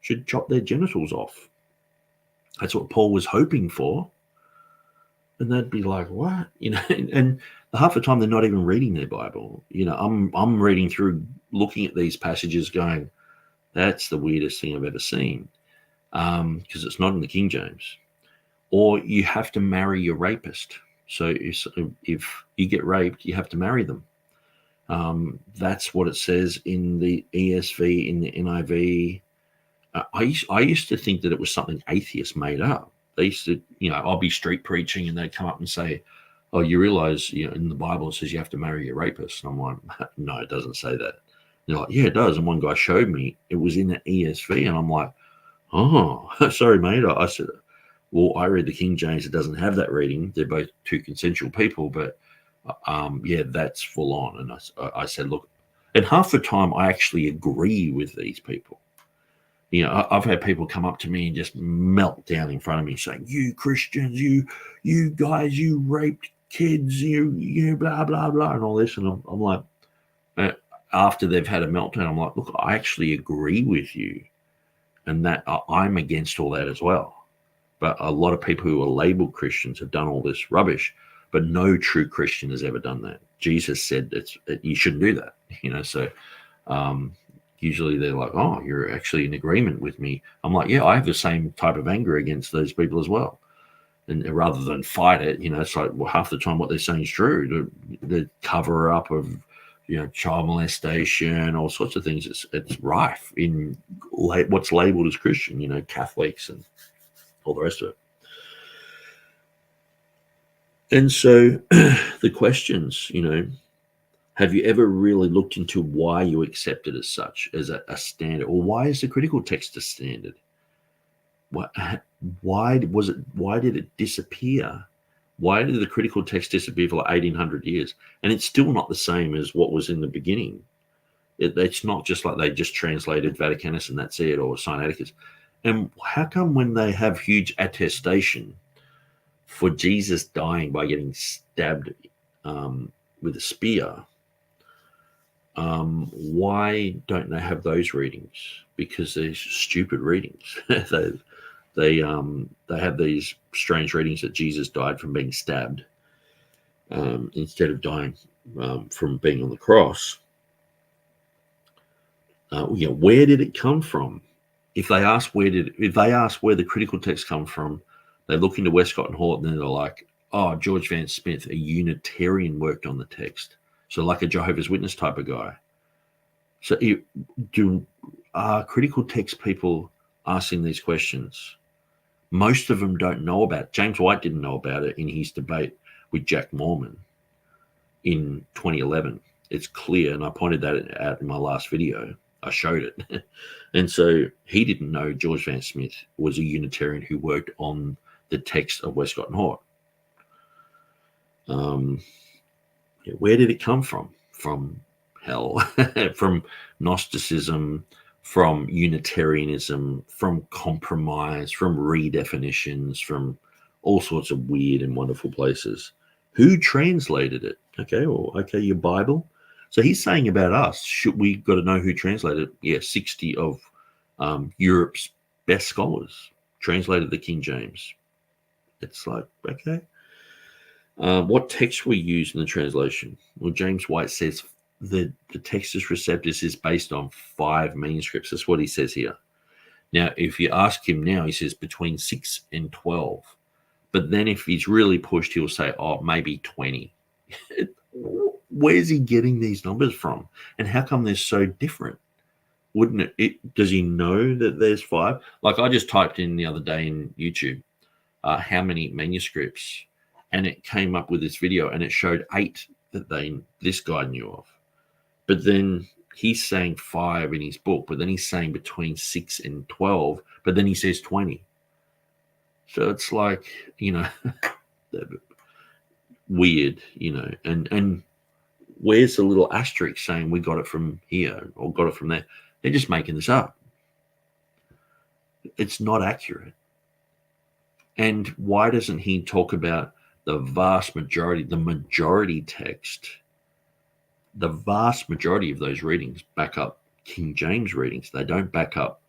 should chop their genitals off. That's what Paul was hoping for. And they'd be like, what? And half the time they're not even reading their Bible. I'm reading through, looking at these passages going, that's the weirdest thing I've ever seen. Because it's not in the King James. Or you have to marry your rapist. So if you get raped, you have to marry them. That's what it says in the ESV, in the NIV. I used to think that it was something atheists made up. They used to, I'll be street preaching and they'd come up and say, oh, you realize, in the Bible it says you have to marry your rapist. And I'm like, no, it doesn't say that. And they're like, yeah, it does. And one guy showed me it was in the ESV. And I'm like, oh, sorry, mate. I said, well, I read the King James. It doesn't have that reading. They're both two consensual people, but that's full on. And I said, look, and half the time I actually agree with these people. I've had people come up to me and just melt down in front of me saying, you Christians, you guys, you raped kids, you blah, blah, blah, and all this. And I'm like, after they've had a meltdown, I'm like, look, I actually agree with you. And that I'm against all that as well. But a lot of people who are labeled Christians have done all this rubbish, but no true Christian has ever done that. Jesus said you shouldn't do that, so usually they're like, oh, you're actually in agreement with me. I'm like, yeah, I have the same type of anger against those people as well. And rather than fight it, it's like, well, half the time what they're saying is true. The cover up of, child molestation, all sorts of things. It's rife in what's labeled as Christian, Catholics and all the rest of it. And so the questions, have you ever really looked into why you accept it as such, as a standard? Or why is the critical text a standard? Why did it disappear? Why did the critical text disappear for like 1800 years? And it's still not the same as what was in the beginning. It's not just like they just translated Vaticanus and that's it, or Sinaiticus. And how come when they have huge attestation for Jesus dying by getting stabbed with a spear, why don't they have those readings? Because they're stupid readings. They have these strange readings that Jesus died from being stabbed instead of dying from being on the cross. Where did it come from? If they ask where the critical text come from, they look into Westcott and Hort, and then they're like, oh, George Van Smith, a Unitarian, worked on the text. So like a Jehovah's Witness type of guy. So are critical text people asking these questions? Most of them don't know about it. James White didn't know about it in his debate with Jack Mormon in 2011. It's clear, and I pointed that out in my last video. I showed it. And so he didn't know George Van Smith was a Unitarian who worked on the text of Westcott and Hort. Where did it come from? From hell, from Gnosticism, from Unitarianism, from compromise, from redefinitions, from all sorts of weird and wonderful places. Who translated it? Okay, your Bible. So he's saying about us, we got to know who translated it. Yeah, 60 of Europe's best scholars translated the King James. It's like, okay. What text we use in the translation? Well, James White says the Textus Receptus is based on 5 manuscripts. That's what he says here. Now, if you ask him now, he says between 6 and 12. But then if he's really pushed, he'll say, oh, maybe 20. Where's he getting these numbers from? And how come they're so different? Wouldn't it? Does he know that there's 5? Like I just typed in the other day in YouTube, how many manuscripts, and it came up with this video, and it showed 8 that this guy knew of. But then he's saying 5 in his book, but then he's saying between 6 and 12, but then he says 20. So it's like, weird, and where's the little asterisk saying we got it from here or got it from there? They're just making this up. It's not accurate. And why doesn't he talk about the vast majority, the majority text? The vast majority of those readings back up King James readings. They don't back up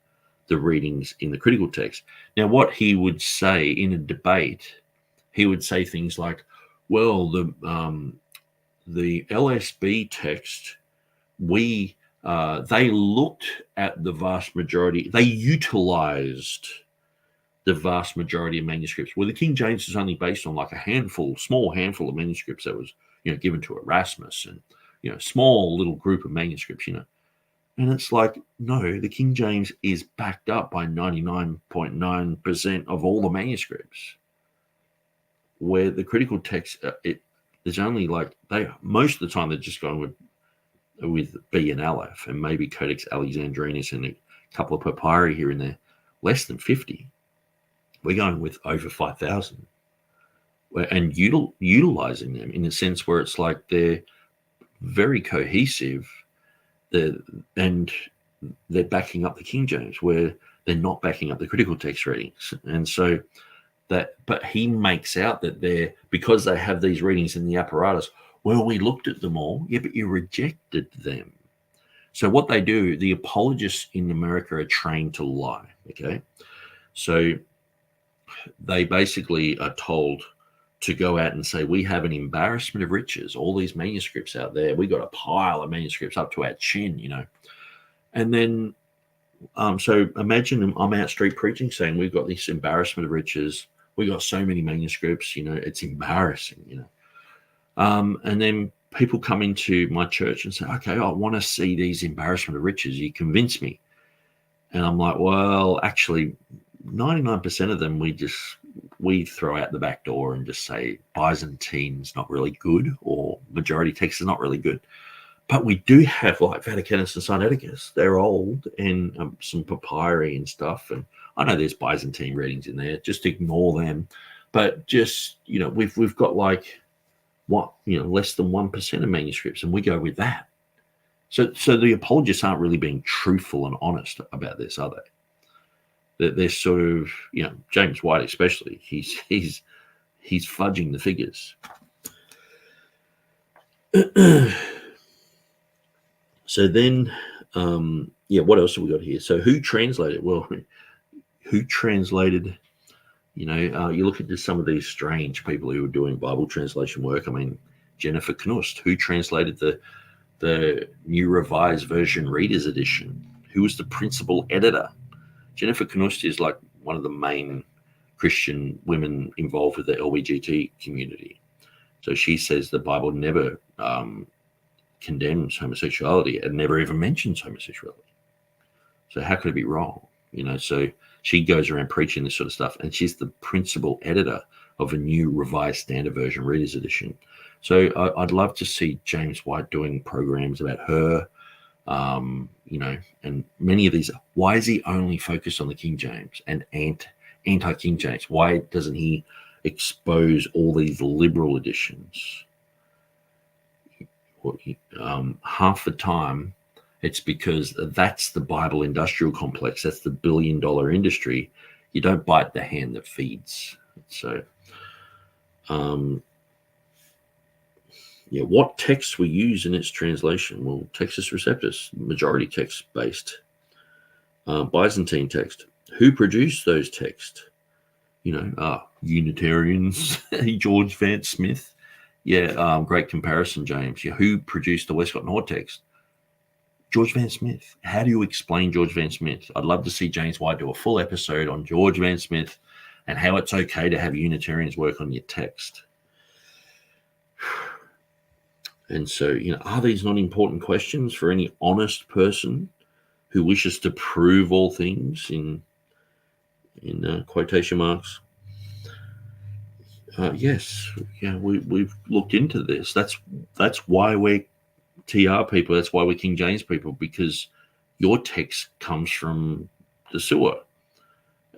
the readings in the critical text. Now, what he would say in a debate, he would say things like, well, the LSB text, they looked at the vast majority, they utilized the vast majority of manuscripts. Well, the King James is only based on like small handful of manuscripts that was, given to Erasmus and, small little group of manuscripts, And it's like, no, the King James is backed up by 99.9% of all the manuscripts. Where the critical text, there's only like, most of the time they're just going with B and Aleph and maybe Codex Alexandrinus and a couple of papyri here and there, less than 50. We're going with over 5,000 and utilizing them in a sense where it's like they're very cohesive, and they're backing up the King James where they're not backing up the critical text readings. And so but he makes out that because they have these readings in the apparatus, well, we looked at them all. Yeah, but you rejected them. So what they do, the apologists in America are trained to lie, okay? So they basically are told to go out and say, we have an embarrassment of riches, all these manuscripts out there. We got a pile of manuscripts up to our chin, And then, so imagine I'm out street preaching saying, we've got this embarrassment of riches. We got so many manuscripts, it's embarrassing, And then people come into my church and say, okay, I want to see these embarrassment of riches. You convince me. And I'm like, well, actually, 99% of them we throw out the back door and just say Byzantine's not really good or majority text is not really good. But we do have like Vaticanus and Sinaiticus. They're old and some papyri and stuff. And I know there's Byzantine readings in there. Just ignore them. But just, we've got like less than 1% of manuscripts, and we go with that. So the apologists aren't really being truthful and honest about this, are they? They're sort of, James White especially, he's fudging the figures. So then, what else have we got here? So who translated? Well, who translated? You look at some of these strange people who are doing Bible translation work. I mean, Jennifer Knust, who translated the New Revised Version Reader's Edition? Who was the principal editor? Jennifer Knust is like one of the main Christian women involved with the LBGT community. So she says the Bible never condemns homosexuality and never even mentions homosexuality. So how could it be wrong? So she goes around preaching this sort of stuff, and she's the principal editor of a New Revised Standard Version Reader's Edition. So I'd love to see James White doing programs about her. And many of these, why is he only focused on the King James and anti-King James? Why doesn't he expose all these liberal editions? Half the time, it's because that's the Bible industrial complex. That's the billion-dollar industry. You don't bite the hand that feeds. So, what texts we use in its translation? Well, Textus Receptus, majority text-based. Byzantine text. Who produced those texts? Unitarians, George Vance Smith. Great comparison, James. Who produced the Westcott and Hort text? George Vance Smith. How do you explain George Vance Smith? I'd love to see James White do a full episode on George Vance Smith and how it's okay to have Unitarians work on your text. And so, are these not important questions for any honest person who wishes to prove all things in quotation marks? Yes, we've looked into this. That's why we're TR people. That's why we're King James people, because your text comes from the sewer.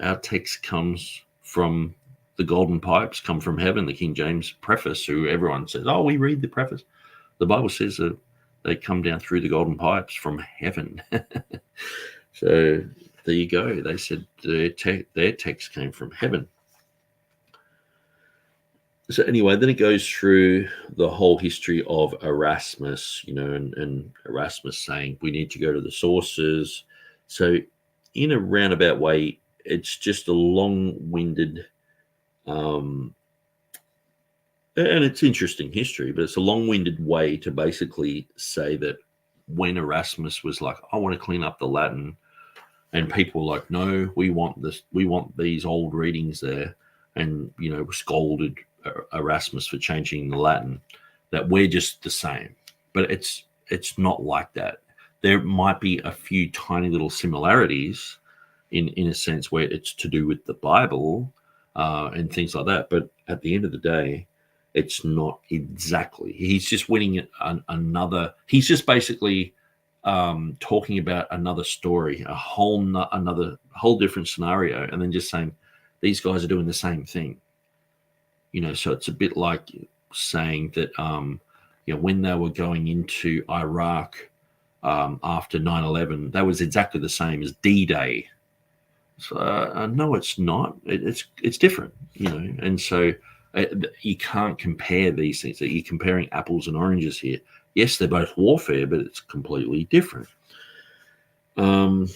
Our text comes from the golden pipes, come from heaven. The King James preface, who everyone says, oh, we read the preface. The Bible says that they come down through the golden pipes from heaven. So there you go. They said their text came from heaven. So anyway, then it goes through the whole history of Erasmus, and Erasmus saying we need to go to the sources. So in a roundabout way, it's just a long-winded, and it's interesting history, but it's a long-winded way to basically say that when Erasmus was like, I want to clean up the Latin, and people were like, no, we want this, we want these old readings there, and scolded Erasmus for changing the Latin, that we're just the same. But it's not like that. There might be a few tiny little similarities in a sense where it's to do with the Bible and things like that. But at the end of the day, it's not exactly. He's just winning another. He's just basically talking about another story, a whole different scenario, and then just saying these guys are doing the same thing. So it's a bit like saying that, when they were going into Iraq after 9/11, that was exactly the same as D-Day. So no, it's not. It's different, And so you can't compare these things. You're comparing apples and oranges here. Yes, they're both warfare, but it's completely different. And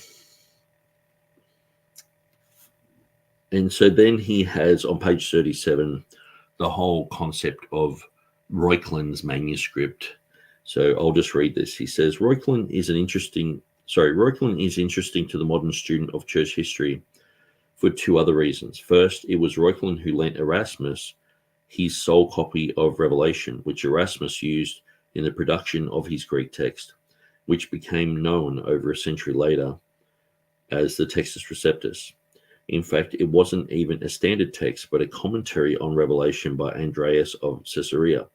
so then he has on page 37 the whole concept of Reuchlin's manuscript. So I'll just read this. He says, Reuchlin is interesting to the modern student of church history for two other reasons. First, it was Reuchlin who lent Erasmus his sole copy of Revelation, which Erasmus used in the production of his Greek text, which became known over a century later as the Textus Receptus. In fact, it wasn't even a standard text, but a commentary on Revelation by Andreas of Caesarea,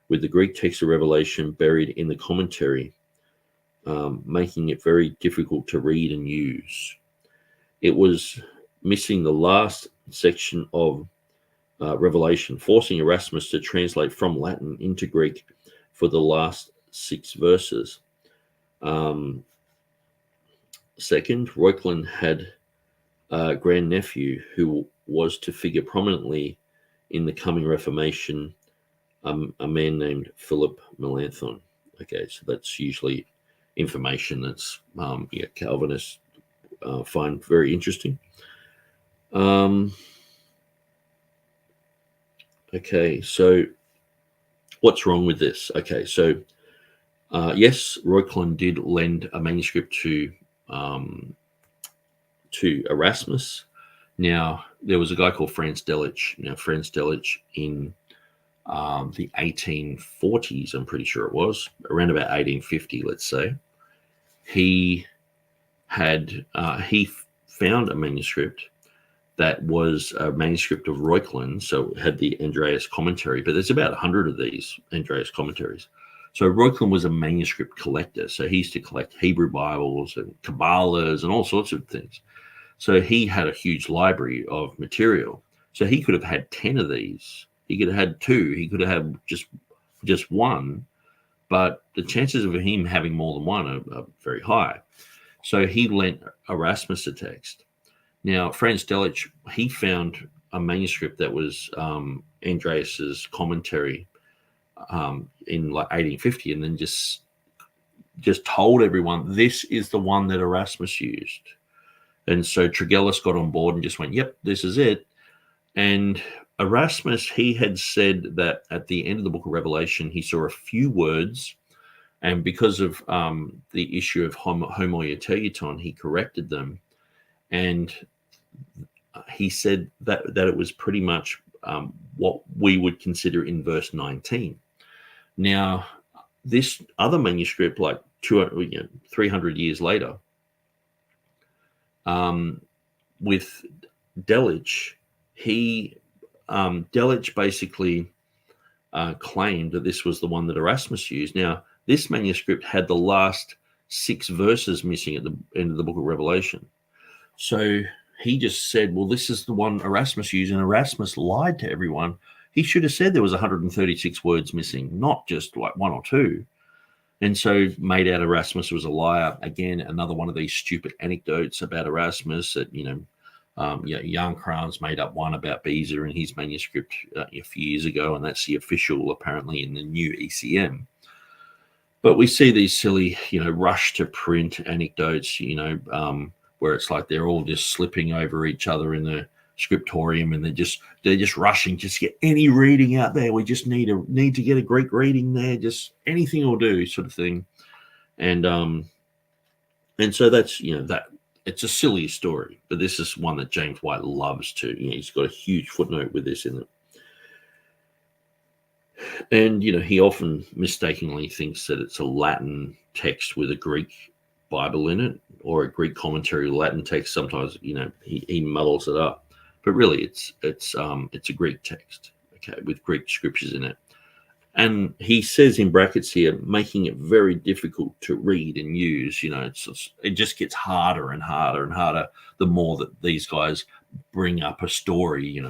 with the Greek text of Revelation buried in the commentary, making it very difficult to read and use. It was missing the last section of Revelation, forcing Erasmus to translate from Latin into Greek for the last 6 verses. Second, Reuchlin had a grandnephew who was to figure prominently in the coming Reformation, a man named Philip Melanchthon. Okay, so that's usually information that's Calvinists find very interesting. Okay, so what's wrong with this? Okay, so yes, Reuchlin did lend a manuscript to Erasmus. Now, there was a guy called Franz Delitzsch. Now, Franz Delitzsch in the 1840s, I'm pretty sure it was, around about 1850, let's say, he had he found a manuscript that was a manuscript of Reuchlin, so it had the Andreas commentary, but there's about 100 of these Andreas commentaries. So Reuchlin was a manuscript collector, so he used to collect Hebrew Bibles and Kabbalahs and all sorts of things. So he had a huge library of material. So he could have had 10 of these. He could have had 2. He could have had just one. But the chances of him having more than one are very high. So he lent Erasmus a text. Now, Franz Delitzsch, he found a manuscript that was Andreas's commentary in like 1850, and then just told everyone, this is the one that Erasmus used. And so Tregelles got on board and just went, yep, this is it. And Erasmus, he had said that at the end of the book of Revelation, he saw a few words, and because of the issue of homoioteuton, he corrected them. And he said that it was pretty much what we would consider in verse 19. Now, this other manuscript, like 300 years later, with Delitzsch, Delitzsch basically claimed that this was the one that Erasmus used. Now, this manuscript had the last 6 verses missing at the end of the book of Revelation. So he just said, well, this is the one Erasmus used, and Erasmus lied to everyone. He should have said there was 136 words missing, not just like 1 or 2. And so made out Erasmus was a liar. Again, another one of these stupid anecdotes about Erasmus that, Jan Krans made up one about Beza in his manuscript a few years ago, and that's the official, apparently, in the new ECM. But we see these silly, rush to print anecdotes, where it's like they're all just slipping over each other in the scriptorium, and they're just rushing, just get any reading out there. We just need to get a Greek reading there, just anything will do, sort of thing. And so that's that it's a silly story, but this is one that James White loves to. He's got a huge footnote with this in it. And, he often mistakenly thinks that it's a Latin text with a Greek Bible in it, or a Greek commentary Latin text. Sometimes, he muddles it up. But really, it's a Greek text, okay, with Greek scriptures in it. And he says in brackets here, making it very difficult to read and use. It just gets harder and harder and harder the more that these guys bring up a story,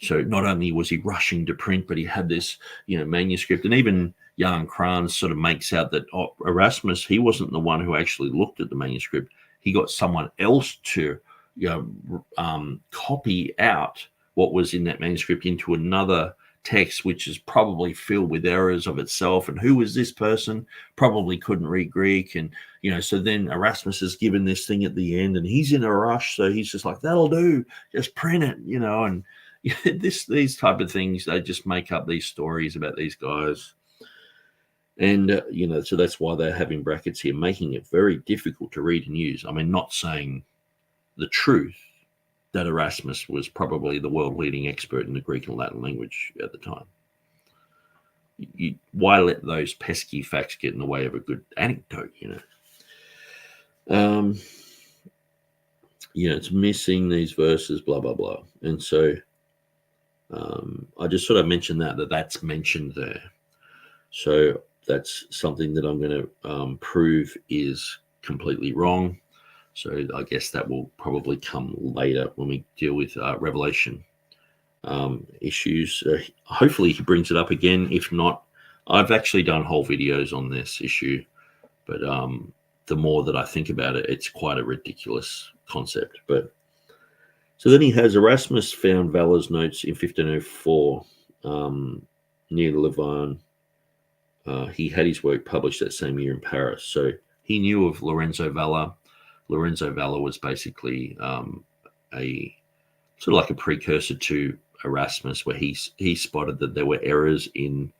So not only was he rushing to print, but he had this, manuscript. And even Jan Krans sort of makes out that Erasmus, he wasn't the one who actually looked at the manuscript. He got someone else to, copy out what was in that manuscript into another text, which is probably filled with errors of itself. And who was this person? Probably couldn't read Greek. And, so then Erasmus is given this thing at the end, and he's in a rush. So he's just like, that'll do. Just print it, and these type of things, they just make up these stories about these guys. And, so that's why they have in brackets here, making it very difficult to read and use. I mean, not saying the truth that Erasmus was probably the world-leading expert in the Greek and Latin language at the time. Why let those pesky facts get in the way of a good anecdote, it's missing these verses, blah, blah, blah. And so I just sort of mentioned that's mentioned there. So that's something that I'm going to prove is completely wrong. So I guess that will probably come later when we deal with Revelation issues. Hopefully he brings it up again. If not, I've actually done whole videos on this issue. But the more that I think about it, it's quite a ridiculous concept. But so then he has Erasmus found Vala's notes in 1504 near Louvain. He had his work published that same year in Paris. So he knew of Lorenzo Valla. Lorenzo Valla was basically a sort of like a precursor to Erasmus, where he spotted that there were errors in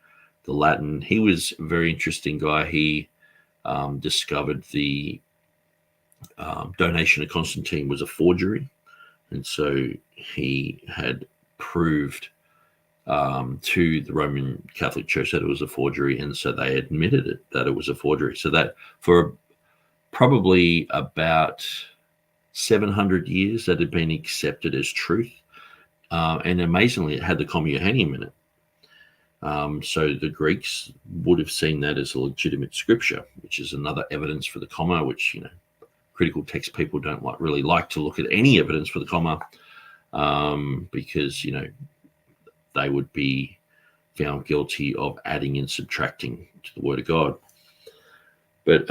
the Latin. He was a very interesting guy. He discovered the donation of Constantine was a forgery, and so he had proved to the Roman Catholic Church that it was a forgery, and so they admitted it, that it was a forgery. So that for probably about 700 years that had been accepted as truth. And amazingly, it had the Comma Johanneum in it. So the Greeks would have seen that as a legitimate scripture, which is another evidence for the comma, which, critical text people don't really like to look at any evidence for the comma because, they would be found guilty of adding and subtracting to the Word of God. But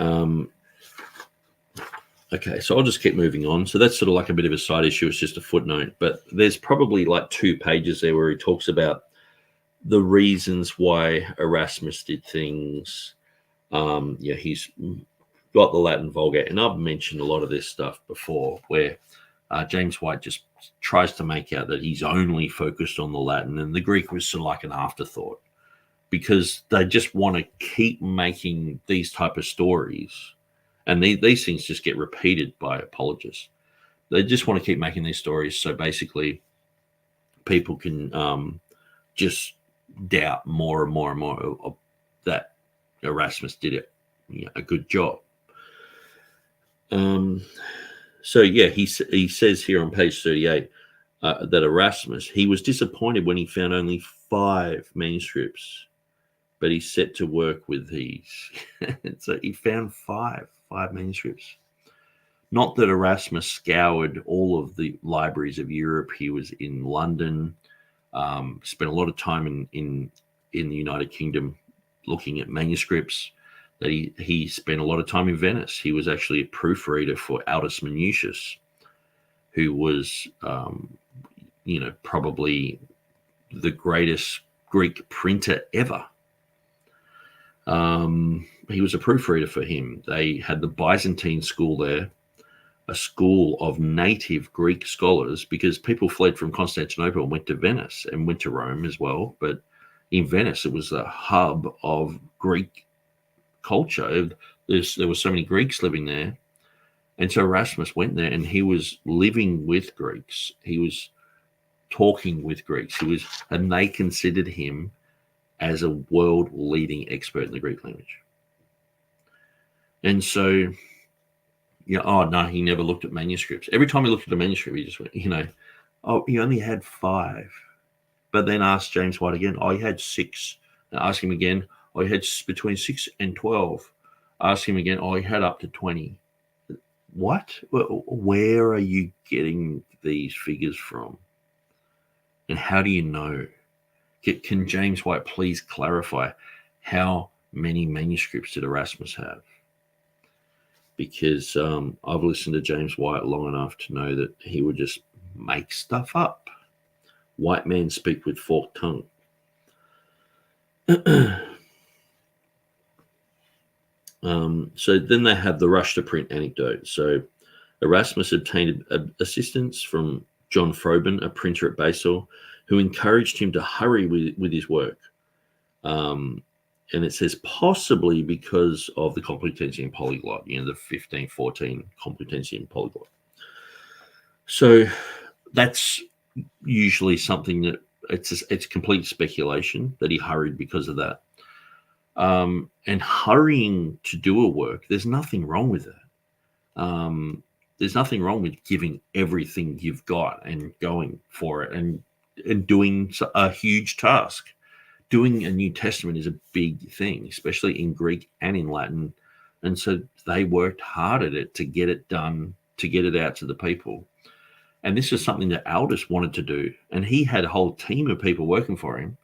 okay, so I'll just keep moving on. So that's sort of like a bit of a side issue. It's just a footnote. But there's probably like 2 pages there where he talks about the reasons why Erasmus did things. He's got the Latin Vulgate. And I've mentioned a lot of this stuff before where James White just tries to make out that he's only focused on the Latin, and the Greek was sort of like an afterthought because they just want to keep making these type of stories. And these things just get repeated by apologists. they just want to keep making these stories. So basically, people can just doubt more and more and more of that Erasmus did a good job. So yeah, he says here on page 38 that Erasmus, he was disappointed when he found only 5 manuscripts, but he set to work with these. So he found five manuscripts. Not that Erasmus scoured all of the libraries of Europe. He was in London, spent a lot of time in the United Kingdom looking at manuscripts. That he spent a lot of time in Venice. He was actually a proofreader for Aldus Manutius, who was, probably the greatest Greek printer ever. He was a proofreader for him. They had the Byzantine school there, a school of native Greek scholars, because people fled from Constantinople and went to Venice and went to Rome as well. But in Venice, it was a hub of Greek culture. There were so many Greeks living there. And so Erasmus went there and he was living with Greeks. He was talking with Greeks. And they considered him as a world leading expert in the Greek language. And so, he never looked at manuscripts. Every time he looked at a manuscript, he just went, he only had 5. But then asked James White again, he had 6. And asked him again, he had between 6 and 12. Asked him again, he had up to 20. What? Where are you getting these figures from? And how do you know? Can James White please clarify how many manuscripts did Erasmus have? Because I've listened to James White long enough to know that he would just make stuff up. White men speak with forked tongue. So then they have the rush to print anecdote. So Erasmus obtained assistance from John Froben, a printer at Basel, who encouraged him to hurry with his work. And it says possibly because of the Complutensian polyglot, the 1514 Complutensian polyglot. So that's usually something that it's complete speculation that he hurried because of that. And hurrying to do a work, there's nothing wrong with that. There's nothing wrong with giving everything you've got and going for it and doing a huge task. Doing a New Testament is a big thing, especially in Greek and in Latin. And so they worked hard at it to get it done, to get it out to the people. And this is something that Aldus wanted to do. And he had a whole team of people working for him.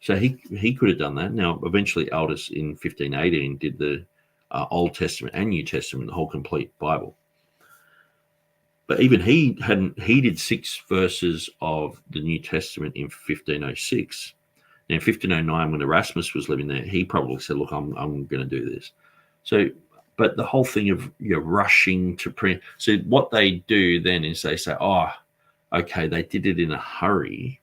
So he could have done that. Now, eventually Aldus in 1518 did the Old Testament and New Testament, the whole complete Bible. But even he did 6 verses of the New Testament in 1506. And in 1509, when Erasmus was living there, he probably said, look, I'm going to do this. So, but the whole thing of rushing to print. So what they do then is they say, okay, they did it in a hurry.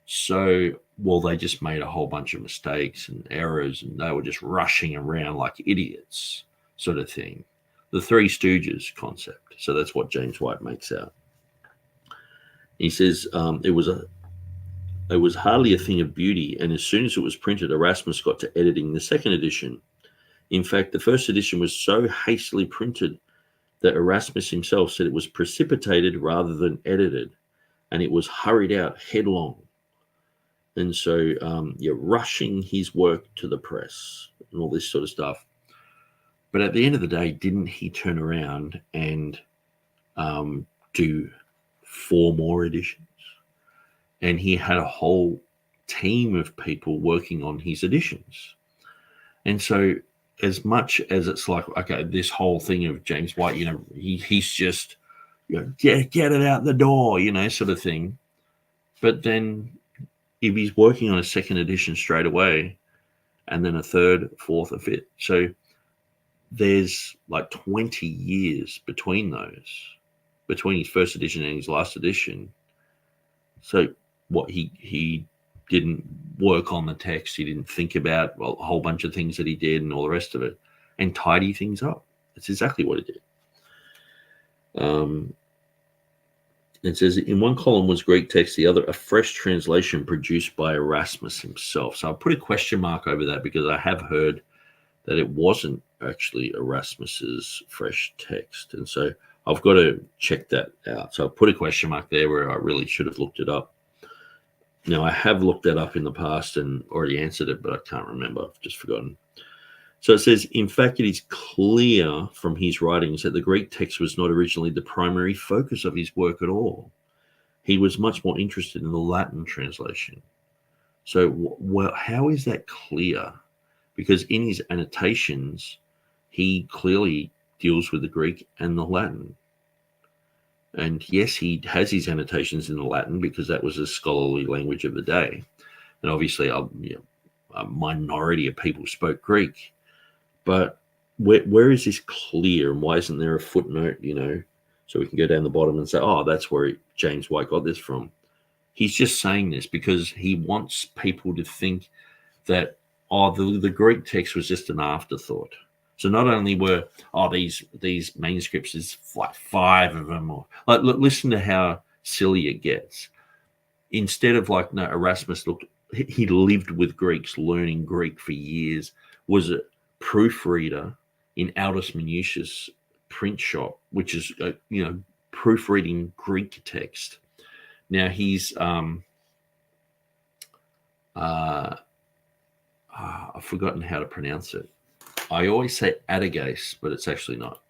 So, they just made a whole bunch of mistakes and errors, and they were just rushing around like idiots, sort of thing. The Three Stooges concept. So that's what James White makes out. He says it was hardly a thing of beauty, and as soon as it was printed, Erasmus got to editing the second edition. In fact, the first edition was so hastily printed that Erasmus himself said it was precipitated rather than edited, and it was hurried out headlong. And so rushing his work to the press and all this sort of stuff. But at the end of the day, didn't he turn around and do 4 more editions? And he had a whole team of people working on his editions. And so as much as it's like, okay, this whole thing of James White, he's just, get it out the door, sort of thing. But then if he's working on a second edition straight away, and then a third, fourth, a fifth. So there's like 20 years between his first edition and his last edition. So what he didn't work on the text. He didn't think about a whole bunch of things that he did and all the rest of it and tidy things up. That's exactly what he did. It says in one column was Greek text, the other a fresh translation produced by Erasmus himself. So I'll put a question mark over that because I have heard that it wasn't actually Erasmus's fresh text. And so I've got to check that out. So I'll put a question mark there where I really should have looked it up. Now, I have looked that up in the past and already answered it, but I can't remember. I've just forgotten. So it says, in fact, it is clear from his writings that the Greek text was not originally the primary focus of his work at all. He was much more interested in the Latin translation. So how is that clear? Because in his annotations, he clearly deals with the Greek and the Latin. And yes, he has his annotations in the Latin because that was a scholarly language of the day. And obviously, a minority of people spoke Greek. But where is this clear, and why isn't there a footnote, so we can go down the bottom and say, oh, that's where James White got this from. He's just saying this because he wants people to think that, the Greek text was just an afterthought. So not only were, these manuscripts, there's like 5 of them, or listen to how silly it gets. Instead of Erasmus he lived with Greeks, learning Greek for years, was a proofreader in Aldus Manutius print shop, which is proofreading Greek text. Now he's I've forgotten how to pronounce it. I always say Adagas, but it's actually not.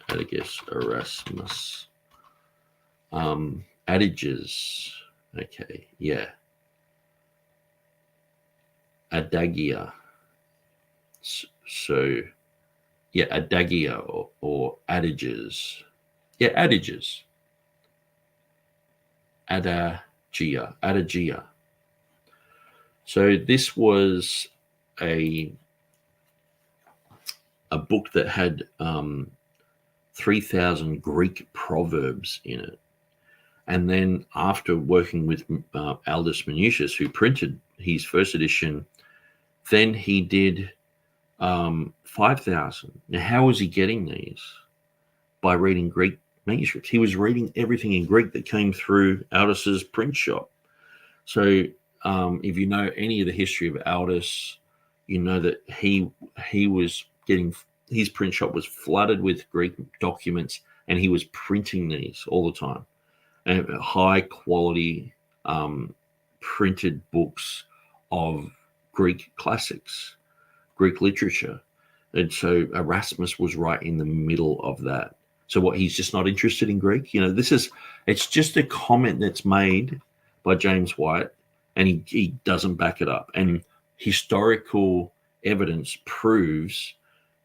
Adagas Erasmus. Adages. Okay, yeah. Adagia. So, yeah, adagia or adages. Yeah, adages. Adagia. So this was a book that had 3,000 Greek proverbs in it. And then after working with Aldus Manutius, who printed his first edition, then he did 5,000. Now, how was he getting these? By reading Greek manuscripts. He was reading everything in Greek that came through Aldus's print shop. So if you know any of the history of Aldus, you know that he was getting, his print shop was flooded with Greek documents, and he was printing these all the time. And high quality printed books of Greek classics, Greek literature. And so Erasmus was right in the middle of that. So what, he's just not interested in Greek? It's just a comment that's made by James White, and he doesn't back it up. And historical evidence proves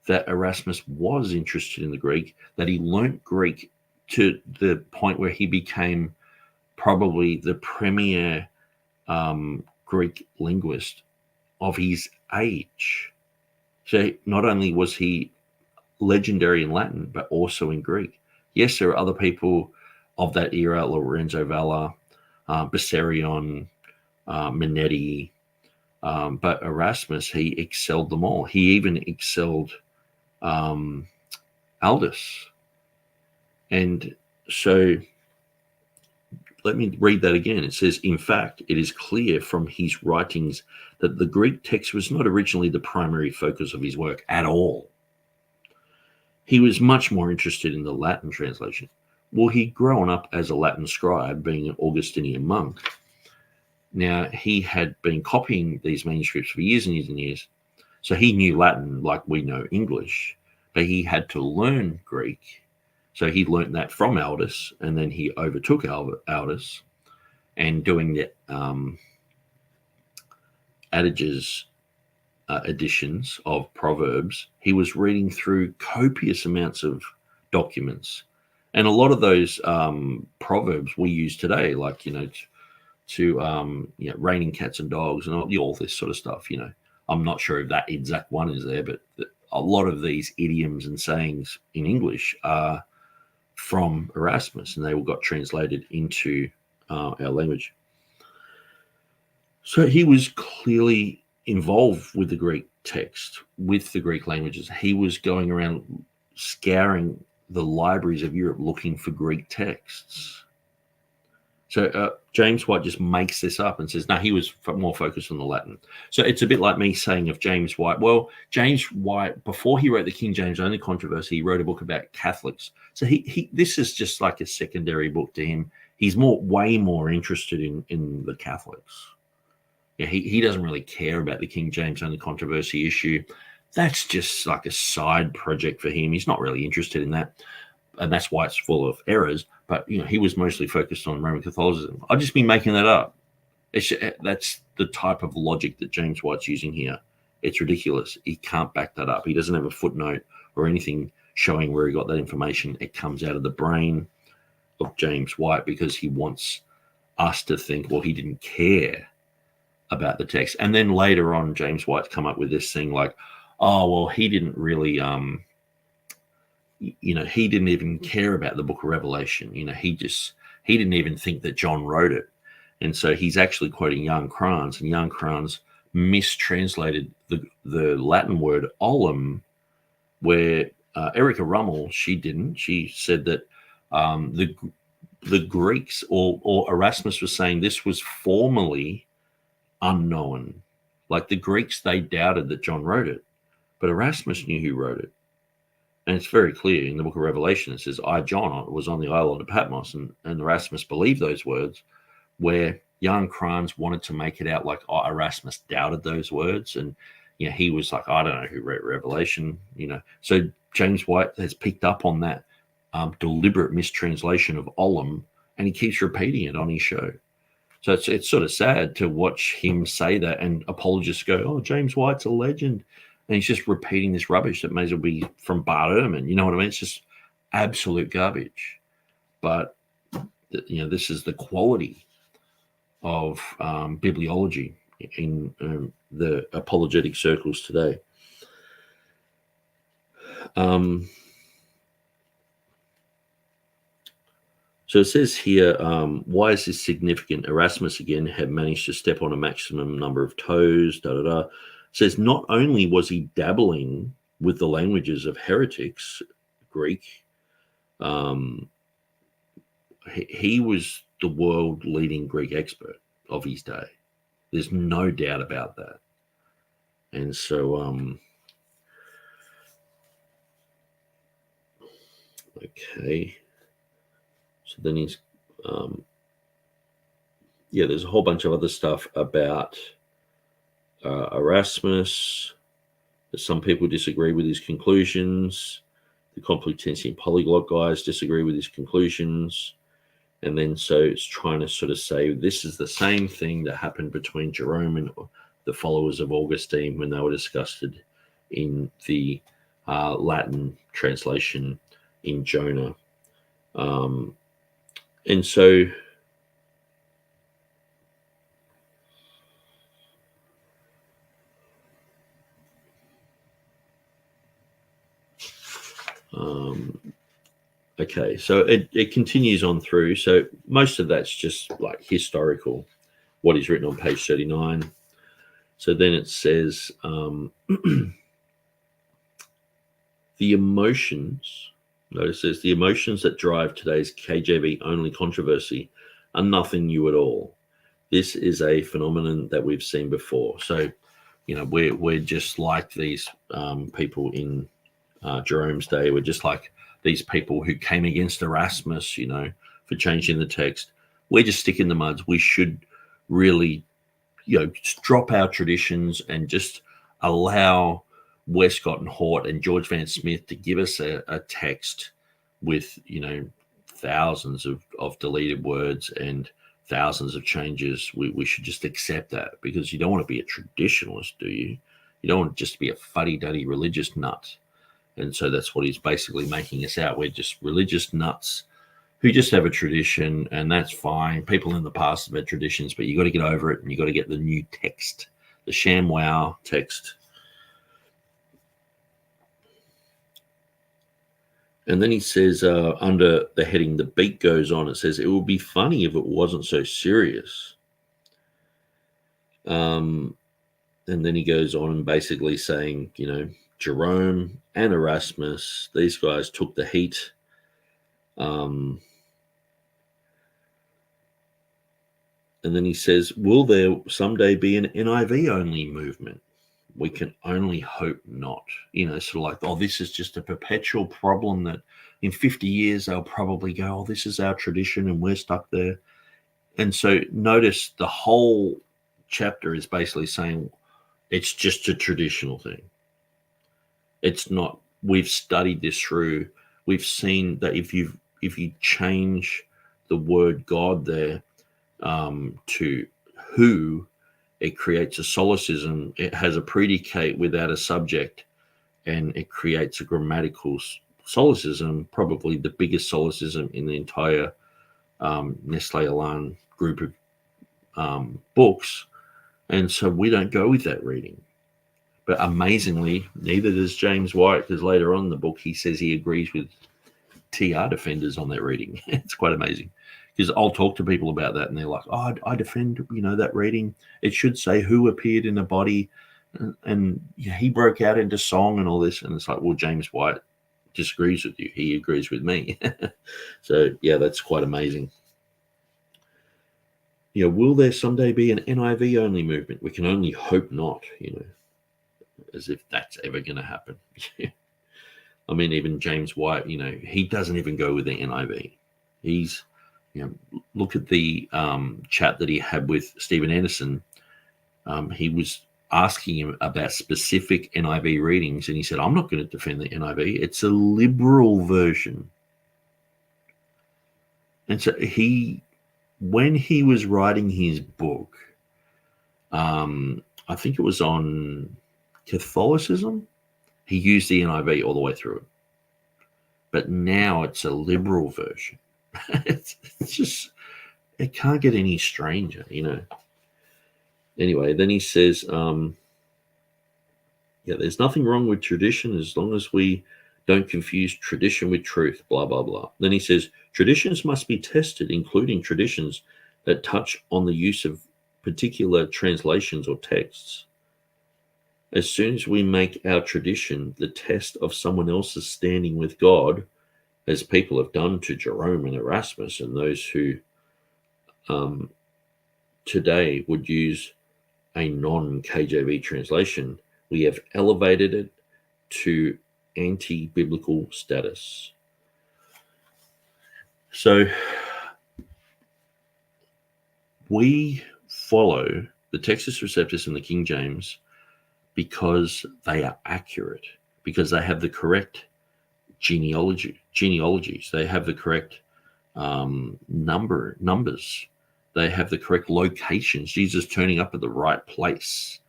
that Erasmus was interested in the Greek, that he learnt Greek to the point where he became probably the premier Greek linguist of his age. So not only was he legendary in Latin, but also in Greek. Yes, there are other people of that era, Lorenzo Valla, Bessarion, Minetti, but Erasmus, he excelled them all. He even excelled Aldus. And so let me read that again. It says, in fact, it is clear from his writings that the Greek text was not originally the primary focus of his work at all. He was much more interested in the Latin translation. Well, he'd grown up as a Latin scribe, being an Augustinian monk. Now, he had been copying these manuscripts for years and years and years. So he knew Latin like we know English, but he had to learn Greek. So he learned that from Aldus, and then he overtook Aldus, and doing the Adages editions of Proverbs, he was reading through copious amounts of documents. And a lot of those Proverbs we use today, like, to raining cats and dogs and all this sort of stuff. I'm not sure if that exact one is there, but a lot of these idioms and sayings in English are from Erasmus, and they all got translated into our language. So he was clearly involved with the Greek text, with the Greek languages. He was going around scouring the libraries of Europe looking for Greek texts. So James White just makes this up and says, no, he was more focused on the Latin. So it's a bit like me saying of James White, well, James White, before he wrote the King James Only Controversy, he wrote a book about Catholics. So he this is just like a secondary book to him. He's way more interested in the Catholics. Yeah, he doesn't really care about the King James Only Controversy issue. That's just like a side project for him. He's not really interested in that. And that's why it's full of errors. But, he was mostly focused on Roman Catholicism. I've just been making that up. That's the type of logic that James White's using here. It's ridiculous. He can't back that up. He doesn't have a footnote or anything showing where he got that information. It comes out of the brain of James White because he wants us to think, well, he didn't care about the text. And then later on, James White's come up with this thing like, oh, well, he didn't really, he didn't even care about the book of Revelation. He didn't even think that John wrote it. And so he's actually quoting Jan Kranz, and Jan Kranz mistranslated the Latin word olim, where Erica Rummel, she didn't. She said that the Greeks or Erasmus was saying this was formerly unknown. Like the Greeks, they doubted that John wrote it, but Erasmus knew who wrote it. And it's very clear in the book of Revelation. It says, I, John, was on the island of Patmos, and Erasmus believed those words, where Jan Kranz wanted to make it out like Erasmus doubted those words. And, he was like, I don't know who wrote Revelation, So James White has picked up on that deliberate mistranslation of olim, and he keeps repeating it on his show. So it's sort of sad to watch him say that, and apologists go, oh, James White's a legend. And he's just repeating this rubbish that may as well be from Bart Ehrman. You know what I mean? It's just absolute garbage. But, this is the quality of bibliology in the apologetic circles today. So it says here, why is this significant? Erasmus, again, had managed to step on a maximum number of toes, It says not only was he dabbling with the languages of heretics, Greek, he was the world-leading Greek expert of his day. There's no doubt about that. And so, okay. So then he's, there's a whole bunch of other stuff about Erasmus. Some people disagree with his conclusions. The Complutensian polyglot guys disagree with his conclusions. And then so it's trying to sort of say this is the same thing that happened between Jerome and the followers of Augustine when they were discussed in the Latin translation in Jonah. And so okay, so it continues on through. So most of that's just like historical, what is written on page 39. So then it says the emotions. Notice says the emotions that drive today's KJV only controversy are nothing new at all. This is a phenomenon that we've seen before. So, we're just like these people in Jerome's day. We're just like these people who came against Erasmus, for changing the text. We're just sticking the muds. We should really, just drop our traditions and just allow Westcott and Hort and George Van Smith to give us a text with, thousands of deleted words and thousands of changes. We should just accept that, because you don't want to be a traditionalist, do you? You don't want to just be a fuddy-duddy religious nut. And so that's what he's basically making us out. We're just religious nuts who just have a tradition, and that's fine. People in the past have had traditions, but you got to get over it, and you got to get the new text, the ShamWow text. And then he says, under the heading, the beat goes on, it says, it would be funny if it wasn't so serious. And then he goes on and basically saying, Jerome and Erasmus, these guys took the heat And then he says, will there someday be an NIV only movement? We can only hope not. Sort of like, oh, this is just a perpetual problem that in 50 years they'll probably go, oh, this is our tradition and we're stuck there. And so notice the whole chapter is basically saying it's just a traditional thing. It's not. We've studied this through. We've seen that if you change the word God there to who, it creates a solecism. It has a predicate without a subject, and it creates a grammatical solecism, probably the biggest solecism in the entire Nestle Aland group of books. And so we don't go with that reading. But amazingly, neither does James White, because later on in the book, he says he agrees with TR defenders on that reading. It's quite amazing. Because I'll talk to people about that, and they're like, oh, I defend, that reading. It should say who appeared in a body, and he broke out into song and all this. And it's like, well, James White disagrees with you. He agrees with me. So, yeah, that's quite amazing. Will there someday be an NIV only movement? We can only hope not, as if that's ever going to happen. I mean, even James White, he doesn't even go with the NIV. He's, look at the chat that he had with Stephen Anderson. He was asking him about specific NIV readings, and he said, I'm not going to defend the NIV. It's a liberal version. And so when he was writing his book, I think it was on Catholicism, he used the NIV all the way through it. But now it's a liberal version. It's just, it can't get any stranger, Anyway, then he says, there's nothing wrong with tradition as long as we don't confuse tradition with truth, blah, blah, blah. Then he says, traditions must be tested, including traditions that touch on the use of particular translations or texts. As soon as we make our tradition the test of someone else's standing with God, as people have done to Jerome and Erasmus and those who today would use a non-KJV translation, we have elevated it to anti-biblical status. So we follow the Textus Receptus and the King James because they are accurate, because they have the correct genealogies. They have the correct numbers. They have the correct locations. Jesus turning up at the right place.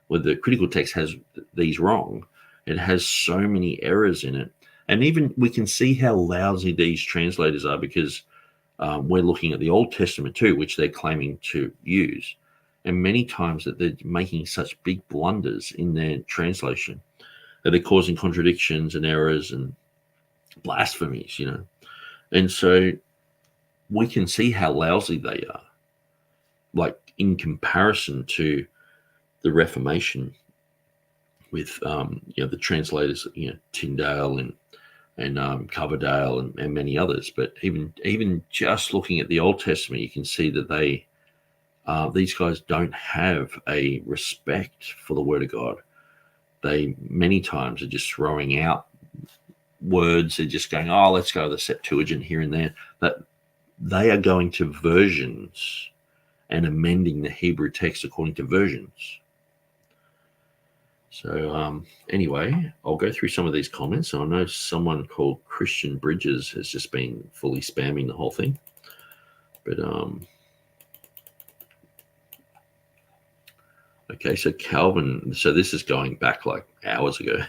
Where the critical text has these wrong, it has so many errors in it. And even we can see how lousy these translators are, because we're looking at the Old Testament too, which they're claiming to use. And many times that they're making such big blunders in their translation that they're causing contradictions and errors and blasphemies, And so we can see how lousy they are, like in comparison to the Reformation with the translators, Tyndale and Coverdale and many others. But even just looking at the Old Testament, you can see that these guys don't have a respect for the Word of God. They many times are just throwing out words. They're just going, oh, let's go to the Septuagint here and there. That they are going to versions and amending the Hebrew text according to versions. So anyway, I'll go through some of these comments. I know someone called Christian Bridges has just been fully spamming the whole thing. But okay, so Calvin, so this is going back like hours ago.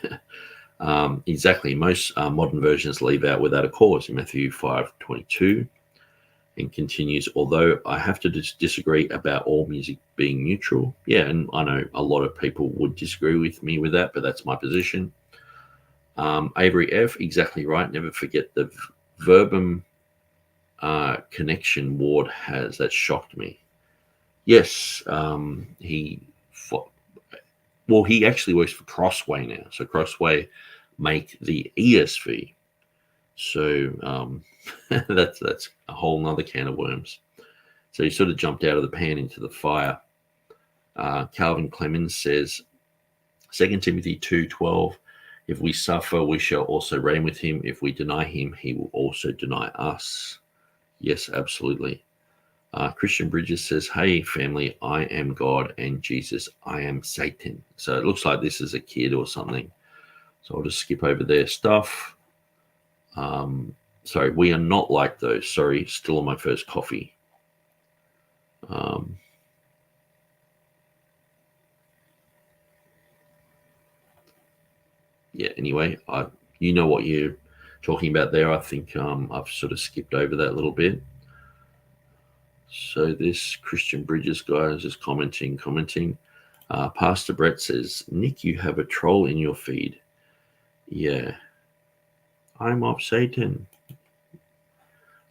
Exactly, most modern versions leave out without a cause in Matthew 5:22. And continues, although I have to disagree about all music being neutral. Yeah, and I know a lot of people would disagree with me with that, but that's my position. Avery F., exactly right. Never forget the verbum connection Ward has. That shocked me. Yes, he actually works for Crossway now. So Crossway make the ESV. So that's a whole nother can of worms. So he sort of jumped out of the pan into the fire. Calvin Clemens says, 2 Timothy 2:12, if we suffer, we shall also reign with him. If we deny him, he will also deny us. Yes, absolutely. Christian Bridges says, hey, family, I am God, and Jesus, I am Satan. So it looks like this is a kid or something. So I'll just skip over their stuff. Sorry, we are not like those. Sorry, still on my first coffee. Yeah, anyway, you know what you're talking about there. I think I've sort of skipped over that a little bit. So this Christian Bridges guy is just commenting. Pastor Brett says, Nick, you have a troll in your feed. Yeah. I'm of Satan.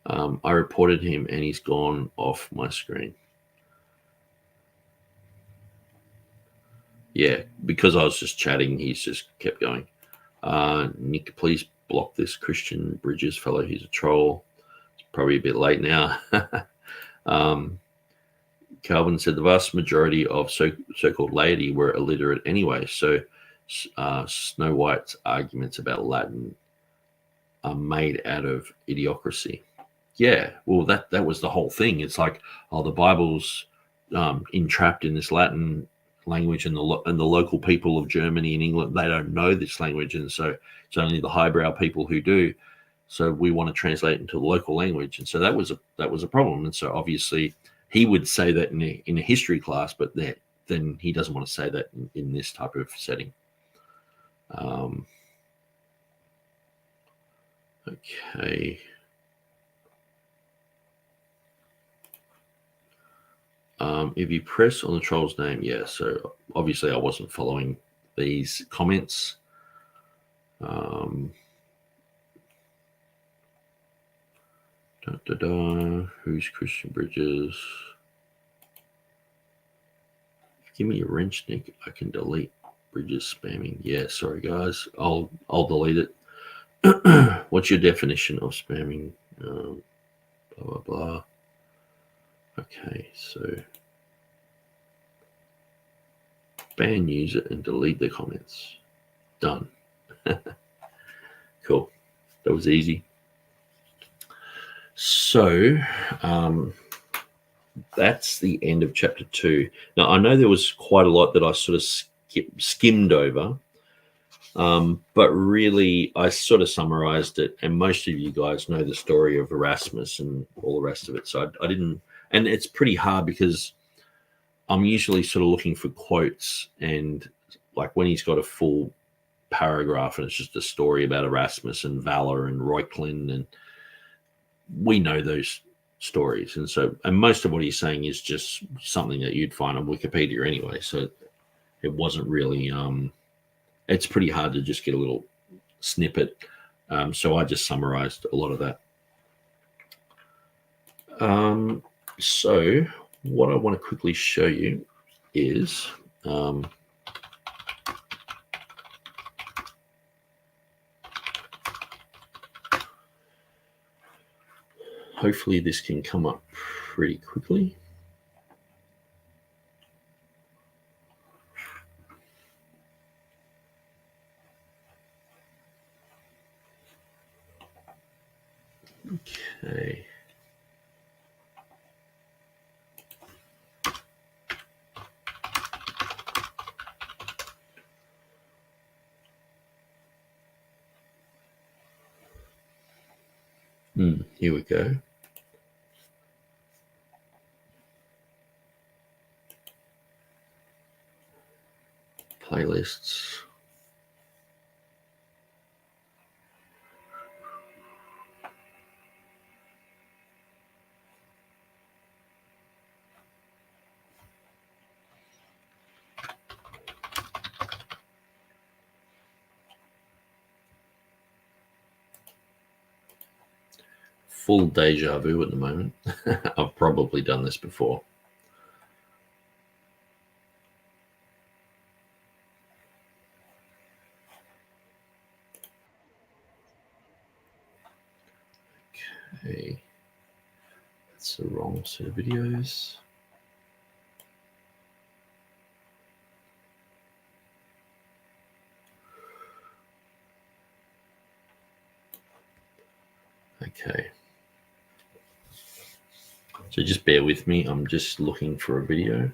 I reported him and he's gone off my screen. Yeah, because I was just chatting, he's just kept going. Nick, please block this Christian Bridges fellow. He's a troll. It's probably a bit late now. Calvin said the vast majority of so-called laity were illiterate anyway, so Snow White's arguments about Latin are made out of idiocracy. Yeah, well, that was the whole thing. It's like, the Bible's entrapped in this Latin language, and the local people of Germany and England, they don't know this language, and so it's only the highbrow people who do. So we want to translate into the local language, and so that was a problem. And so obviously he would say that in a history class, but then he doesn't want to say that in this type of setting. Okay. If you press on the troll's name, yeah. So obviously I wasn't following these comments. Who's Christian Bridges? Give me a wrench, Nick. I can delete Bridges spamming. Yeah, sorry guys. I'll delete it. What's your definition of spamming? Blah blah blah. Okay, so ban user and delete the comments. Done. Cool. That was easy. So that's the end of chapter 2. Now, I know there was quite a lot that I sort of skimmed over, but really I sort of summarized it, and most of you guys know the story of Erasmus and all the rest of it. So I didn't, and it's pretty hard because I'm usually sort of looking for quotes, and like when he's got a full paragraph and it's just a story about Erasmus and Valor and Reuchlin, and we know those stories, and most of what he's saying is just something that you'd find on Wikipedia anyway, so it wasn't really it's pretty hard to just get a little snippet, so I just summarized a lot of that. So what I want to quickly show you is hopefully this can come up pretty quickly. Okay. Here we go. Playlists. Full deja vu at the moment. I've probably done this before. Okay. That's the wrong set of videos. Okay. So just bear with me. I'm just looking for a video.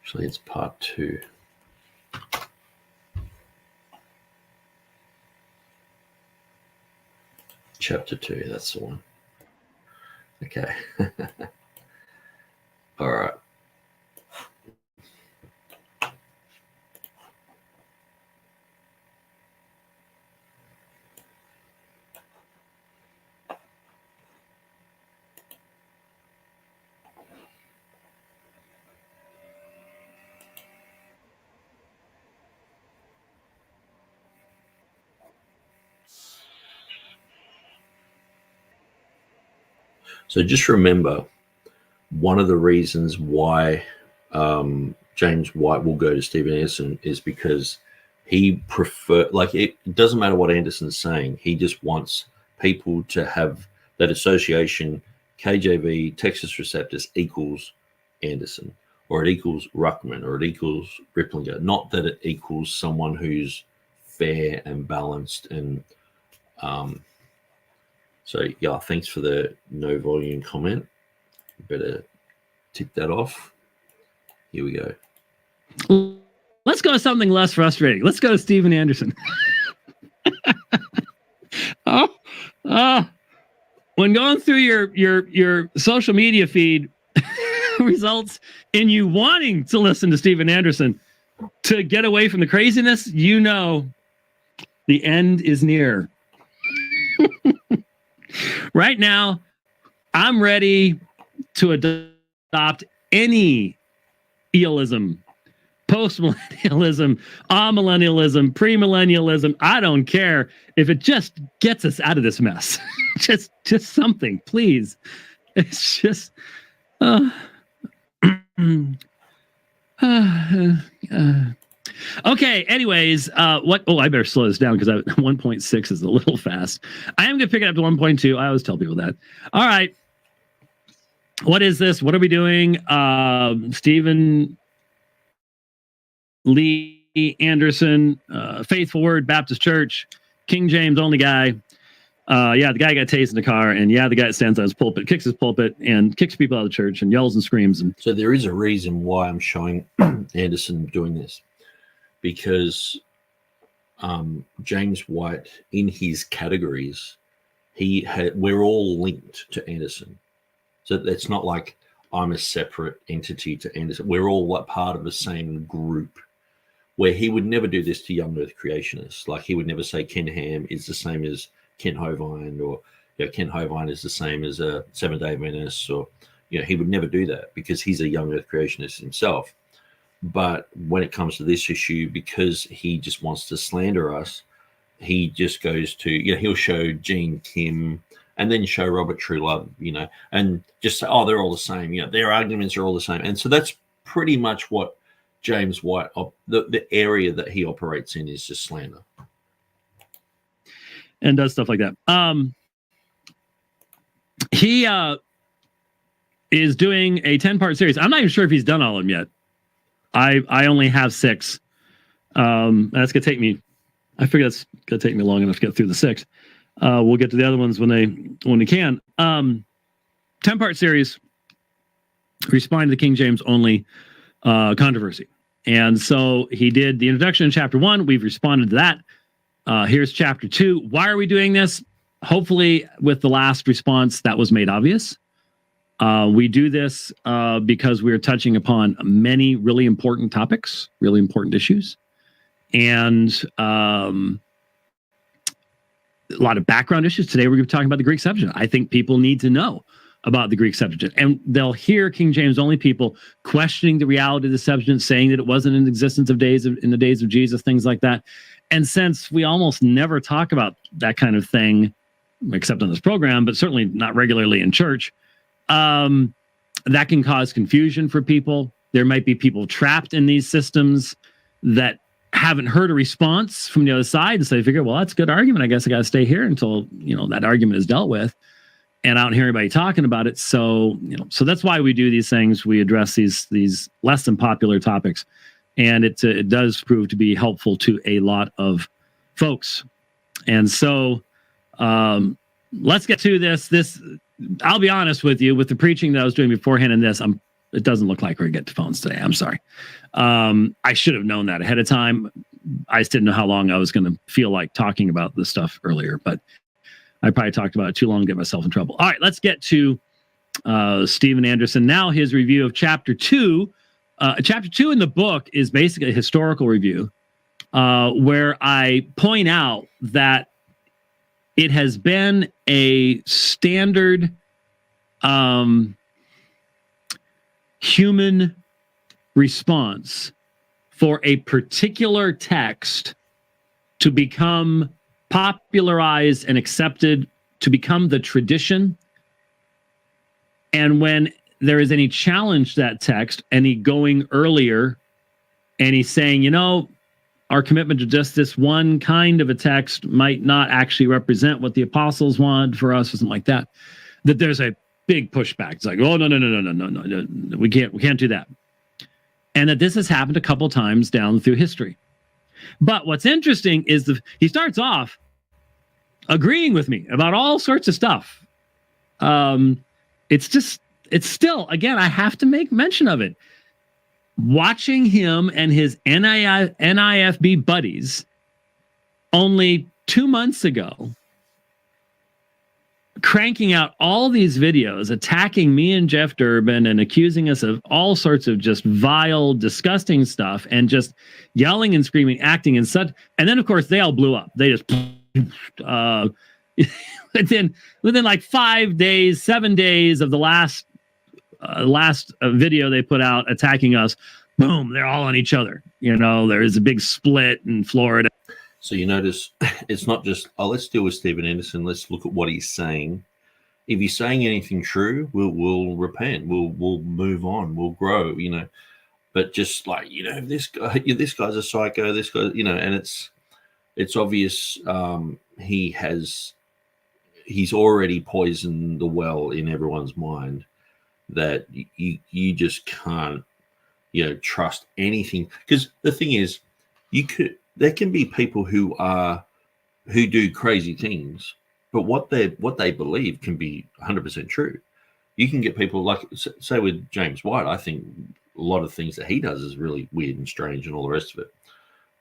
Actually, it's part 2. Chapter 2, that's the one. Okay. All right. So just remember, one of the reasons why James White will go to Stephen Anderson is because he it doesn't matter what Anderson's saying. He just wants people to have that association. KJV, Textus Receptus equals Anderson, or it equals Ruckman, or it equals Ripplinger. Not that it equals someone who's fair and balanced. And so, yeah, thanks for the no volume comment. Better tick that off. Here we go. Let's go to something less frustrating. Let's go to Stephen Anderson. When going through your social media feed results in you wanting to listen to Stephen Anderson to get away from the craziness, you know the end is near. Right now, I'm ready to adopt any ealism, post-millennialism, amillennialism, premillennialism. I don't care if it just gets us out of this mess. just something, please. It's just okay, anyways, I better slow this down because 1.6 is a little fast. I am going to pick it up to 1.2. I always tell people that. All right. What is this? What are we doing? Stephen Lee Anderson, Faithful Word Baptist Church, King James only guy. The guy got tased in the car, and the guy that stands on his pulpit, kicks his pulpit, and kicks people out of the church, and yells and screams. And so there is a reason why I'm showing Anderson doing this, because James White, in his categories, we're all linked to Anderson. So it's not like I'm a separate entity to Anderson. We're all part of the same group, where he would never do this to young earth creationists. Like, he would never say Ken Ham is the same as Ken Hovind, or Ken Hovind is the same as a Seventh-day Adventist, or he would never do that because he's a young earth creationist himself. But when it comes to this issue, because he just wants to slander us, he just goes to he'll show Gene Kim and then show Robert Truelove, and just say, oh, they're all the same. Their arguments are all the same. And so that's pretty much what James White, the area that he operates in, is just slander. And does stuff like that. He is doing a 10-part series. I'm not even sure if he's done all of them yet. I only have 6. That's gonna take me. I figure that's gonna take me long enough to get through the 6. We'll get to the other ones when we can. 10-part series. Responding to the King James only controversy. And so he did the introduction in chapter 1. We've responded to that. Here's chapter 2. Why are we doing this? Hopefully, with the last response, that was made obvious. We do this because we're touching upon many really important topics, really important issues, and a lot of background issues. Today, we're going to be talking about the Greek subject. I think people need to know about the Greek Septuagint. And they'll hear King James only people questioning the reality of the Septuagint, saying that it wasn't in existence in the days of Jesus, things like that. And since we almost never talk about that kind of thing, except on this program, but certainly not regularly in church, that can cause confusion for people. There might be people trapped in these systems that haven't heard a response from the other side, and so they figure, well, that's a good argument. I guess I got to stay here until, you know, that argument is dealt with. And I don't hear anybody talking about it. So, you know, so that's why we do these things. We address these less than popular topics, and it does prove to be helpful to a lot of folks. And so, let's get to this. I'll be honest with you, with the preaching that I was doing beforehand and this, it doesn't look like we're gonna get to phones today. I'm sorry. I should have known that ahead of time. I just didn't know how long I was going to feel like talking about this stuff earlier, but I probably talked about it too long to get myself in trouble. All right, let's get to Stephen Anderson. Now his review of chapter 2. Chapter 2 in the book is basically a historical review where I point out that it has been a standard human response for a particular text to become popularized and accepted, to become the tradition. And when there is any challenge to that text, any going earlier, and he's saying, you know, our commitment to just this one kind of a text might not actually represent what the apostles want for us, or something like that, that there's a big pushback. It's like, oh, no, we can't do that. And that this has happened a couple times down through history. But what's interesting is he starts off agreeing with me about all sorts of stuff. It's still, again, I have to make mention of it. Watching him and his NIFB buddies only 2 months ago cranking out all these videos attacking me and Jeff Durbin and accusing us of all sorts of just vile, disgusting stuff, and just yelling and screaming, acting and such. And then, of course, they all blew up. They just within like 5 days, 7 days of the last video they put out attacking us, boom, they're all on each other. You know, there's a big split in Florida. So you notice it's not just, oh, let's deal with Stephen Anderson. Let's look at what he's saying. If he's saying anything true, we'll repent. We'll move on. We'll grow. You know, but just like, you know, this guy's a psycho. This guy, you know, and it's obvious he's already poisoned the well in everyone's mind, that you just can't, you know, trust anything. Because the thing is, there can be people who do crazy things, but what they believe can be 100% true. You can get people like, say with James White, I think a lot of things that he does is really weird and strange and all the rest of it.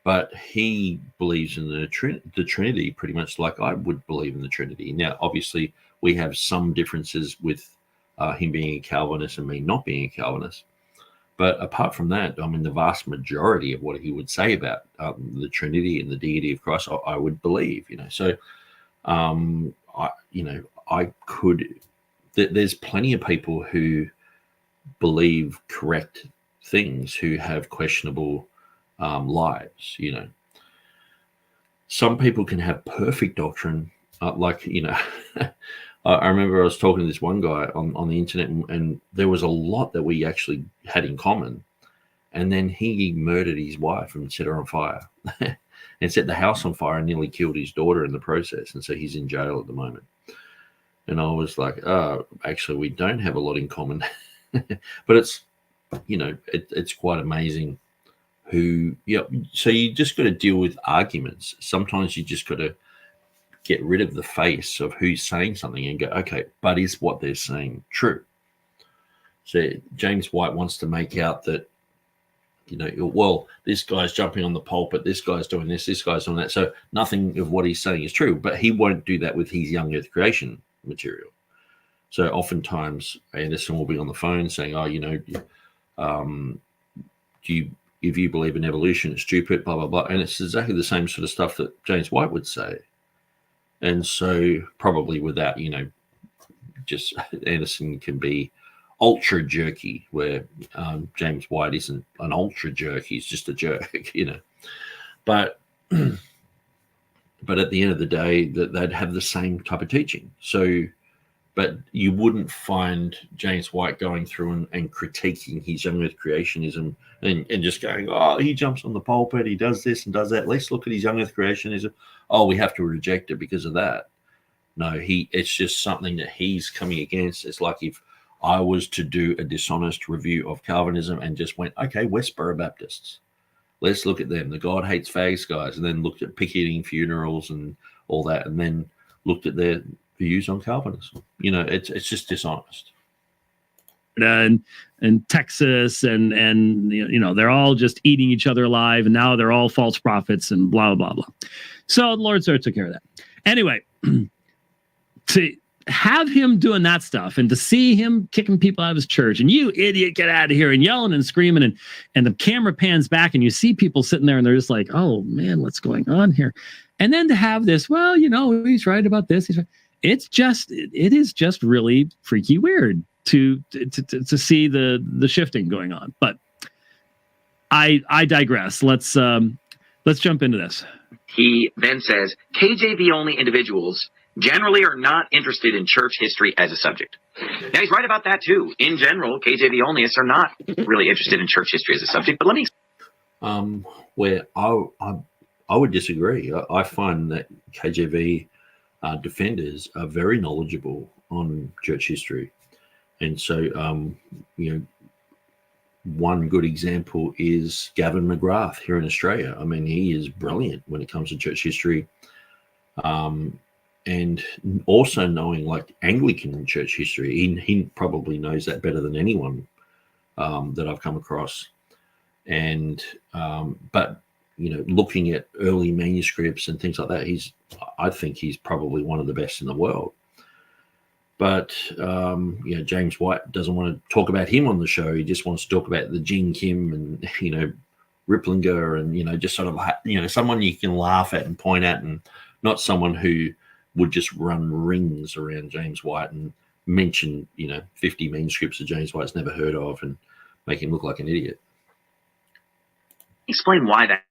But he believes in the Trinity pretty much like I would believe in the Trinity. Now, obviously, we have some differences with him being a Calvinist and me not being a Calvinist. But apart from that, I mean, the vast majority of what he would say about the Trinity and the deity of Christ, I would believe, you know. So, there's plenty of people who believe correct things who have questionable lives, you know. Some people can have perfect doctrine, like, you know, I remember I was talking to this one guy on the internet, and there was a lot that we actually had in common. And then he murdered his wife and set her on fire and set the house on fire and nearly killed his daughter in the process. And so he's in jail at the moment. And I was like, oh, actually, we don't have a lot in common. But it's, you know, it's quite amazing who, yeah. So you just got to deal with arguments. Sometimes you just got to get rid of the face of who's saying something and go, okay, but is what they're saying true? So James White wants to make out that, you know, well, this guy's jumping on the pulpit, this guy's doing this guy's doing that. So nothing of what he's saying is true, but he won't do that with his young earth creation material. So oftentimes Anderson will be on the phone saying, oh, you know, if you believe in evolution, it's stupid, blah, blah, blah. And it's exactly the same sort of stuff that James White would say. And so probably without, you know, just Anderson can be ultra jerky, where James White isn't an ultra jerk; he's just a jerk, But at the end of the day, that they'd have the same type of teaching. So, but you wouldn't find James White going through and critiquing his young Earth creationism and just going, oh, he jumps on the pulpit, he does this and does that. Let's look at his young Earth creationism. Oh, we have to reject it because of that. No, it's just something that he's coming against. It's like if I was to do a dishonest review of Calvinism and just went, okay, Westboro Baptists, let's look at them. The God hates fags guys, and then looked at picketing funerals and all that, and then looked at their views on Calvinism. It's just dishonest. And Texas and they're all just eating each other alive, and now they're all false prophets and blah blah blah. So the Lord sort of took care of that. Anyway, to have him doing that stuff and to see him kicking people out of his church and you idiot, get out of here, and yelling and screaming, and the camera pans back and you see people sitting there and they're just like, oh man, what's going on here? And then to have this, well, he's right about this. It is just really freaky weird to see the shifting going on. But I digress. Let's jump into this. He then says, KJV only individuals generally are not interested in church history as a subject. Now, he's right about that, too. In general, KJV onlyists are not really interested in church history as a subject. But let me... Where I would disagree. I find that KJV defenders are very knowledgeable on church history. And so, one good example is Gavin McGrath here in Australia. I mean, he is brilliant when it comes to church history. And also knowing like Anglican church history, he probably knows that better than anyone that I've come across. And but looking at early manuscripts and things like that, I think he's probably one of the best in the world. But James White doesn't want to talk about him on the show. He just wants to talk about the Jing Kim and Ripplinger and just sort of someone you can laugh at and point at, and not someone who would just run rings around James White and mention 50 manuscripts that James White's never heard of and make him look like an idiot. Explain why that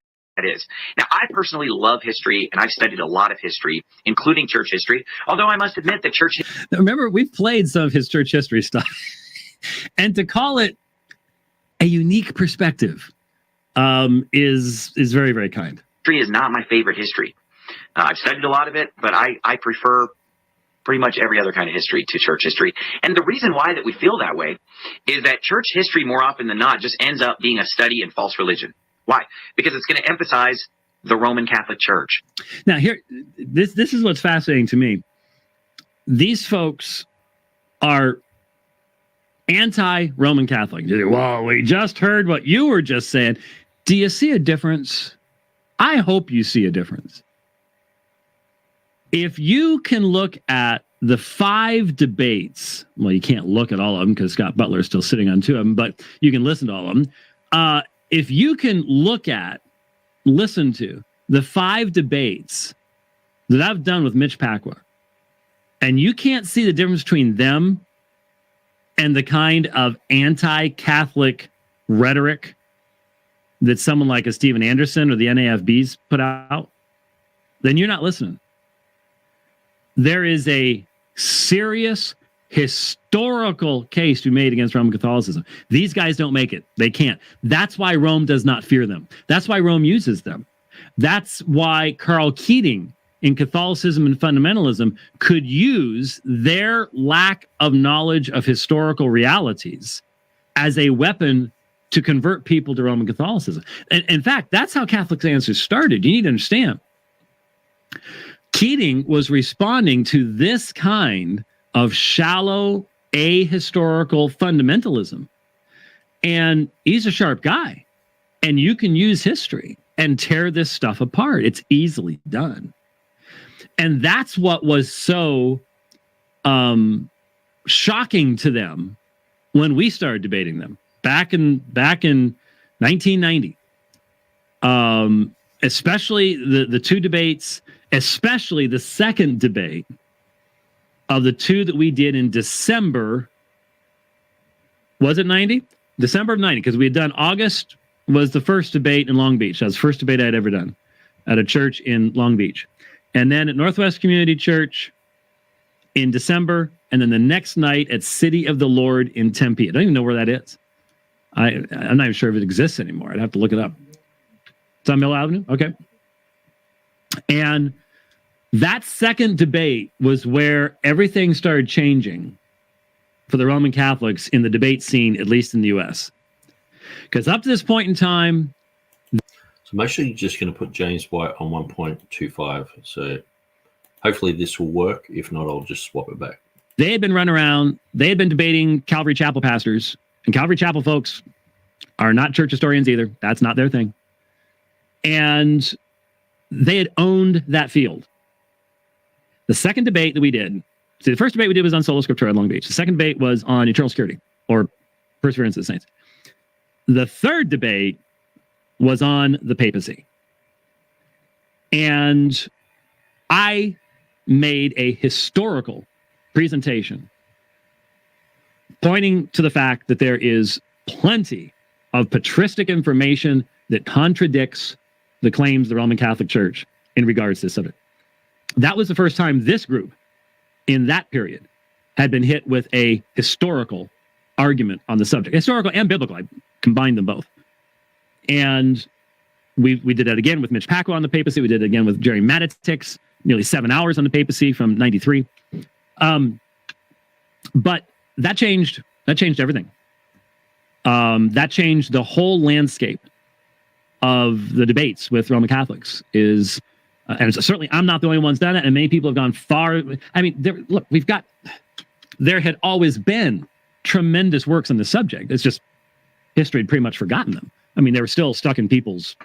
is. Now, I personally love history, and I've studied a lot of history, including church history, although I must admit that church... Remember, we've played some of his church history stuff, and to call it a unique perspective is very, very kind. History is not my favorite history. I've studied a lot of it, but I prefer pretty much every other kind of history to church history. And the reason why that we feel that way is that church history, more often than not, just ends up being a study in false religion. Why? Because it's going to emphasize the Roman Catholic Church. Now, here, this is what's fascinating to me. These folks are anti-Roman Catholic. Well, we just heard what you were just saying. Do you see a difference? I hope you see a difference. If you can look at the 5 debates, well, you can't look at all of them because Scott Butler is still sitting on 2 of them, but you can listen to all of them. If you can listen to the 5 debates that I've done with Mitch Pacwa, and you can't see the difference between them and the kind of anti-Catholic rhetoric that someone like a Steven Anderson or the NAFBs put out, then you're not listening. There is a serious historical case to be made against Roman Catholicism. These guys don't make it. They can't. That's why Rome does not fear them. That's why Rome uses them. That's why Karl Keating in Catholicism and Fundamentalism could use their lack of knowledge of historical realities as a weapon to convert people to Roman Catholicism. And in fact, that's how Catholic Answers started. You need to understand. Keating was responding to this kind of shallow, ahistorical fundamentalism. And he's a sharp guy. And you can use history and tear this stuff apart. It's easily done. And that's what was so shocking to them when we started debating them back in 1990. Especially the 2 debates, especially the second debate of the two that we did in December, was it 90? December of 90, because we had done August was the first debate in Long Beach. That was the first debate I had ever done at a church in Long Beach. And then at Northwest Community Church in December, and then the next night at City of the Lord in Tempe. I don't even know where that is. I'm not even sure if it exists anymore. I'd have to look it up. It's on Mill Avenue? Okay. And that second debate was where everything started changing for the Roman Catholics in the debate scene, at least in the U.S. Because up to this point in time... So make sure you're just going to put James White on 1.25. So hopefully this will work. If not, I'll just swap it back. They had been running around. They had been debating Calvary Chapel pastors. And Calvary Chapel folks are not church historians either. That's not their thing. And they had owned that field. The second debate that we did, see, the first debate we did was on Sola Scriptura at Long Beach. The second debate was on eternal security or perseverance of the saints. The third debate was on the papacy. And I made a historical presentation pointing to the fact that there is plenty of patristic information that contradicts the claims of the Roman Catholic Church in regards to this subject. That was the first time this group in that period had been hit with a historical argument on the subject. Historical and biblical. I combined them both. And we did that again with Mitch Pacwa on the papacy. We did it again with Jerry Matitix, nearly 7 hours on the papacy from 93. But that changed everything. That changed the whole landscape of the debates with Roman Catholics. And certainly I'm not the only one's done it, and many people have gone far. I mean, there had always been tremendous works on the subject. It's just history had pretty much forgotten them. I mean, they were still stuck in people's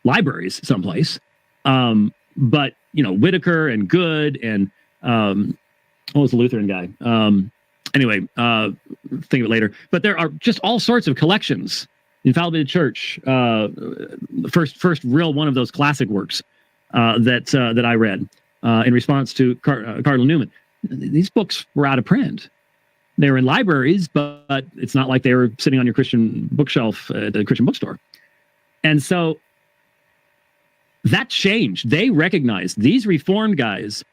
libraries someplace. But, Whitaker and Good and what was the Lutheran guy? Anyway, think of it later. But there are just all sorts of collections. Infallibility Church, the first real one of those classic works that I read in response to Cardinal Newman. These books were out of print. They were in libraries, but it's not like they were sitting on your Christian bookshelf at the Christian bookstore. And so that changed. They recognized these Reformed guys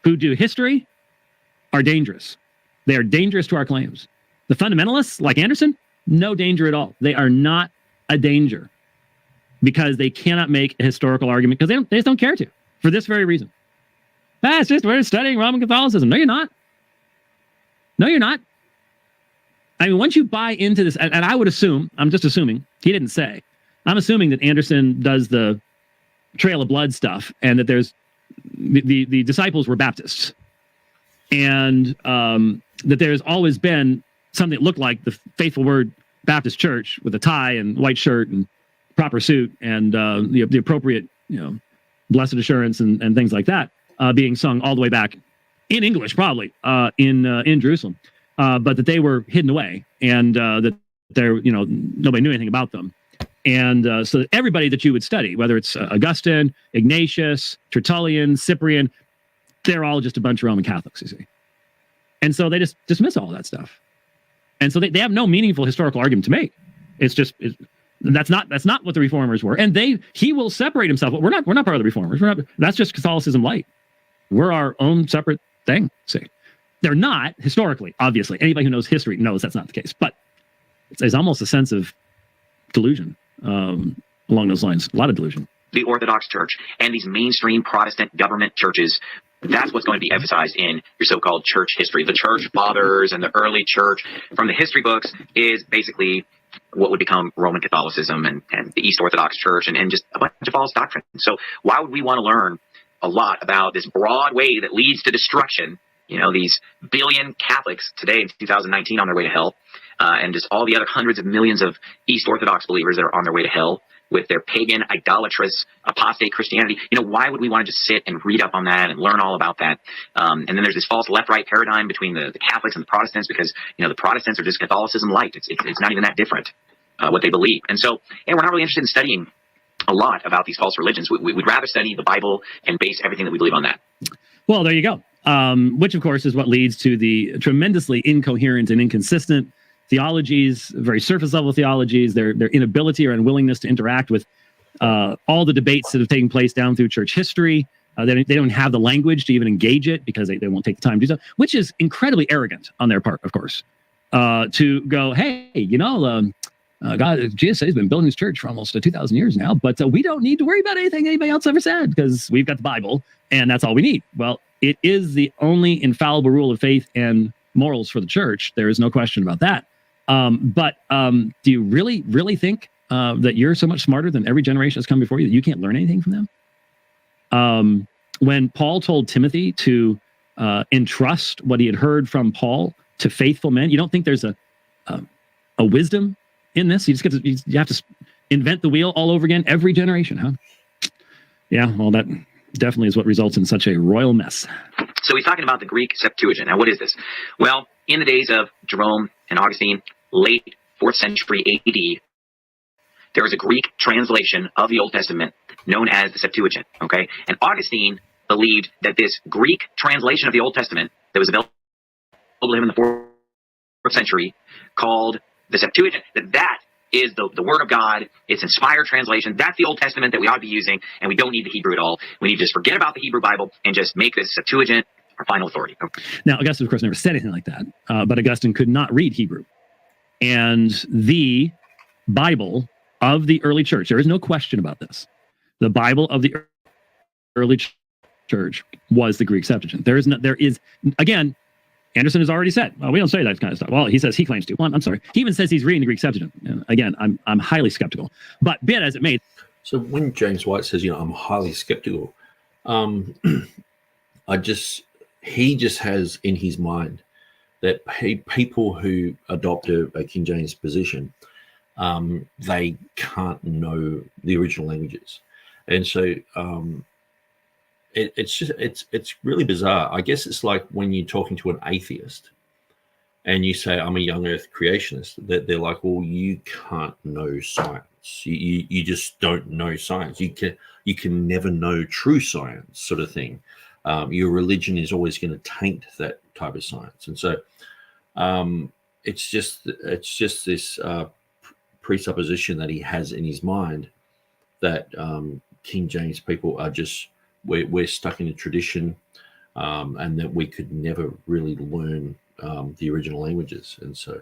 who do history are dangerous. They are dangerous to our claims. The fundamentalists, like Anderson, no danger at all. They are not a danger because they cannot make a historical argument because they just don't care to, for this very reason. It's just we're studying Roman Catholicism. No, you're not. No, you're not. I mean, once you buy into this, and I would assume, I'm just assuming, he didn't say, I'm assuming that Anderson does the Trail of Blood stuff and that there's the disciples were Baptists. And that there's always been something that looked like the Faithful Word Baptist Church with a tie and white shirt and proper suit and the appropriate, blessed assurance and things like that being sung all the way back in English, probably in Jerusalem, but that they were hidden away and that there, nobody knew anything about them. And so that everybody that you would study, whether it's Augustine, Ignatius, Tertullian, Cyprian, they're all just a bunch of Roman Catholics, you see. And so they just dismiss all that stuff. And so they have no meaningful historical argument to make. That's not what the Reformers were. And he will separate himself. We're not part of the Reformers. That's just Catholicism light. We're our own separate thing. See, they're not historically, obviously. Anybody who knows history knows that's not the case. But it's almost a sense of delusion along those lines. A lot of delusion. The Orthodox Church and these mainstream Protestant government churches, that's what's going to be emphasized in your so-called church history. The church fathers and the early church from the history books is basically what would become Roman Catholicism and the East Orthodox Church and just a bunch of false doctrine. So why would we want to learn a lot about this broad way that leads to destruction? These billion Catholics today in 2019 on their way to hell, and just all the other hundreds of millions of East Orthodox believers that are on their way to hell with their pagan, idolatrous, apostate Christianity. Why would we want to just sit and read up on that and learn all about that? And then there's this false left-right paradigm between the Catholics and the Protestants because, the Protestants are just Catholicism light. It's not even that different, what they believe. And so, we're not really interested in studying a lot about these false religions. We'd rather study the Bible and base everything that we believe on that. Well, there you go. which of course is what leads to the tremendously incoherent and inconsistent theologies, very surface level theologies, their inability or unwillingness to interact with all the debates that have taken place down through church history. They don't have the language to even engage it because they won't take the time to do so, which is incredibly arrogant on their part, of course, to go, hey, God, Jesus said he's been building his church for almost 2,000 years now, but we don't need to worry about anything anybody else ever said because we've got the Bible and that's all we need. Well, it is the only infallible rule of faith and morals for the church. There is no question about that. But do you really think that you're so much smarter than every generation that's come before you that you can't learn anything from them? When Paul told Timothy to entrust what he had heard from Paul to faithful men, you don't think there's a wisdom in this? You have to invent the wheel all over again every generation, huh? Yeah, well, that definitely is what results in such a royal mess. So he's talking about the Greek Septuagint. Now, what is this? Well, in the days of Jerome and Augustine, late 4th century AD, there was a Greek translation of the Old Testament known as the Septuagint, okay? And Augustine believed that this Greek translation of the Old Testament that was available to him in the 4th century, called the Septuagint, that is the Word of God. It's inspired translation. That's the Old Testament that we ought to be using, and we don't need the Hebrew at all. We need to just forget about the Hebrew Bible and just make this Septuagint our final authority. Okay. Now, Augustine, of course, never said anything like that, but Augustine could not read Hebrew. And the Bible of the early church, there is no question about this. The Bible of the early church was the Greek Septuagint. There is again, Anderson has already said, well, we don't say that kind of stuff. Well, he says he claims to. Well, I'm sorry. He even says he's reading the Greek Septuagint. And again, I'm highly skeptical. But be it as it may. So when James White says, I'm highly skeptical, he just has in his mind that people who adopt a King James position, they can't know the original languages. And so it's really bizarre. I guess it's like when you're talking to an atheist and you say, I'm a young earth creationist, that they're like, well, you can't know science. You just don't know science. You can never know true science, sort of thing. Your religion is always going to taint that type of science. And so it's just this presupposition that he has in his mind that King James people are just, we're stuck in a tradition, and that we could never really learn the original languages. And so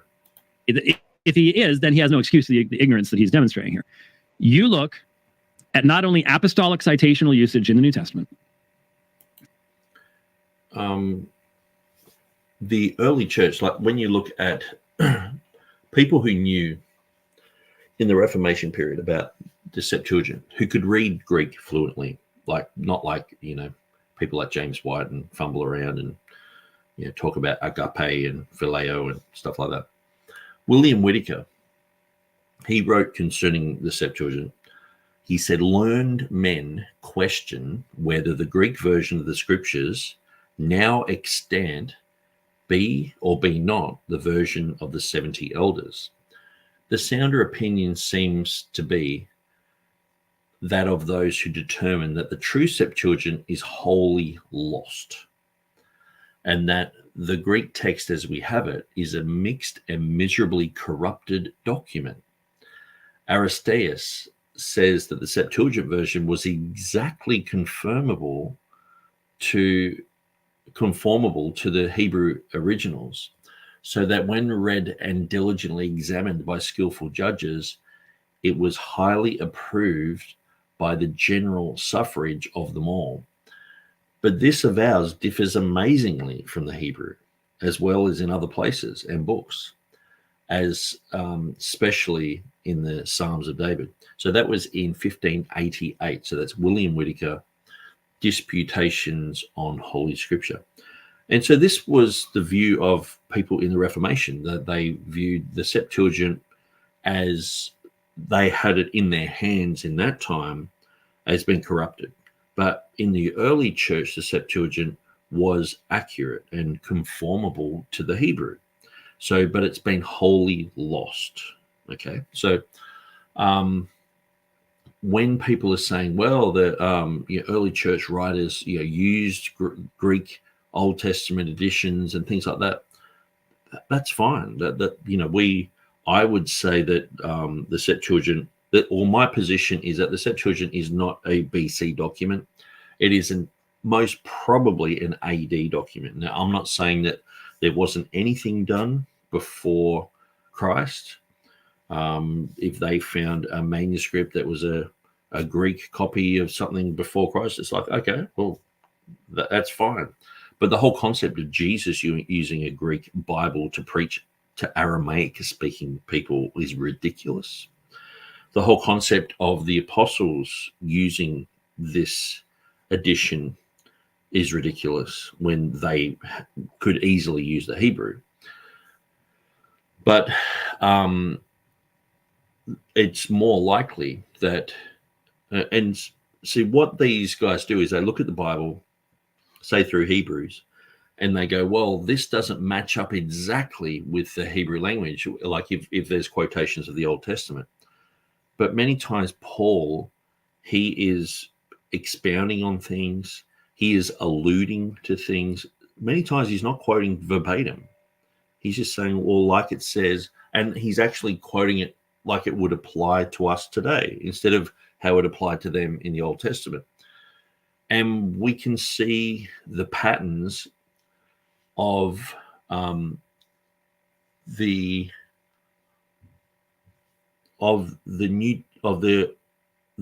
if he is, then he has no excuse for the ignorance that he's demonstrating here. You look at not only apostolic citational usage in the New Testament. The early church, like when you look at people who knew in the Reformation period about the Septuagint, who could read Greek fluently, not like people like James White and fumble around and talk about agape and phileo and stuff like that. William Whitaker, he wrote concerning the Septuagint. He said, learned men question whether the Greek version of the scriptures now extant be or be not the version of the 70 elders. The sounder opinion seems to be that of those who determine that the true Septuagint is wholly lost, and that the Greek text as we have it is a mixed and miserably corrupted document. Aristeas says that the Septuagint version was exactly conformable to the Hebrew originals, so that when read and diligently examined by skillful judges, it was highly approved by the general suffrage of them all. But this avows differs amazingly from the Hebrew, as well as in other places and books, as especially in the Psalms of David. So that was in 1588. So that's William Whitaker, Disputations on Holy Scripture. And so this was the view of people in the Reformation, that they viewed the Septuagint as they had it in their hands in that time as being corrupted. But in the early church, the Septuagint was accurate and conformable to the Hebrew. So, but it's been wholly lost. Okay. So when people are saying, well, the early church writers used Greek Old Testament editions and things like that, that's fine. I would say that the Septuagint, my position is that the Septuagint is not a BC document. It is most probably an AD document. Now, I'm not saying that there wasn't anything done before Christ. If they found a manuscript that was a Greek copy of something before Christ, it's like, okay, well, that's fine. But the whole concept of Jesus using a Greek Bible to preach to Aramaic-speaking people is ridiculous. The whole concept of the apostles using this edition is ridiculous when they could easily use the Hebrew. But it's more likely that, and see, what these guys do is they look at the Bible, say through Hebrews, and they go, well, this doesn't match up exactly with the Hebrew language, like if there's quotations of the Old Testament. But many times Paul, he is expounding on things. He is alluding to things. Many times he's not quoting verbatim. He's just saying, well, like it says, and he's actually quoting it like it would apply to us today instead of how it applied to them in the Old Testament. And we can see the patterns of the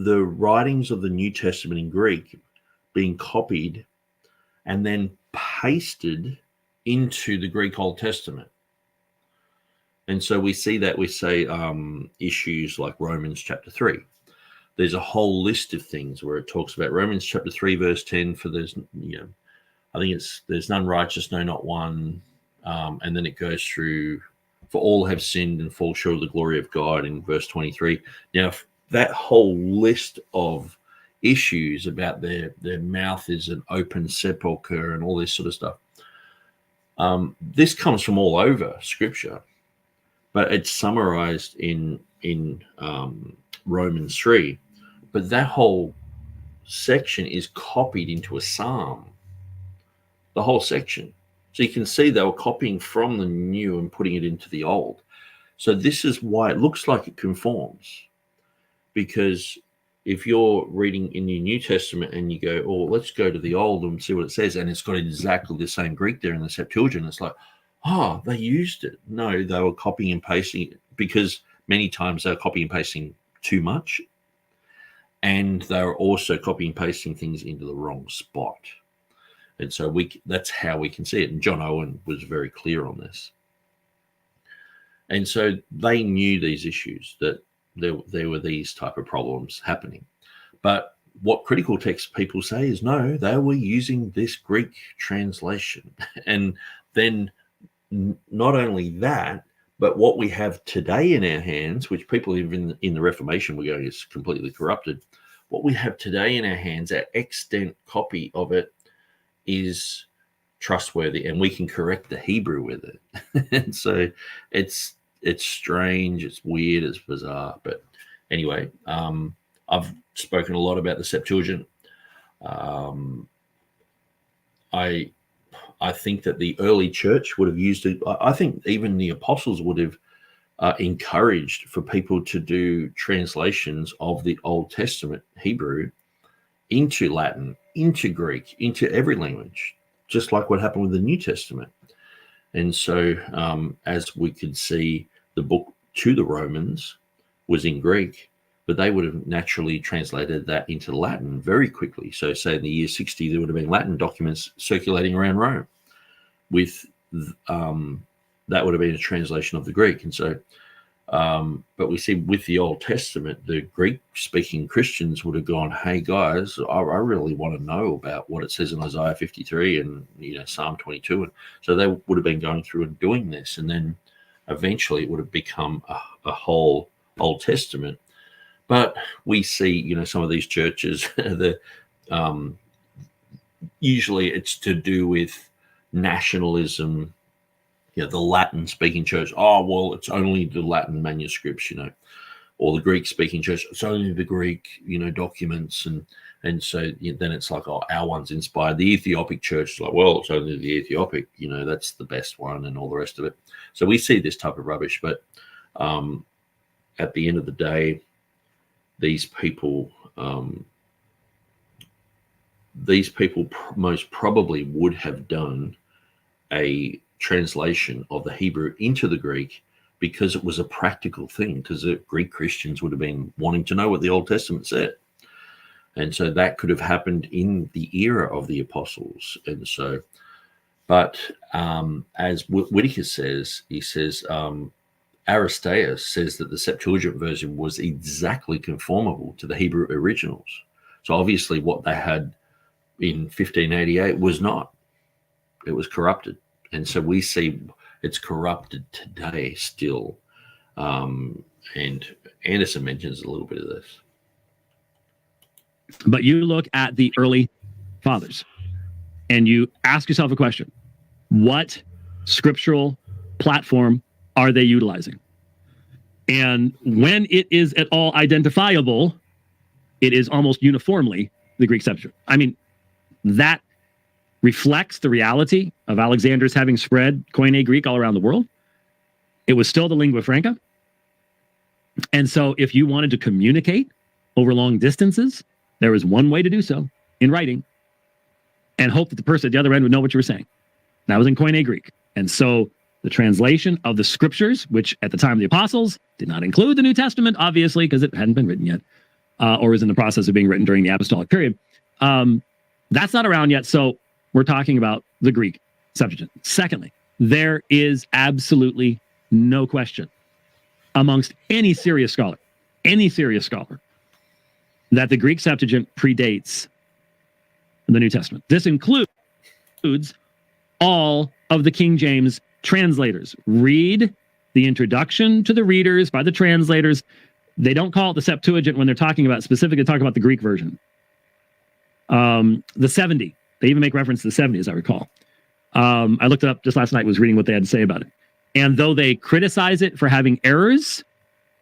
writings of the New Testament in Greek being copied and then pasted into the Greek Old Testament. And so we see that, we say issues like Romans chapter 3. There's a whole list of things where it talks about Romans chapter 3, verse 10, for there's, I think there's none righteous, no, not one. And then it goes through, for all have sinned and fall short of the glory of God in verse 23. Now, that whole list of issues about their mouth is an open sepulcher and all this sort of stuff. This comes from all over Scripture, but it's summarized in Romans 3. But that whole section is copied into a psalm, the whole section. So you can see they were copying from the new and putting it into the old. So this is why it looks like it conforms. Because if you're reading in the New Testament and you go, oh, let's go to the old and see what it says, and it's got exactly the same Greek there in the Septuagint, it's like, oh, they used it. No, they were copying and pasting it, because many times they're copying and pasting too much. And they're also copying and pasting things into the wrong spot. And so that's how we can see it. And John Owen was very clear on this. And so they knew these issues, that there were these type of problems happening. But what critical text people say is, no, they were using this Greek translation. And then not only that, but what we have today in our hands, which people even in the Reformation were going is completely corrupted. What we have today in our hands, our extant copy of it, is trustworthy, and we can correct the Hebrew with it. And so it's strange, it's weird, it's bizarre. But anyway, I've spoken a lot about the Septuagint. I think that the early church would have used it. I think even the apostles would have encouraged for people to do translations of the Old Testament Hebrew into Latin, into Greek, into every language, just like what happened with the New Testament. And so as we could see, the book to the Romans was in Greek, but they would have naturally translated that into Latin very quickly. So say in the year 60, there would have been Latin documents circulating around Rome with that would have been a translation of the Greek. And so, but we see with the Old Testament, the Greek-speaking Christians would have gone, hey, guys, I really want to know about what it says in Isaiah 53 and Psalm 22. And so they would have been going through and doing this. And then eventually it would have become a whole Old Testament. But we see, some of these churches, usually it's to do with nationalism. The Latin-speaking church, oh, well, it's only the Latin manuscripts, or the Greek-speaking church, it's only the Greek, documents. And And so then it's like, oh, our one's inspired. The Ethiopic church is like, well, it's only the Ethiopic, that's the best one and all the rest of it. So we see this type of rubbish. But at the end of the day, these people most probably would have done a translation of the Hebrew into the Greek because it was a practical thing, because the Greek Christians would have been wanting to know what the Old Testament said. And so that could have happened in the era of the apostles. And so, but as Whitaker says, he says, Aristeas says that the Septuagint version was exactly conformable to the Hebrew originals. So obviously what they had in 1588 was not. It was corrupted. And so we see it's corrupted today still. And Anderson mentions a little bit of this. But you look at the early fathers and you ask yourself a question. What scriptural platform are they utilizing? And when it is at all identifiable, it is almost uniformly the Greek Septuagint. I mean, that reflects the reality of Alexander's having spread Koine Greek all around the world. It was still the lingua franca. And so if you wanted to communicate over long distances, there was one way to do so, in writing, and hope that the person at the other end would know what you were saying. That was in Koine Greek. And so the translation of the scriptures, which at the time of the apostles did not include the New Testament, obviously, because it hadn't been written yet, or was in the process of being written during the apostolic period. That's not around yet. So we're talking about the Greek Septuagint. Secondly, there is absolutely no question amongst any serious scholar, that the Greek Septuagint predates the New Testament. This includes all of the King James translators. Read the introduction to the readers by the translators. They don't call it the Septuagint when they're talking about specifically talk about the Greek version. The 70, they even make reference to the 70, as I recall. I looked it up just last night, was reading what they had to say about it. And though they criticize it for having errors,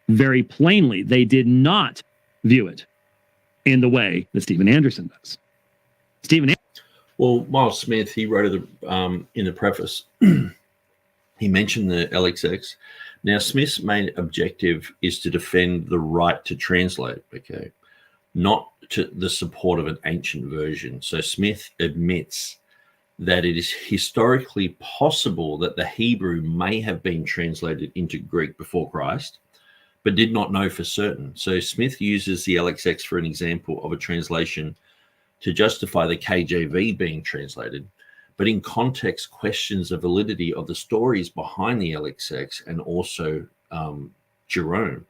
very plainly, they did not view it in the way that Stephen Anderson does. Well, Miles Smith, he wrote it in the preface. He mentioned the LXX. Now, Smith's main objective is to defend the right to translate, okay, not to the support of an ancient version. So Smith admits that it is historically possible that the Hebrew may have been translated into Greek before Christ, but did not know for certain. So Smith uses the LXX for an example of a translation to justify the KJV being translated, but in context questions the validity of the stories behind the LXX and also Jerome.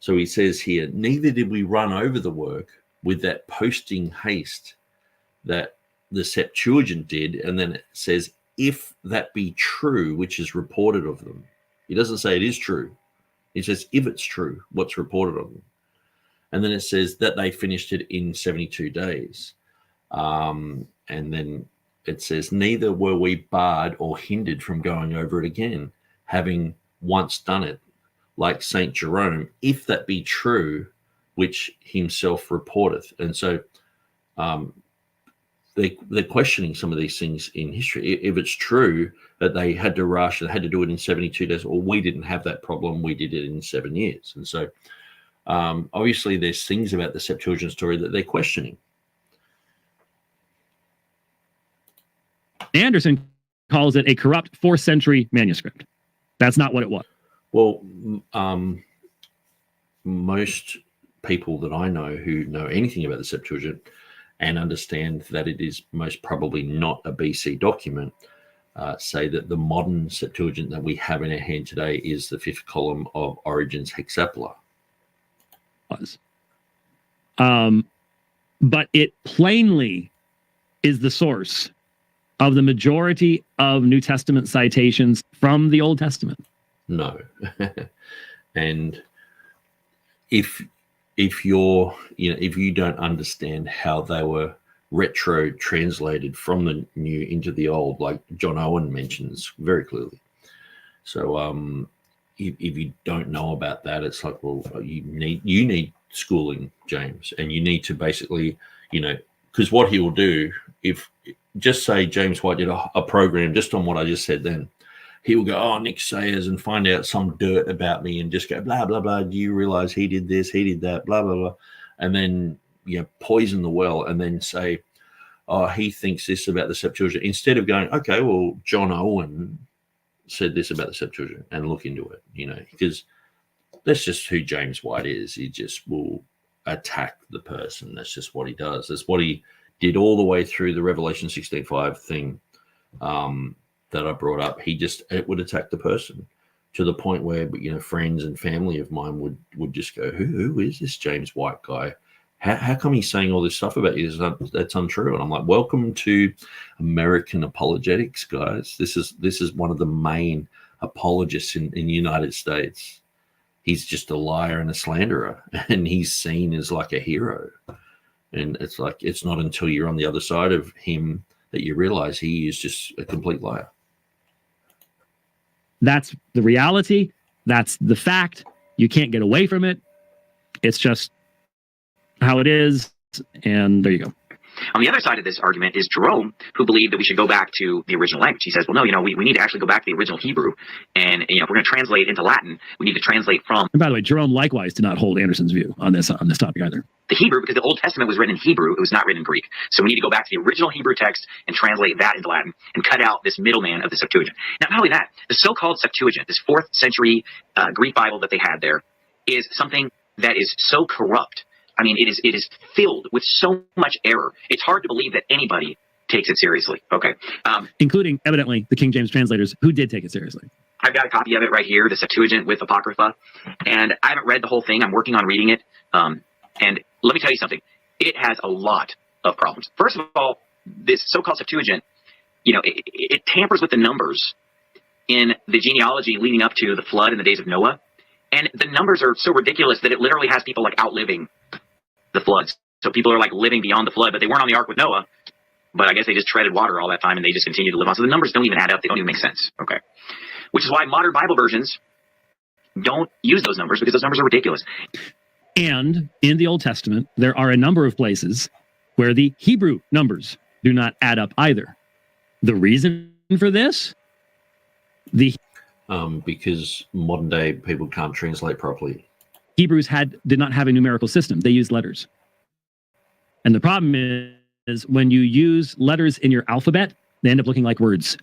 So he says here, neither did we run over the work with that posting haste that the Septuagint did. And then it says, if that be true, which is reported of them. He doesn't say it is true. He says, if it's true, what's reported of them. And then it says that they finished it in 72 days. And then it says, neither were we barred or hindered from going over it again, having once done it, like St. Jerome, if that be true, which himself reporteth. And so they're questioning some of these things in history. If it's true that they had to rush, they had to do it in 72 days, or we didn't have that problem, we did it in 7 years. And so obviously there's things about the Septuagint story that they're questioning. Anderson calls it a corrupt 4th century manuscript. That's not what it was. Well, most people that I know who know anything about the Septuagint and understand that it is most probably not a BC document, say that the modern Septuagint that we have in our hand today is the 5th column of Origen's Hexapla. But it plainly is the source of the majority of New Testament citations from the Old Testament. No. And if you don't understand how they were retro translated from the new into the old, like John Owen mentions very clearly. So if you don't know about that, it's like, well, you need schooling, James, and you need to basically, because what he will do, if just say James White did a program just on what I just said then, he will go, oh, Nick Sayers, and find out some dirt about me and just go, blah, blah, blah. Do you realize he did this, he did that, blah, blah, blah. And then, poison the well and then say, oh, he thinks this about the Septuagint. Instead of going, okay, well, John Owen said this about the Septuagint and look into it, because that's just who James White is. He just will attack the person. That's just what he does. That's what he did all the way through the Revelation 16:5 thing that I brought up. It would attack the person to the point where, friends and family of mine would just go, who is this James White guy? How come he's saying all this stuff about you? That's untrue. And I'm like, welcome to American apologetics, guys. This is one of the main apologists in the United States. He's just a liar and a slanderer, and he's seen as like a hero. And it's like, it's not until you're on the other side of him that you realize he is just a complete liar. That's the reality. That's the fact. You can't get away from it. It's just how it is. And there you go. On the other side of this argument is Jerome, who believed that we should go back to the original language. He says, well, no, we need to actually go back to the original Hebrew. And, if we're going to translate into Latin, we need to translate from... And by the way, Jerome likewise did not hold Anderson's view on this topic either. The Hebrew, because the Old Testament was written in Hebrew. It was not written in Greek. So we need to go back to the original Hebrew text and translate that into Latin and cut out this middleman of the Septuagint. Now, not only that, the so-called Septuagint, this 4th century Greek Bible that they had there, is something that is so corrupt. I mean, it is filled with so much error. It's hard to believe that anybody takes it seriously. Okay. Including, evidently, the King James translators who did take it seriously. I've got a copy of it right here, the Septuagint with Apocrypha. And I haven't read the whole thing. I'm working on reading it. And let me tell you something. It has a lot of problems. First of all, this so-called Septuagint, it tampers with the numbers in the genealogy leading up to the flood in the days of Noah. And the numbers are so ridiculous that it literally has people like outliving the floods. So people are like living beyond the flood, but they weren't on the ark with Noah. But I guess they just treaded water all that time and they just continue to live on. So the numbers don't even add up. They don't even make sense. Okay. Which is why modern Bible versions don't use those numbers, because those numbers are ridiculous. And in the Old Testament, there are a number of places where the Hebrew numbers do not add up either. The reason for this? Because modern day people can't translate properly. Hebrews did not have a numerical system. They used letters. And the problem is when you use letters in your alphabet, they end up looking like words.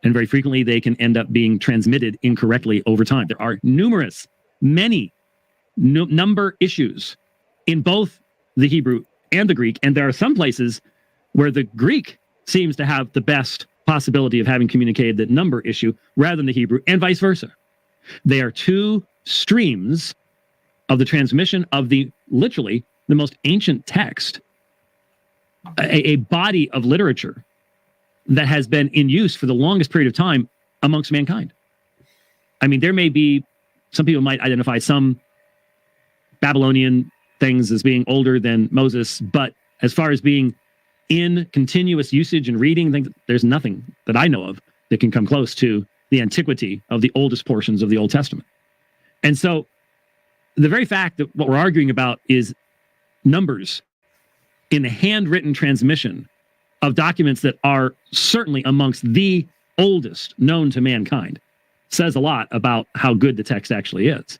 And very frequently, they can end up being transmitted incorrectly over time. There are many number issues in both the Hebrew and the Greek. And there are some places where the Greek seems to have the best possibility of having communicated the number issue rather than the Hebrew, and vice versa. They are two streams of the transmission of literally the most ancient text, a body of literature that has been in use for the longest period of time amongst mankind. I mean, there may be, some people might identify some Babylonian things as being older than Moses, but as far as being in continuous usage and reading, there's nothing that I know of that can come close to the antiquity of the oldest portions of the Old Testament. And so the very fact that what we're arguing about is numbers in the handwritten transmission of documents that are certainly amongst the oldest known to mankind says a lot about how good the text actually is.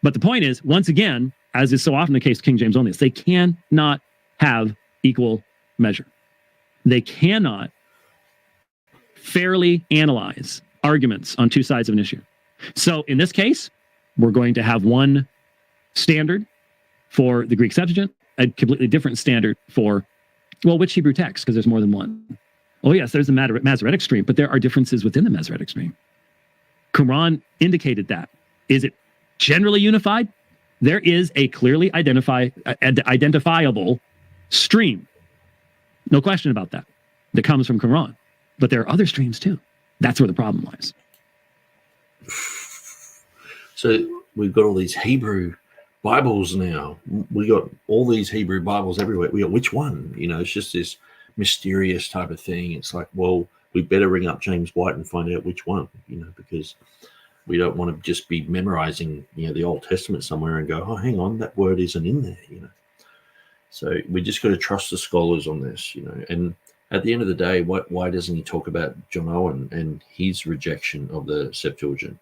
But the point is, once again, as is so often the case with King James only, they cannot have equal measure. They cannot fairly analyze arguments on two sides of an issue. So in this case, we're going to have one standard for the Greek Septuagint, a completely different standard for, which Hebrew text? Because there's more than one. Oh, yes, there's the Masoretic stream, but there are differences within the Masoretic stream. Qumran indicated that. Is it generally unified? There is a clearly identifiable stream. No question about that. That comes from Qumran. But there are other streams too. That's where the problem lies. So we've got all these Hebrew Bibles now. We got all these Hebrew Bibles everywhere. We got which one? It's just this mysterious type of thing. It's like, well, we better ring up James White and find out which one, because we don't want to just be memorizing, the Old Testament somewhere and go, oh, hang on, that word isn't in there, So we just got to trust the scholars on this, And at the end of the day, why doesn't he talk about John Owen and his rejection of the Septuagint?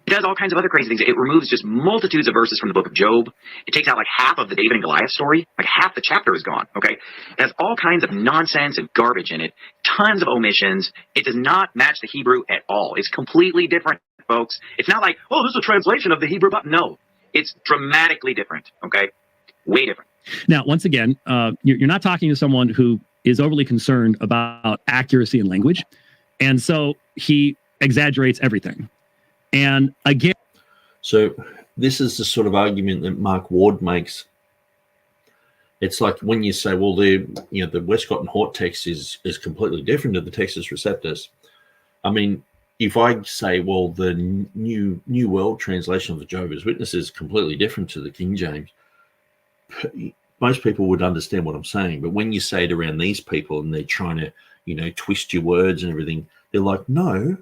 It does all kinds of other crazy things. It removes just multitudes of verses from the book of Job. It takes out like half of the David and Goliath story. Like half the chapter is gone, okay? It has all kinds of nonsense and garbage in it. Tons of omissions. It does not match the Hebrew at all. It's completely different, folks. It's not like, oh, this is a translation of the Hebrew. But no, it's dramatically different, okay? Way different. Now, once again, you're not talking to someone who is overly concerned about accuracy in language. And so he exaggerates everything. And again, so this is the sort of argument that Mark Ward makes. It's like when you say, well, the Westcott and Hort text is completely different to the Textus Receptus. I mean, if I say, well, the New World translation of the Jehovah's Witnesses is completely different to the King James, most people would understand what I'm saying. But when you say it around these people and they're trying to, twist your words and everything, they're like, no,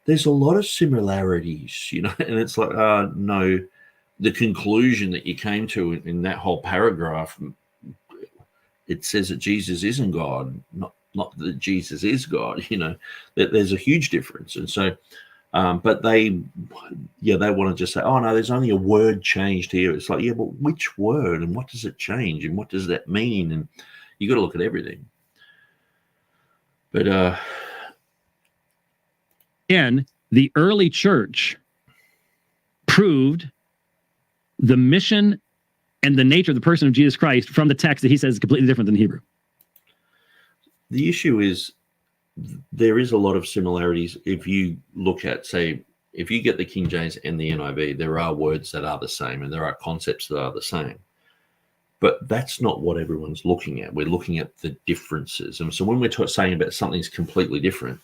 there's a lot of similarities, and it's like, no, the conclusion that you came to in that whole paragraph, it says that Jesus isn't God, not that Jesus is God, that there's a huge difference. And so, but they want to just say, oh no, there's only a word changed here. It's like, yeah, but which word and what does it change and what does that mean? And you got to look at everything. But again, the early church proved the mission and the nature of the person of Jesus Christ from the text that he says is completely different than Hebrew. The issue is there is a lot of similarities. If you look at, say, if you get the King James and the NIV, there are words that are the same and there are concepts that are the same. But that's not what everyone's looking at. We're looking at the differences. And so when we're saying about something's completely different,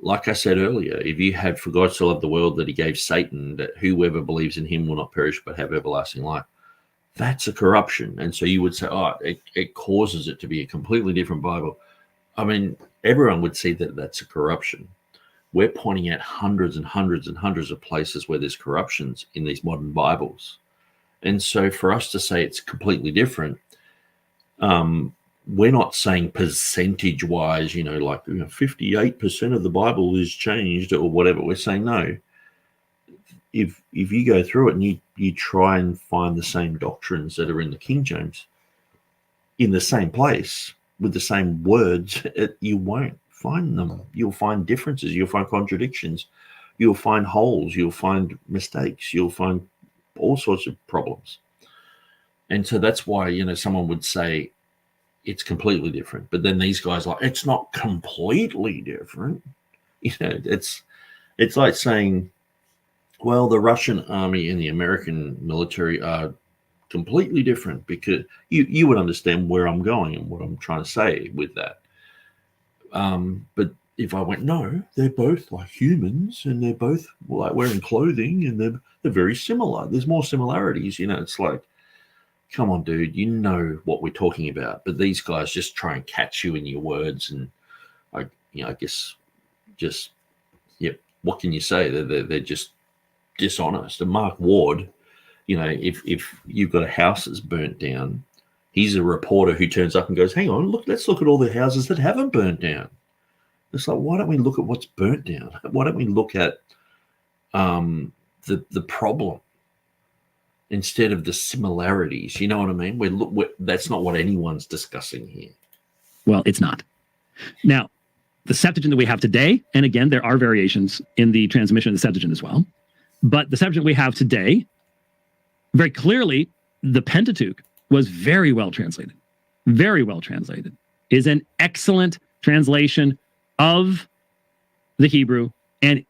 like I said earlier, if you had for God so loved the world that he gave Satan, that whoever believes in him will not perish but have everlasting life, that's a corruption. And so you would say, oh, it causes it to be a completely different Bible. I mean, everyone would see that that's a corruption. We're pointing out hundreds and hundreds and hundreds of places where there's corruptions in these modern Bibles. And so for us to say it's completely different, we're not saying percentage-wise, like 58% of the Bible is changed or whatever. We're saying no. If you go through it and you try and find the same doctrines that are in the King James in the same place with the same words, you won't find them. You'll find differences. You'll find contradictions. You'll find holes. You'll find mistakes. You'll find all sorts of problems. And so that's why, someone would say it's completely different. But then these guys are like, it's not completely different. It's like saying, well, the Russian army and the American military are completely different, because you would understand where I'm going and what I'm trying to say with that. But if I went, no, they're both like humans and they're both like wearing clothing and they're very similar. There's more similarities, it's like, come on, dude, you know what we're talking about. But these guys just try and catch you in your words. And I guess just, what can you say? They're just dishonest. And Mark Ward, if you've got a house that's burnt down, he's a reporter who turns up and goes, hang on, let's look at all the houses that haven't burnt down. It's like, why don't we look at what's burnt down? Why don't we look at the problem instead of the similarities? You know what I mean? That's not what anyone's discussing here. Well, it's not. Now, the Septuagint that we have today, and again, there are variations in the transmission of the Septuagint as well, but the Septuagint we have today, very clearly, the Pentateuch was very well translated, is an excellent translation of the Hebrew, and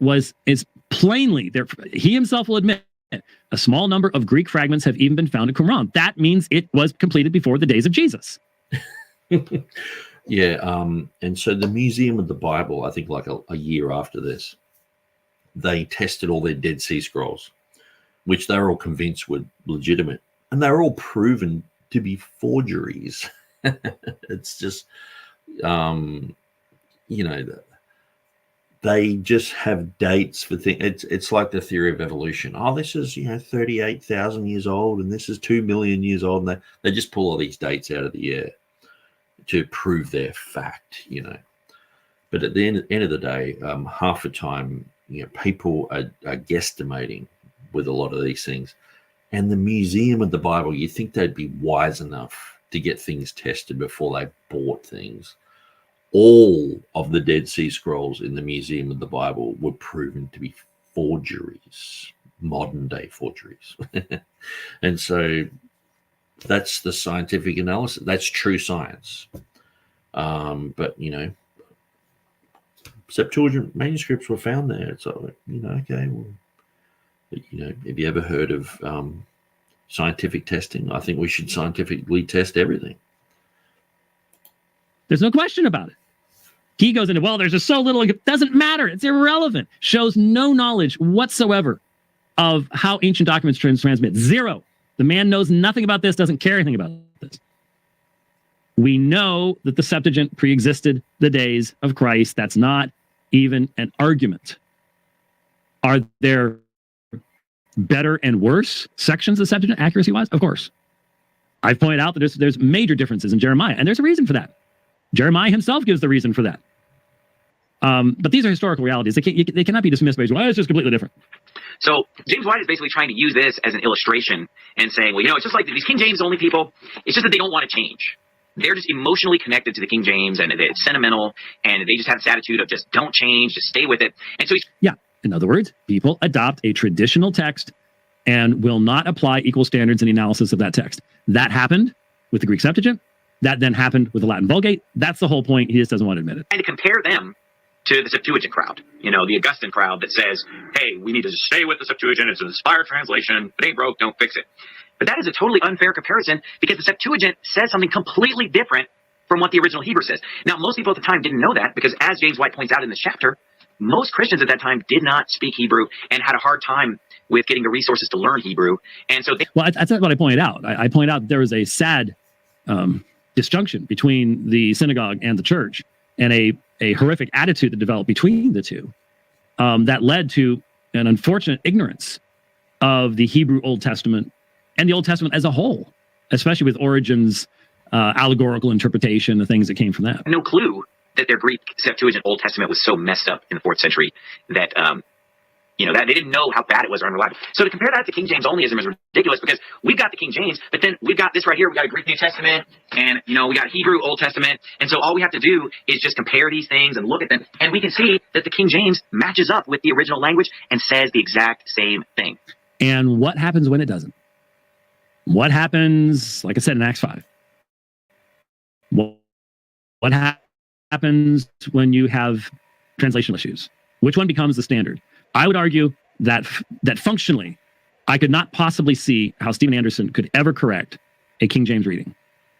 is plainly there. He himself will admit a small number of Greek fragments have even been found in Qumran. That means it was completed before the days of Jesus. Yeah, and so the Museum of the Bible, I think like a year after this, they tested all their Dead Sea Scrolls, which they were all convinced were legitimate, and they were all proven to be forgeries. It's just, they just have dates for things. It's like the theory of evolution. Oh, this is 38,000 years old, and this is 2 million years old, and they just pull all these dates out of the air to prove their fact. But at the end of the day, half the time, people are guesstimating with a lot of these things. And the Museum of the Bible, you think they'd be wise enough to get things tested before they bought things. All of the Dead Sea Scrolls in the Museum of the Bible were proven to be forgeries, modern day forgeries. And so that's the scientific analysis. That's true science. But, Septuagint manuscripts were found there. It's like, okay, well, have you ever heard of scientific testing? I think we should scientifically test everything. There's no question about it. He goes into, well, there's just so little, it doesn't matter. It's irrelevant. Shows no knowledge whatsoever of how ancient documents transmit. Zero. The man knows nothing about this, doesn't care anything about this. We know that the Septuagint pre-existed the days of Christ. That's not even an argument. Are there better and worse sections of Septuagint accuracy-wise? Of course. I've pointed out that there's major differences in Jeremiah, and there's a reason for that. Jeremiah himself gives the reason for that. But these are historical realities. They cannot be dismissed by, well, it's just completely different. So James White is basically trying to use this as an illustration and saying, well, it's just like these King James only people. It's just that they don't want to change. They're just emotionally connected to the King James, and it's sentimental, and they just have this attitude of just don't change, just stay with it. And so in other words, people adopt a traditional text and will not apply equal standards in the analysis of that text. That happened with the Greek Septuagint. That then happened with the Latin Vulgate. That's the whole point. He just doesn't want to admit it. And to compare them to the Septuagint crowd, the Augustan crowd that says, hey, we need to just stay with the Septuagint. It's an inspired translation. If it ain't broke, don't fix it. But that is a totally unfair comparison because the Septuagint says something completely different from what the original Hebrew says. Now, most people at the time didn't know that because, as James White points out in this chapter, most Christians at that time did not speak Hebrew and had a hard time with getting the resources to learn Hebrew. And so that's what I pointed out. I pointed out there was a sad disjunction between the synagogue and the church, and a horrific attitude that developed between the two that led to an unfortunate ignorance of the Hebrew Old Testament and the Old Testament as a whole, especially with Origen's allegorical interpretation, the things that came from that. No clue that their Greek Septuagint Old Testament was so messed up in the 4th century that that they didn't know how bad it was or unreliable. So to compare that to King James onlyism is ridiculous because we've got the King James, but then we've got this right here. We got a Greek New Testament, and we got Hebrew Old Testament, and so all we have to do is just compare these things and look at them, and we can see that the King James matches up with the original language and says the exact same thing. And what happens when it doesn't? What happens, like I said in Acts 5? What happens when you have translation issues? Which one becomes the standard? I would argue that functionally, I could not possibly see how Stephen Anderson could ever correct a King James reading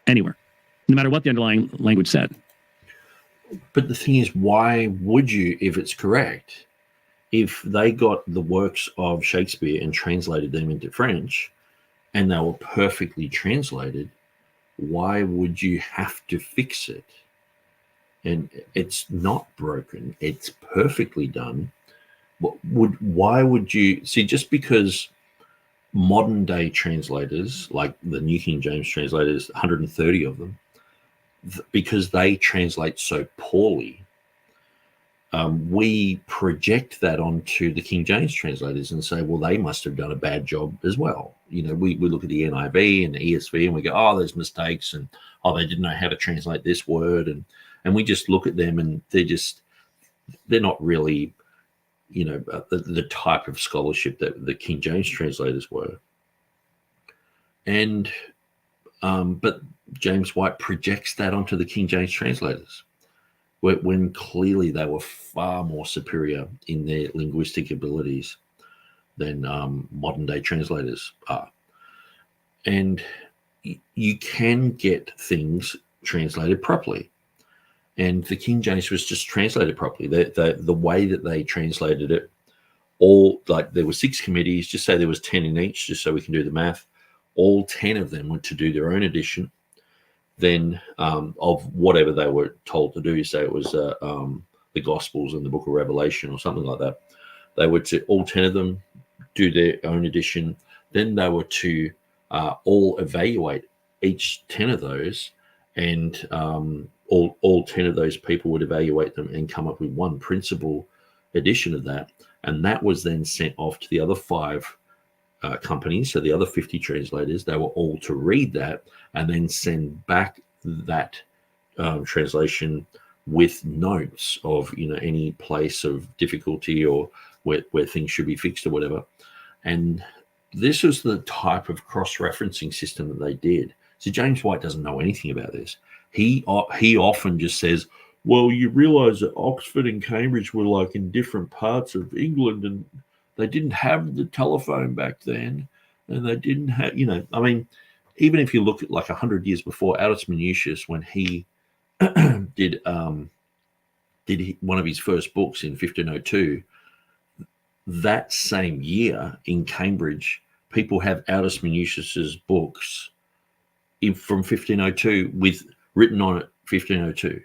anywhere, no matter what the underlying language said. But the thing is, why would you if it's correct? If they got the works of Shakespeare and translated them into French, and they were perfectly translated, why would you have to fix it? And it's not broken. It's perfectly done. Why would you see, just because modern day translators, like the New King James translators, 130 of them, because they translate so poorly, we project that onto the King James translators and say, well, they must have done a bad job as well. We look at the NIV and the ESV and we go, oh, there's mistakes, and oh, they didn't know how to translate this word, and we just look at them and they're not really the type of scholarship that the King James translators were. And but James White projects that onto the King James translators, when clearly they were far more superior in their linguistic abilities than modern day translators are. And you can get things translated properly. And the King James was just translated properly. The way that they translated it, there were 6 committees, just say there was 10 in each, just so we can do the math. All 10 of them went to do their own edition, then of whatever they were told to do. So it was the Gospels and the Book of Revelation or something like that. They were to all 10 of them do their own edition. Then they were to all evaluate each 10 of those, and all 10 of those people would evaluate them and come up with one principal edition of that. And that was then sent off to the other 5 companies, so the other 50 translators. They were all to read that and then send back that translation with notes of, any place of difficulty or where things should be fixed or whatever. And this was the type of cross-referencing system that they did. So James White doesn't know anything about this. He often just says, well, you realize that Oxford and Cambridge were like in different parts of England, and they didn't have the telephone back then, and they didn't have, I mean, even if you look at like 100 years before, Aldus Manutius, when he did one of his first books in 1502, that same year in Cambridge, people have Aldus Manutius's books from 1502 with written on it 1502.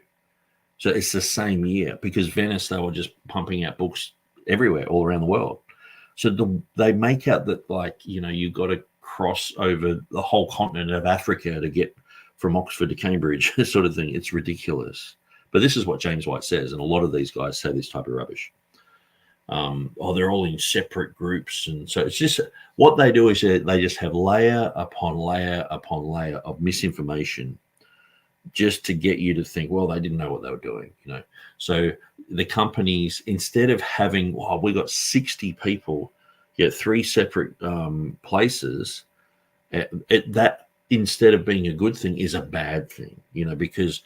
So it's the same year, because Venice, they were just pumping out books everywhere, all around the world. So they make out that, like, you've got to cross over the whole continent of Africa to get from Oxford to Cambridge, this sort of thing. It's ridiculous. But this is what James White says, and a lot of these guys say this type of rubbish. They're all in separate groups. And so it's just, what they do is they just have layer upon layer upon layer of misinformation just to get you to think, well, they didn't know what they were doing, So the companies, instead of having, we got 60 people, 3 separate places, that instead of being a good thing is a bad thing, because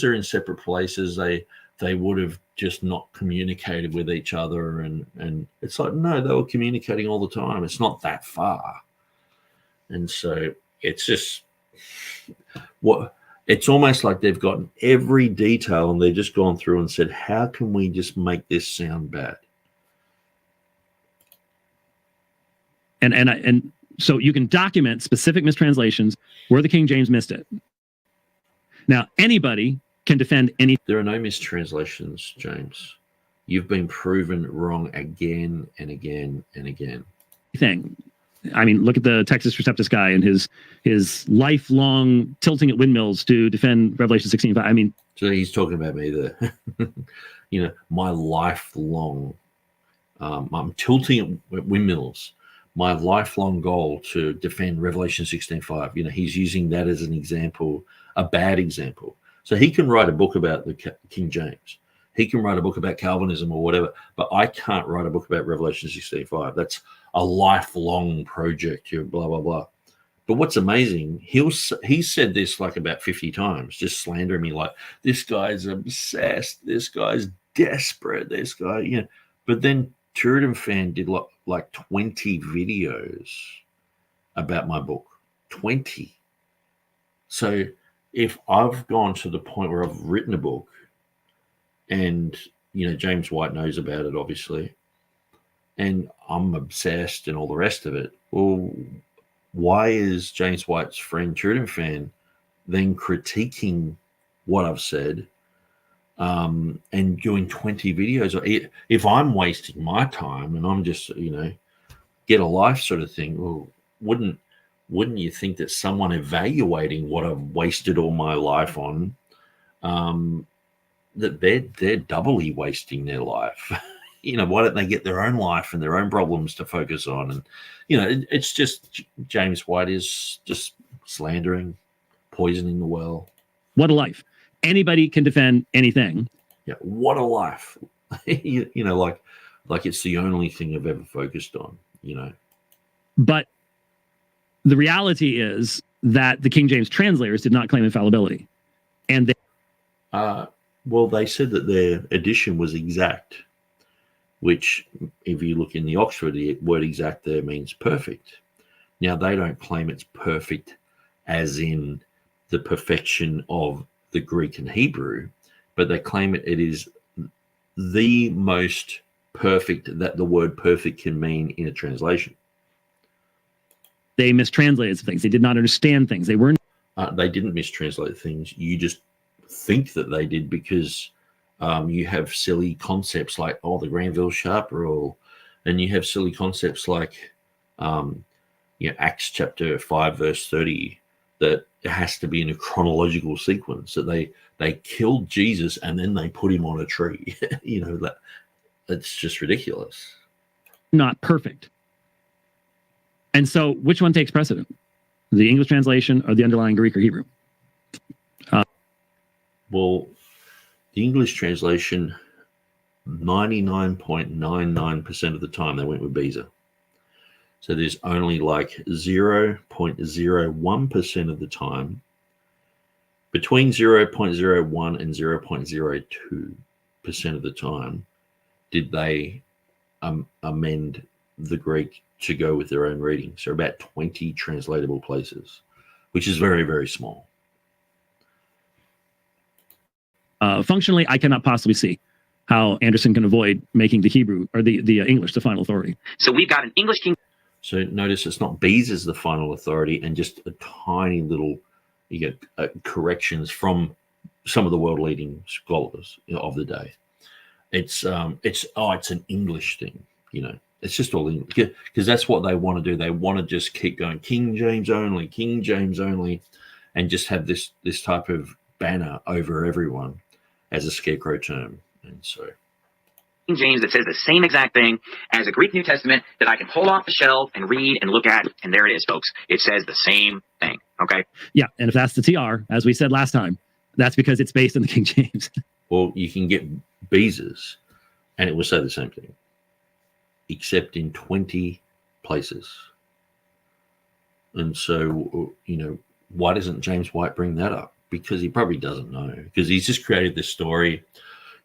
they're in separate places, they would have just not communicated with each other. And it's like, no, they were communicating all the time. It's not that far. And so it's just it's almost like they've gotten every detail and they've just gone through and said, how can we just make this sound bad? And so you can document specific mistranslations where the King James missed it. Now, anybody can defend any. There are no mistranslations, James. You've been proven wrong again and again and again. Thing. I mean, look at the Textus Receptus guy and his lifelong tilting at windmills to defend Revelation 16:5. I mean, so he's talking about me there. My lifelong, I'm tilting at windmills. My lifelong goal to defend Revelation 16:5. He's using that as an example, a bad example. So he can write a book about the King James. He can write a book about Calvinism or whatever, but I can't write a book about Revelation 16:5. That's a lifelong project, blah, blah, blah. But what's amazing, he said this like about 50 times, just slandering me like, this guy's obsessed, this guy's desperate, this guy, But then TurretinFan did like 20 videos about my book, 20. So if I've gone to the point where I've written a book, and, James White knows about it, obviously, and I'm obsessed and all the rest of it, well, why is James White's friend TurretinFan then critiquing what I've said and doing 20 videos? If I'm wasting my time and I'm just, get a life sort of thing, well, wouldn't you think that someone evaluating what I've wasted all my life on, that they're doubly wasting their life? Why don't they get their own life and their own problems to focus on? And, it's just James White is just slandering, poisoning the well. What a life. Anybody can defend anything. Yeah, what a life. Like it's the only thing I've ever focused on, But the reality is that the King James translators did not claim infallibility. And they said that their edition was exact, which, if you look in the Oxford, the word exact there means perfect. Now, they don't claim it's perfect as in the perfection of the Greek and Hebrew, but they claim it is the most perfect that the word perfect can mean in a translation. They mistranslated some things. They did not understand things. They didn't mistranslate things. You just think that they did because You have silly concepts like, the Granville Sharp rule. And you have silly concepts like, Acts chapter 5, verse 30, that it has to be in a chronological sequence, that they killed Jesus and then they put him on a tree. That's just ridiculous. Not perfect. And so which one takes precedent? The English translation or the underlying Greek or Hebrew? Well, the English translation, 99.99% of the time they went with Beezer. So there's only like 0.01% of the time, between 0.01 and 0.02% of the time, did they amend the Greek to go with their own reading. So about 20 translatable places, which is very, very small. Functionally, I cannot possibly see how Anderson can avoid making the Hebrew or the English the final authority. So we've got an English King. So notice it's not Beezer's the final authority, and just a tiny little, corrections from some of the world leading scholars of the day. It's an English thing, It's just all English, because that's what they want to do. They want to just keep going King James only, and just have this type of banner over everyone as a scarecrow term. And so King James that says the same exact thing as a Greek New Testament that I can pull off the shelf and read and look at, and there it is, folks. It says the same thing. Okay. Yeah, and if that's the TR, as we said last time, that's because it's based on the King James. Well, you can get Beezer's, and it will say the same thing, except in 20 places. And so, why doesn't James White bring that up? Because he probably doesn't know, because he's just created this story.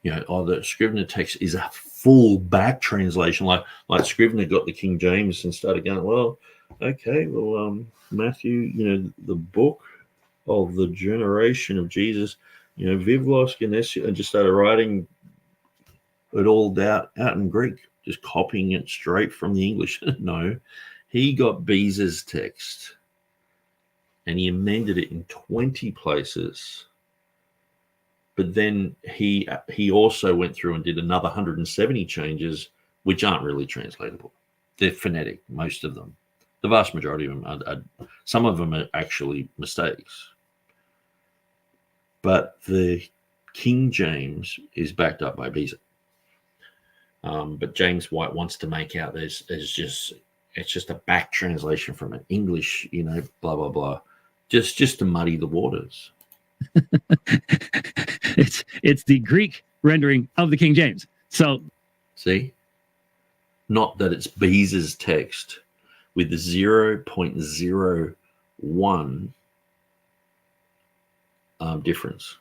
The Scrivener text is a full back translation, like Scrivener got the King James and started going, Matthew, the book of the generation of Jesus, Vivlos Ganessia, and just started writing it all out in Greek, just copying it straight from the English. No, he got Beezer's text and he amended it in 20 places. But then he also went through and did another 170 changes, which aren't really translatable. They're phonetic, most of them. The vast majority of them are some of them are actually mistakes. But the King James is backed up by Beezer. But James White wants to make out it's just a back translation from an English, blah, blah, blah, just to muddy the waters. It's the Greek rendering of the King James. So see, not that it's Beezer's text with the 0.01 difference.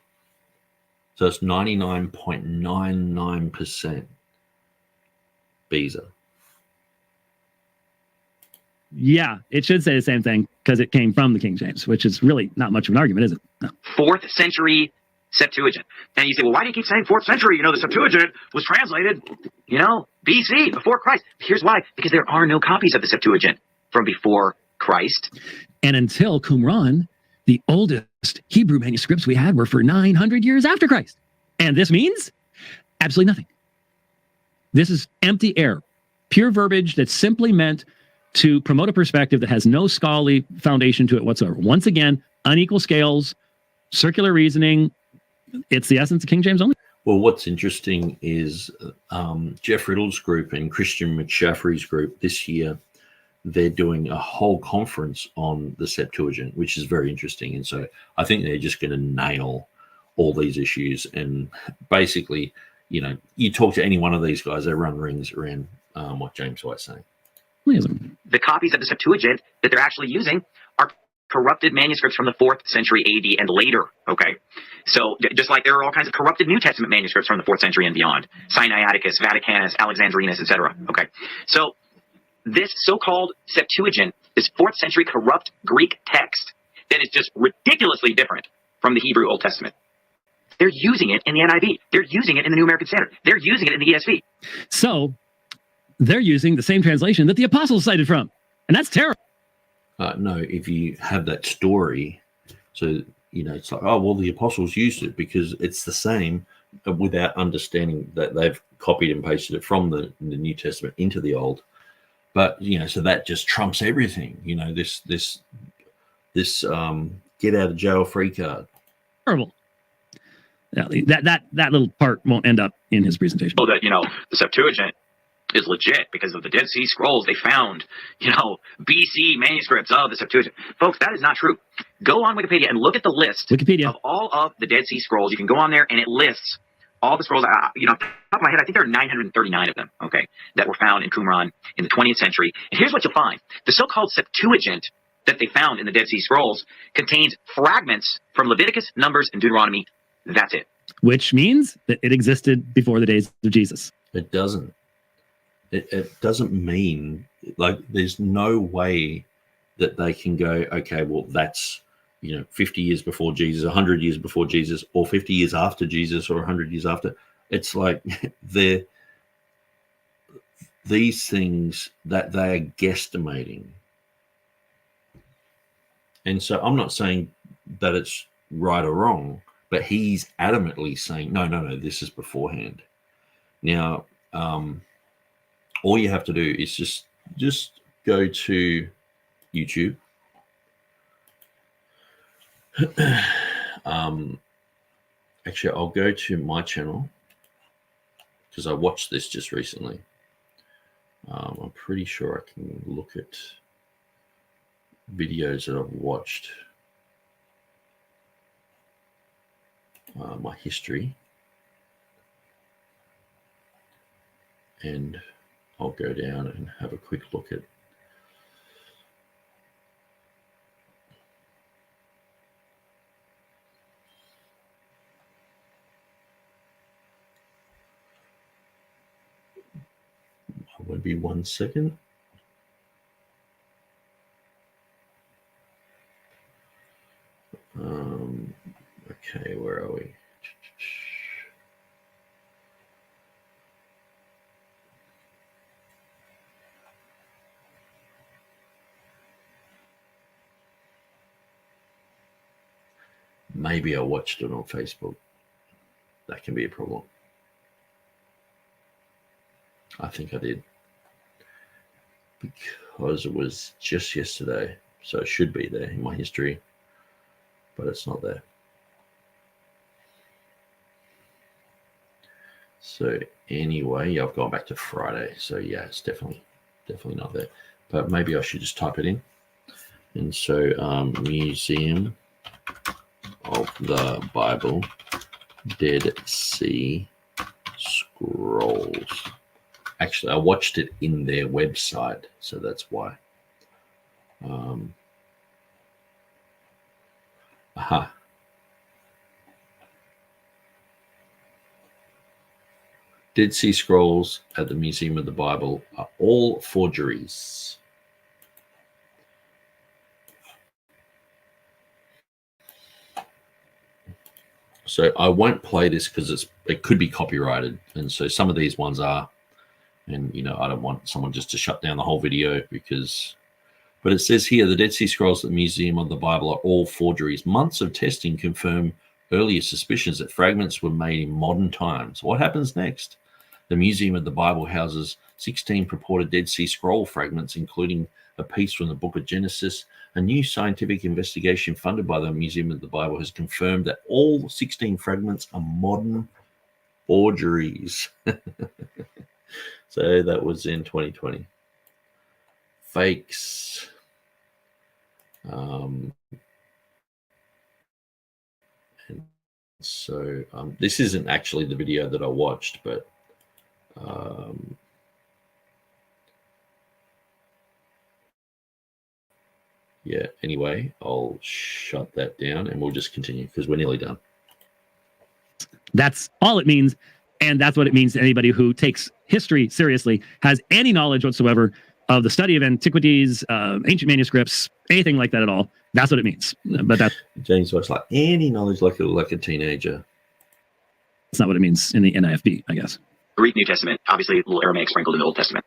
So it's 99.99% Beezer. Yeah, it should say the same thing because it came from the King James, which is really not much of an argument, is it? No. 4th century Septuagint. And you say, well, why do you keep saying 4th century? The Septuagint was translated, BC, before Christ. Here's why. Because there are no copies of the Septuagint from before Christ. And until Qumran, the oldest Hebrew manuscripts we had were for 900 years after Christ. And this means absolutely nothing. This is empty air, pure verbiage that's simply meant to promote a perspective that has no scholarly foundation to it whatsoever. Once again, unequal scales, circular reasoning. It's the essence of King James only. Well, what's interesting is Jeff Riddle's group and Christian McShaffrey's group this year, they're doing a whole conference on the Septuagint, which is very interesting. And so I think they're just going to nail all these issues. And basically, you talk to any one of these guys, they run rings around what James White's saying. The copies of the Septuagint that they're actually using are corrupted manuscripts from the 4th century AD and later. Okay. So just like there are all kinds of corrupted New Testament manuscripts from the 4th century and beyond, Sinaiticus, Vaticanus, Alexandrinus, etc. Okay. So this so-called Septuagint, this 4th century corrupt Greek text that is just ridiculously different from the Hebrew Old Testament. They're using it in the NIV. They're using it in the New American Standard. They're using it in the ESV. So they're using the same translation that the apostles cited from. And that's terrible. No, if you have that story, so, it's like, oh, well, the apostles used it because it's the same. without understanding that they've copied and pasted it from the New Testament into the Old. But so that just trumps everything. This get out of jail free card. Horrible. Yeah, that little part won't end up in his presentation. So that the Septuagint is legit because of the Dead Sea Scrolls. They found BC manuscripts of the Septuagint. Folks, that is not true. Go on Wikipedia and look at the list of all of the Dead Sea Scrolls. You can go on there and it lists all the scrolls. Off the top of my head, I think there are 939 of them. Okay, that were found in Qumran in the 20th century. And here's what you'll find: the so-called Septuagint that they found in the Dead Sea Scrolls contains fragments from Leviticus, Numbers, and Deuteronomy. That's it. Which means that it existed before the days of Jesus. It doesn't. It doesn't mean, like, there's no way that they can go, okay, well, that's 50 years before Jesus, 100 years before Jesus, or 50 years after Jesus, or 100 years after. It's like these things that they are guesstimating. And so I'm not saying that it's right or wrong, but he's adamantly saying, no, this is beforehand. Now, all you have to do is just go to YouTube. Actually, I'll go to my channel because I watched this just recently. I'm pretty sure I can look at videos that I've watched. My history, and I'll go down and have a quick look at would be 1 second. Okay, where are we? Maybe I watched it on Facebook. That can be a problem. I think I did. Because it was just yesterday. So it should be there in my history. But it's not there. So anyway, I've gone back to Friday. So yeah, it's definitely not there. But maybe I should just type it in. And so Museum of the Bible, Dead Sea Scrolls. Actually, I watched it in their website, so that's why. Dead Sea Scrolls at the Museum of the Bible are all forgeries. So I won't play this because it could be copyrighted, and so some of these ones are, and I don't want someone just to shut down the whole video but it says here the Dead Sea Scrolls at the Museum of the Bible are all forgeries. Months of testing confirm earlier suspicions that fragments were made in modern times. What happens next? The Museum of the Bible houses 16 purported Dead Sea Scroll fragments, including a piece from the Book of Genesis. A new scientific investigation funded by the Museum of the Bible has confirmed that all 16 fragments are modern forgeries. So that was in 2020. Fakes. And so this isn't actually the video that I watched, but yeah, anyway, I'll shut that down and we'll just continue because we're nearly done. That's all it means. And that's what it means to anybody who takes history seriously, has any knowledge whatsoever of the study of antiquities, ancient manuscripts, anything like that at all. That's what it means. But that's James was like any knowledge like a teenager. That's not what it means in the NIFB, I guess. Greek New Testament, obviously a little Aramaic sprinkled in the Old Testament.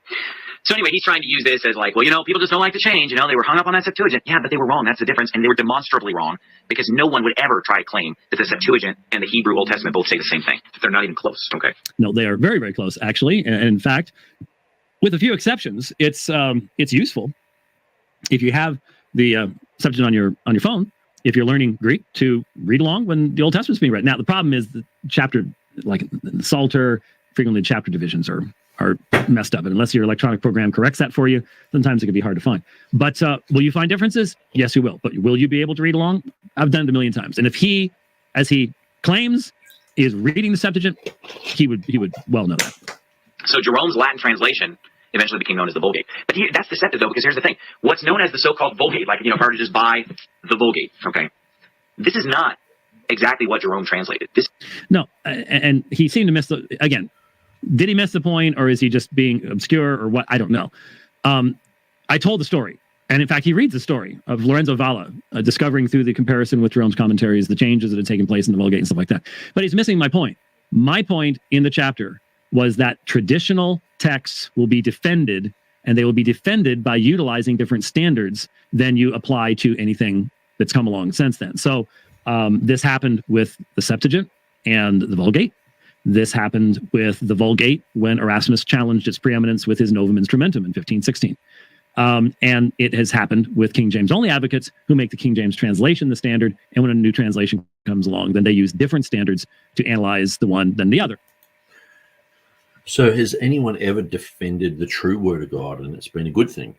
So anyway, he's trying to use this as like, well, people just don't like to change. They were hung up on that Septuagint. Yeah, but they were wrong. That's the difference. And they were demonstrably wrong because no one would ever try to claim that the Septuagint and the Hebrew Old Testament both say the same thing. They're not even close. Okay. No, they are very, very close, actually. And in fact, with a few exceptions, it's useful if you have the Septuagint on your phone, if you're learning Greek, to read along when the Old Testament's being read. Now, the problem is the chapter, like the Psalter, frequently chapter divisions are messed up. And unless your electronic program corrects that for you, sometimes it can be hard to find. But will you find differences? Yes, you will. But will you be able to read along? I've done it a million times. And if he, as he claims, is reading the Septuagint, he would well know that. So Jerome's Latin translation eventually became known as the Vulgate. But that's deceptive, though, because here's the thing. What's known as the so-called Vulgate, like, if I were to just buy the Vulgate, okay, this is not exactly what Jerome translated. No, and he seemed to miss again, did he miss the point, or is he just being obscure, or what? I don't know. I told the story, and in fact, he reads the story of Lorenzo Valla discovering through the comparison with Jerome's commentaries the changes that had taken place in the Vulgate and stuff like that. But he's missing my point. My point in the chapter was that traditional texts will be defended, and they will be defended by utilizing different standards than you apply to anything that's come along since then. So this happened with the Septuagint and the Vulgate. This happened with the Vulgate when Erasmus challenged its preeminence with his Novum Instrumentum in 1516. And it has happened with King James only advocates who make the King James translation the standard, and when a new translation comes along, then they use different standards to analyze the one than the other. So has anyone ever defended the true word of God, and it's been a good thing?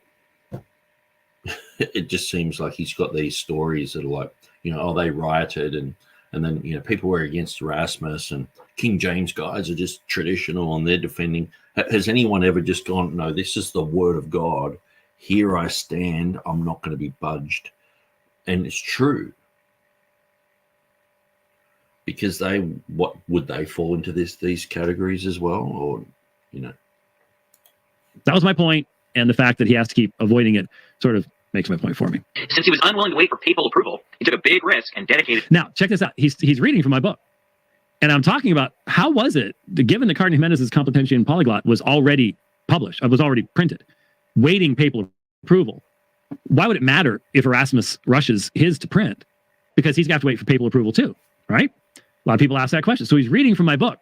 It just seems like he's got these stories that are like, they rioted, and then, people were against Erasmus, and King James guys are just traditional and they're defending. Has anyone ever just gone, no, this is the word of God. Here I stand. I'm not going to be budged. And it's true. Because what would they fall into these categories as well? Or, That was my point. And the fact that he has to keep avoiding it sort of makes my point for me. Since he was unwilling to wait for papal approval, he took a big risk and dedicated. Now, check this out. He's reading from my book. And I'm talking about how was it, given that Cardinal Jimenez's Complutensian Polyglot was already published, was already printed, waiting papal approval. Why would it matter if Erasmus rushes his to print? Because he's got to wait for papal approval too, right? A lot of people ask that question. So he's reading from my book.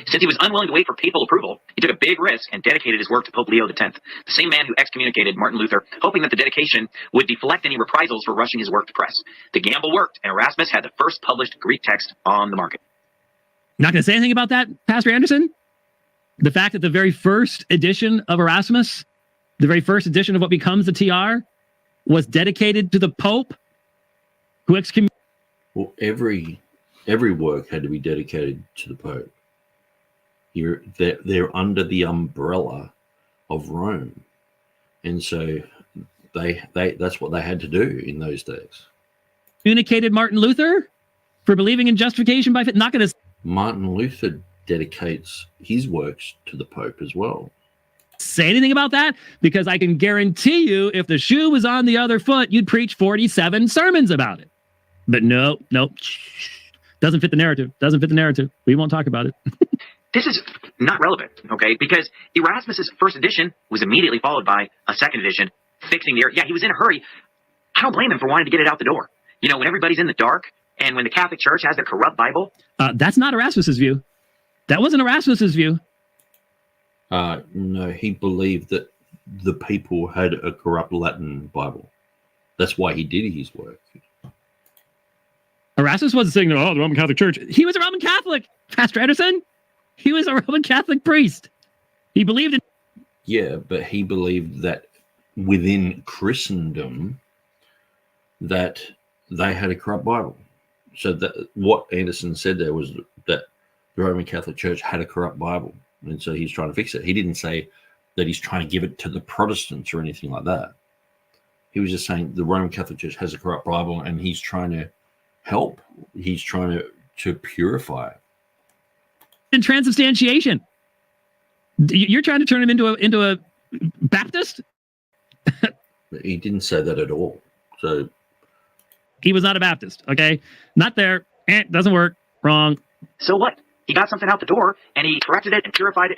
Since he was unwilling to wait for papal approval, he took a big risk and dedicated his work to Pope Leo X, the same man who excommunicated Martin Luther, hoping that the dedication would deflect any reprisals for rushing his work to press. The gamble worked, and Erasmus had the first published Greek text on the market. Not going to say anything about that, Pastor Anderson? The fact that the very first edition of Erasmus, the very first edition of what becomes the TR, was dedicated to the Pope who excommunicated. Well, every work had to be dedicated to the Pope. They're under the umbrella of Rome, and so they that's what they had to do in those days. Communicated Martin Luther for believing in justification by faith. Not going to. Martin Luther dedicates his works to the Pope as well. Say anything about that, because I can guarantee you, if the shoe was on the other foot, you'd preach 47 sermons about it. But no, doesn't fit the narrative. Doesn't fit the narrative. We won't talk about it. This is not relevant, okay? Because Erasmus's first edition was immediately followed by a second edition, fixing the error. Yeah, he was in a hurry. I don't blame him for wanting to get it out the door. When everybody's in the dark, and when the Catholic Church has their corrupt Bible. That's not Erasmus's view. That wasn't Erasmus's view. No, he believed that the people had a corrupt Latin Bible. That's why he did his work. Erasmus wasn't saying, the Roman Catholic Church. He was a Roman Catholic, Pastor Anderson. He was a Roman Catholic priest. He believed in... Yeah, but he believed that within Christendom that they had a corrupt Bible. So that what Anderson said there was that the Roman Catholic Church had a corrupt Bible. And so he's trying to fix it. He didn't say that he's trying to give it to the Protestants or anything like that. He was just saying the Roman Catholic Church has a corrupt Bible, and he's trying to help. He's trying to purify it. In transubstantiation. You're trying to turn him into a Baptist? He didn't say that at all. So he was not a Baptist, okay? Not there. Doesn't work. Wrong. So what? He got something out the door, and he corrected it and purified it,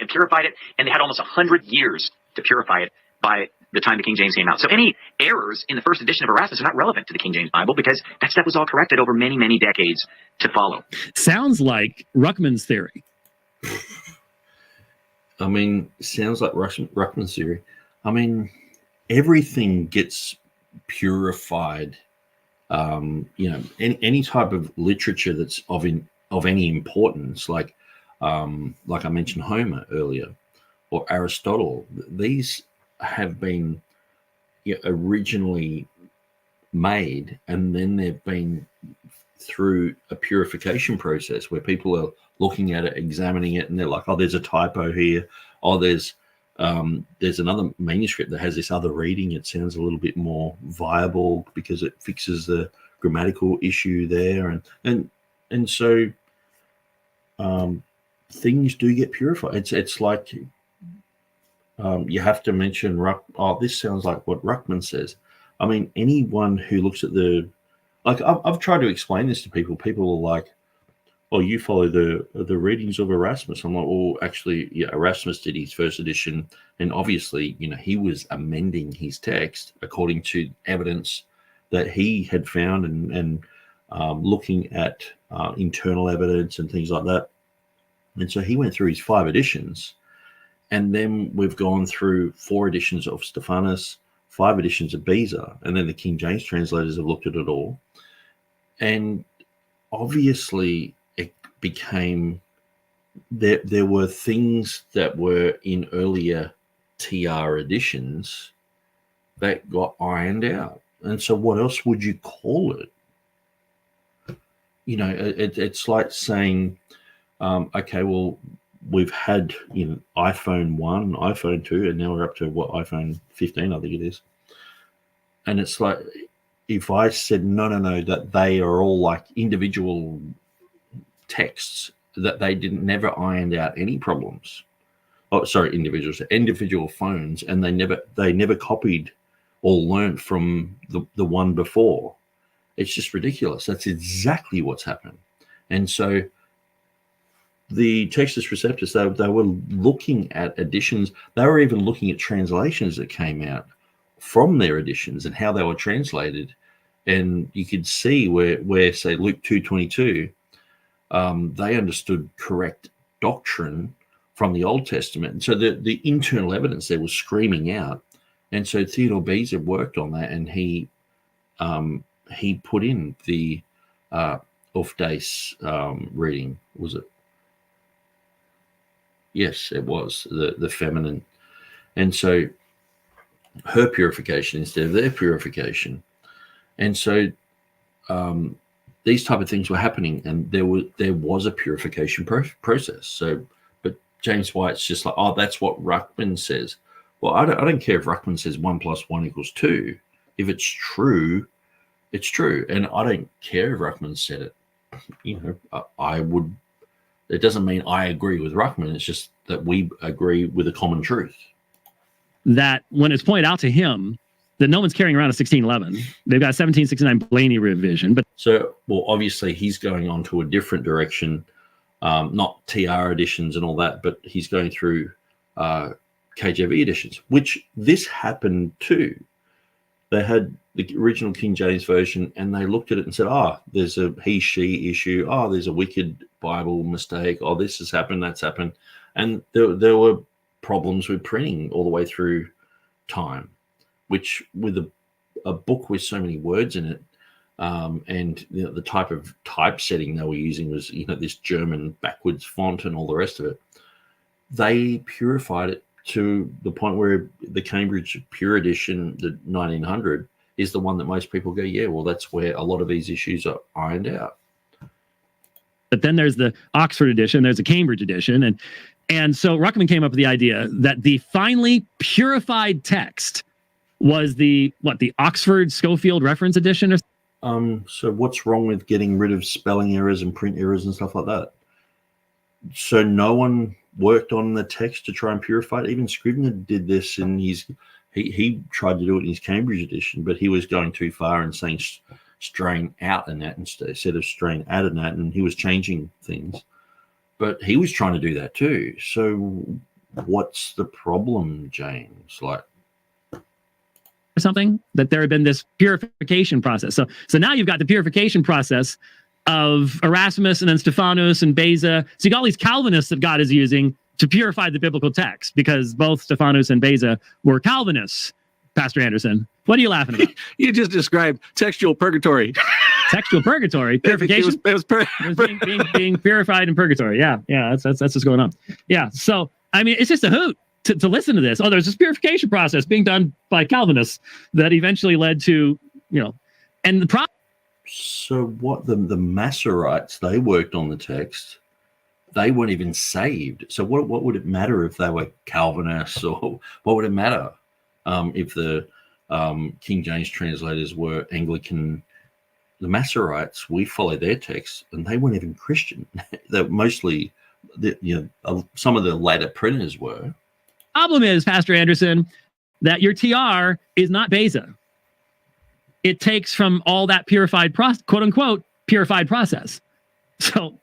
and they had almost 100 years to purify it by the time the King James came out. So any errors in the first edition of Erasmus are not relevant to the King James Bible because that stuff was all corrected over many, many decades to follow. Sounds like Ruckman's theory. I mean, sounds like Ruckman's theory. I mean, everything gets purified. Any type of literature that's of any importance, like I mentioned Homer earlier, or Aristotle. These have been originally made, and then they've been through a purification process where people are looking at it, examining it, and they're like, oh, there's a typo here. Oh, there's another manuscript that has this other reading. It sounds a little bit more viable because it fixes the grammatical issue there, and so things do get purified. It's like you have to mention this sounds like what Ruckman says. I mean, anyone who looks at I've tried to explain this to people. People are like, oh, you follow the readings of Erasmus. I'm like, well, actually, yeah, Erasmus did his first edition, and obviously, he was amending his text according to evidence that he had found, and looking at internal evidence and things like that. And so he went through his 5 editions, and then we've gone through 4 editions of Stephanus, 5 editions of Beza, and then the King James translators have looked at it all. And obviously it became, there were things that were in earlier TR editions that got ironed out. And so what else would you call it? It's like saying, okay, well, we've had iPhone 1, iPhone 2, and now we're up to iPhone 15, I think it is. And it's like, if I said, no, that they are all like individual texts, that they never ironed out any problems. Oh, sorry, individual phones, and they never copied or learned from the one before. It's just ridiculous. That's exactly what's happened. And so the Textus Receptus, they were looking at editions. They were even looking at translations that came out from their editions and how they were translated. And you could see where say, Luke 2:22, they understood correct doctrine from the Old Testament. And so the internal evidence there was screaming out. And so Theodore Beza worked on that, and he put in the Auf Dies reading, was it? Yes, it was the feminine. And so her purification instead of their purification. And so these type of things were happening, and there was a purification process. So, but James White's just like, oh, that's what Ruckman says. Well, I don't care if Ruckman says 1 + 1 = 2. If it's true, it's true. And I don't care if Ruckman said it. I would. It doesn't mean I agree with Ruckman. It's just that we agree with a common truth. That when it's pointed out to him that no one's carrying around a 1611, they've got a 1769 Blaney revision. But so, well, obviously he's going on to a different direction, not TR editions and all that, but he's going through KJV editions, which this happened too. They had the original King James version, and they looked at it and said, there's a he-she issue. There's a wicked Bible mistake. This has happened, that's happened. And there were problems with printing all the way through time, which with a book with so many words in it, and the type of typesetting they were using was, this German backwards font and all the rest of it. They purified it to the point where the Cambridge Pure Edition, the 1900, is the one that most people go, yeah, well, that's where a lot of these issues are ironed out. But then there's the Oxford edition, there's a Cambridge edition, and so Ruckman came up with the idea that the finally purified text was the Oxford Schofield Reference Edition, or so what's wrong with getting rid of spelling errors and print errors and stuff like that? So no one worked on the text to try and purify it. Even Scrivener did this in he tried to do it in his Cambridge edition, but he was going too far and saying strain out and that instead of strain add and that, and he was changing things. But he was trying to do that too. So what's the problem, James? Like, or something, that there had been this purification process. So now you've got the purification process of Erasmus and then Stephanus and Beza. So you got all these Calvinists that God is using to purify the biblical text, because both Stephanus and Beza were Calvinists. Pastor Anderson, what are you laughing about? You just described textual purgatory. Textual purgatory, purification. It was being purified in purgatory. Yeah, that's what's going on. Yeah, so I mean, it's just a hoot to listen to this. Oh, there's this purification process being done by Calvinists that eventually led to, and the problem. So what the Masoretes, they worked on the text. They weren't even saved. So what would it matter if they were Calvinists, or what would it matter if the King James translators were Anglican? The Masoretes, we follow their text, and they weren't even Christian. They're mostly, some of the later printers were. Problem is, Pastor Anderson, that your TR is not Beza. It takes from all that purified process, quote unquote, purified process. So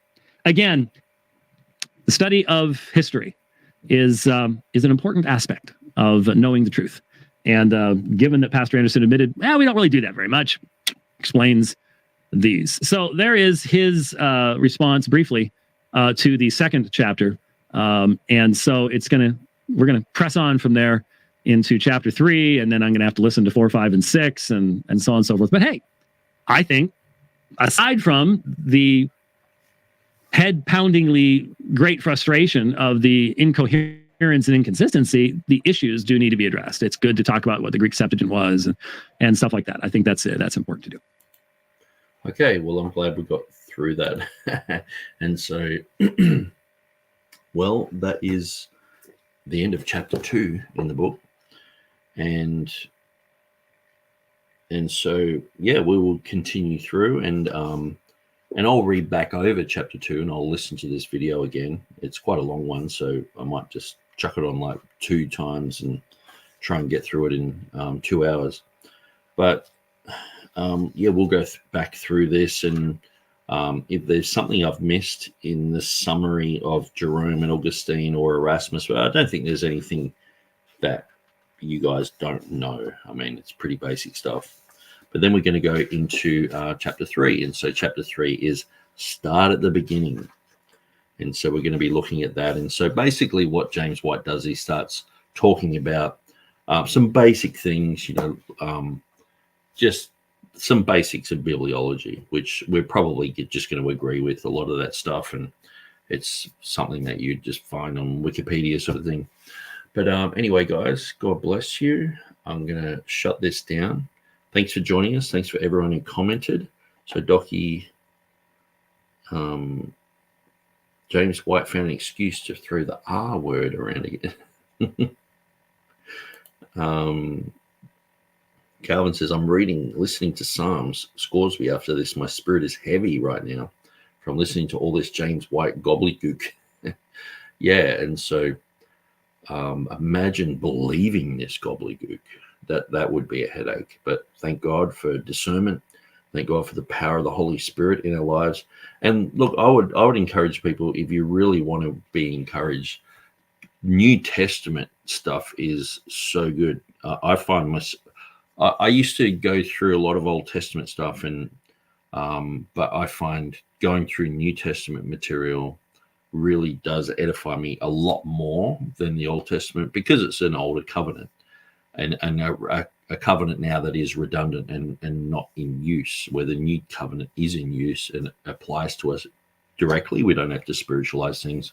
again, the study of history is an important aspect of knowing the truth. And given that Pastor Anderson admitted, we don't really do that very much, explains these. So there is his response briefly to the second chapter. And so we're gonna press on from there into chapter 3, and then I'm gonna have to listen to 4, 5, and 6, and so on and so forth. But hey, I think aside from the head-poundingly great frustration of the incoherence and inconsistency, the issues do need to be addressed. It's good to talk about what the Greek Septuagint was and stuff like that. I think that's important to do. Okay, well, I'm glad we got through that. And so, well, that is the end of chapter 2 in the book. And so, yeah, we will continue through, and I'll read back over chapter 2, and I'll listen to this video again. It's quite a long one, so I might just chuck it on like 2 times and try and get through it in 2 hours. But we'll go back through this, and if there's something I've missed in the summary of Jerome and Augustine or Erasmus, I don't think there's anything that you guys don't know. I mean, it's pretty basic stuff. But then we're going to go into chapter 3. And so chapter 3 is start at the beginning. And so we're going to be looking at that. And so basically what James White does, he starts talking about some basic things, just some basics of bibliology, which we're probably just going to agree with a lot of that stuff. And it's something that you just find on Wikipedia sort of thing. But anyway, guys, God bless you. I'm going to shut this down. Thanks for joining us. Thanks for everyone who commented. So Docky, James White found an excuse to throw the R word around again. Calvin says, I'm listening to Psalms. Scoresby after this. My spirit is heavy right now from listening to all this James White gobbledygook. Yeah, and so imagine believing this gobbledygook. That would be a headache. But thank God for discernment. Thank God for the power of the Holy Spirit in our lives. And look, I would encourage people, if you really want to be encouraged, New Testament stuff is so good. I find I used to go through a lot of Old Testament stuff, and but I find going through New Testament material really does edify me a lot more than the Old Testament, because it's an older covenant, and a covenant now that is redundant and not in use, where the new covenant is in use and applies to us directly. We don't have to spiritualize things.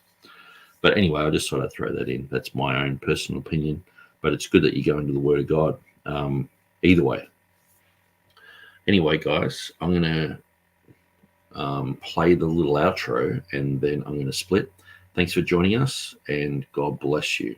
But anyway, I just thought I'd throw that in. That's my own personal opinion, but it's good that you go into the Word of God. Either way. Anyway, guys, I'm going to play the little outro, and then I'm going to split. Thanks for joining us, and God bless you.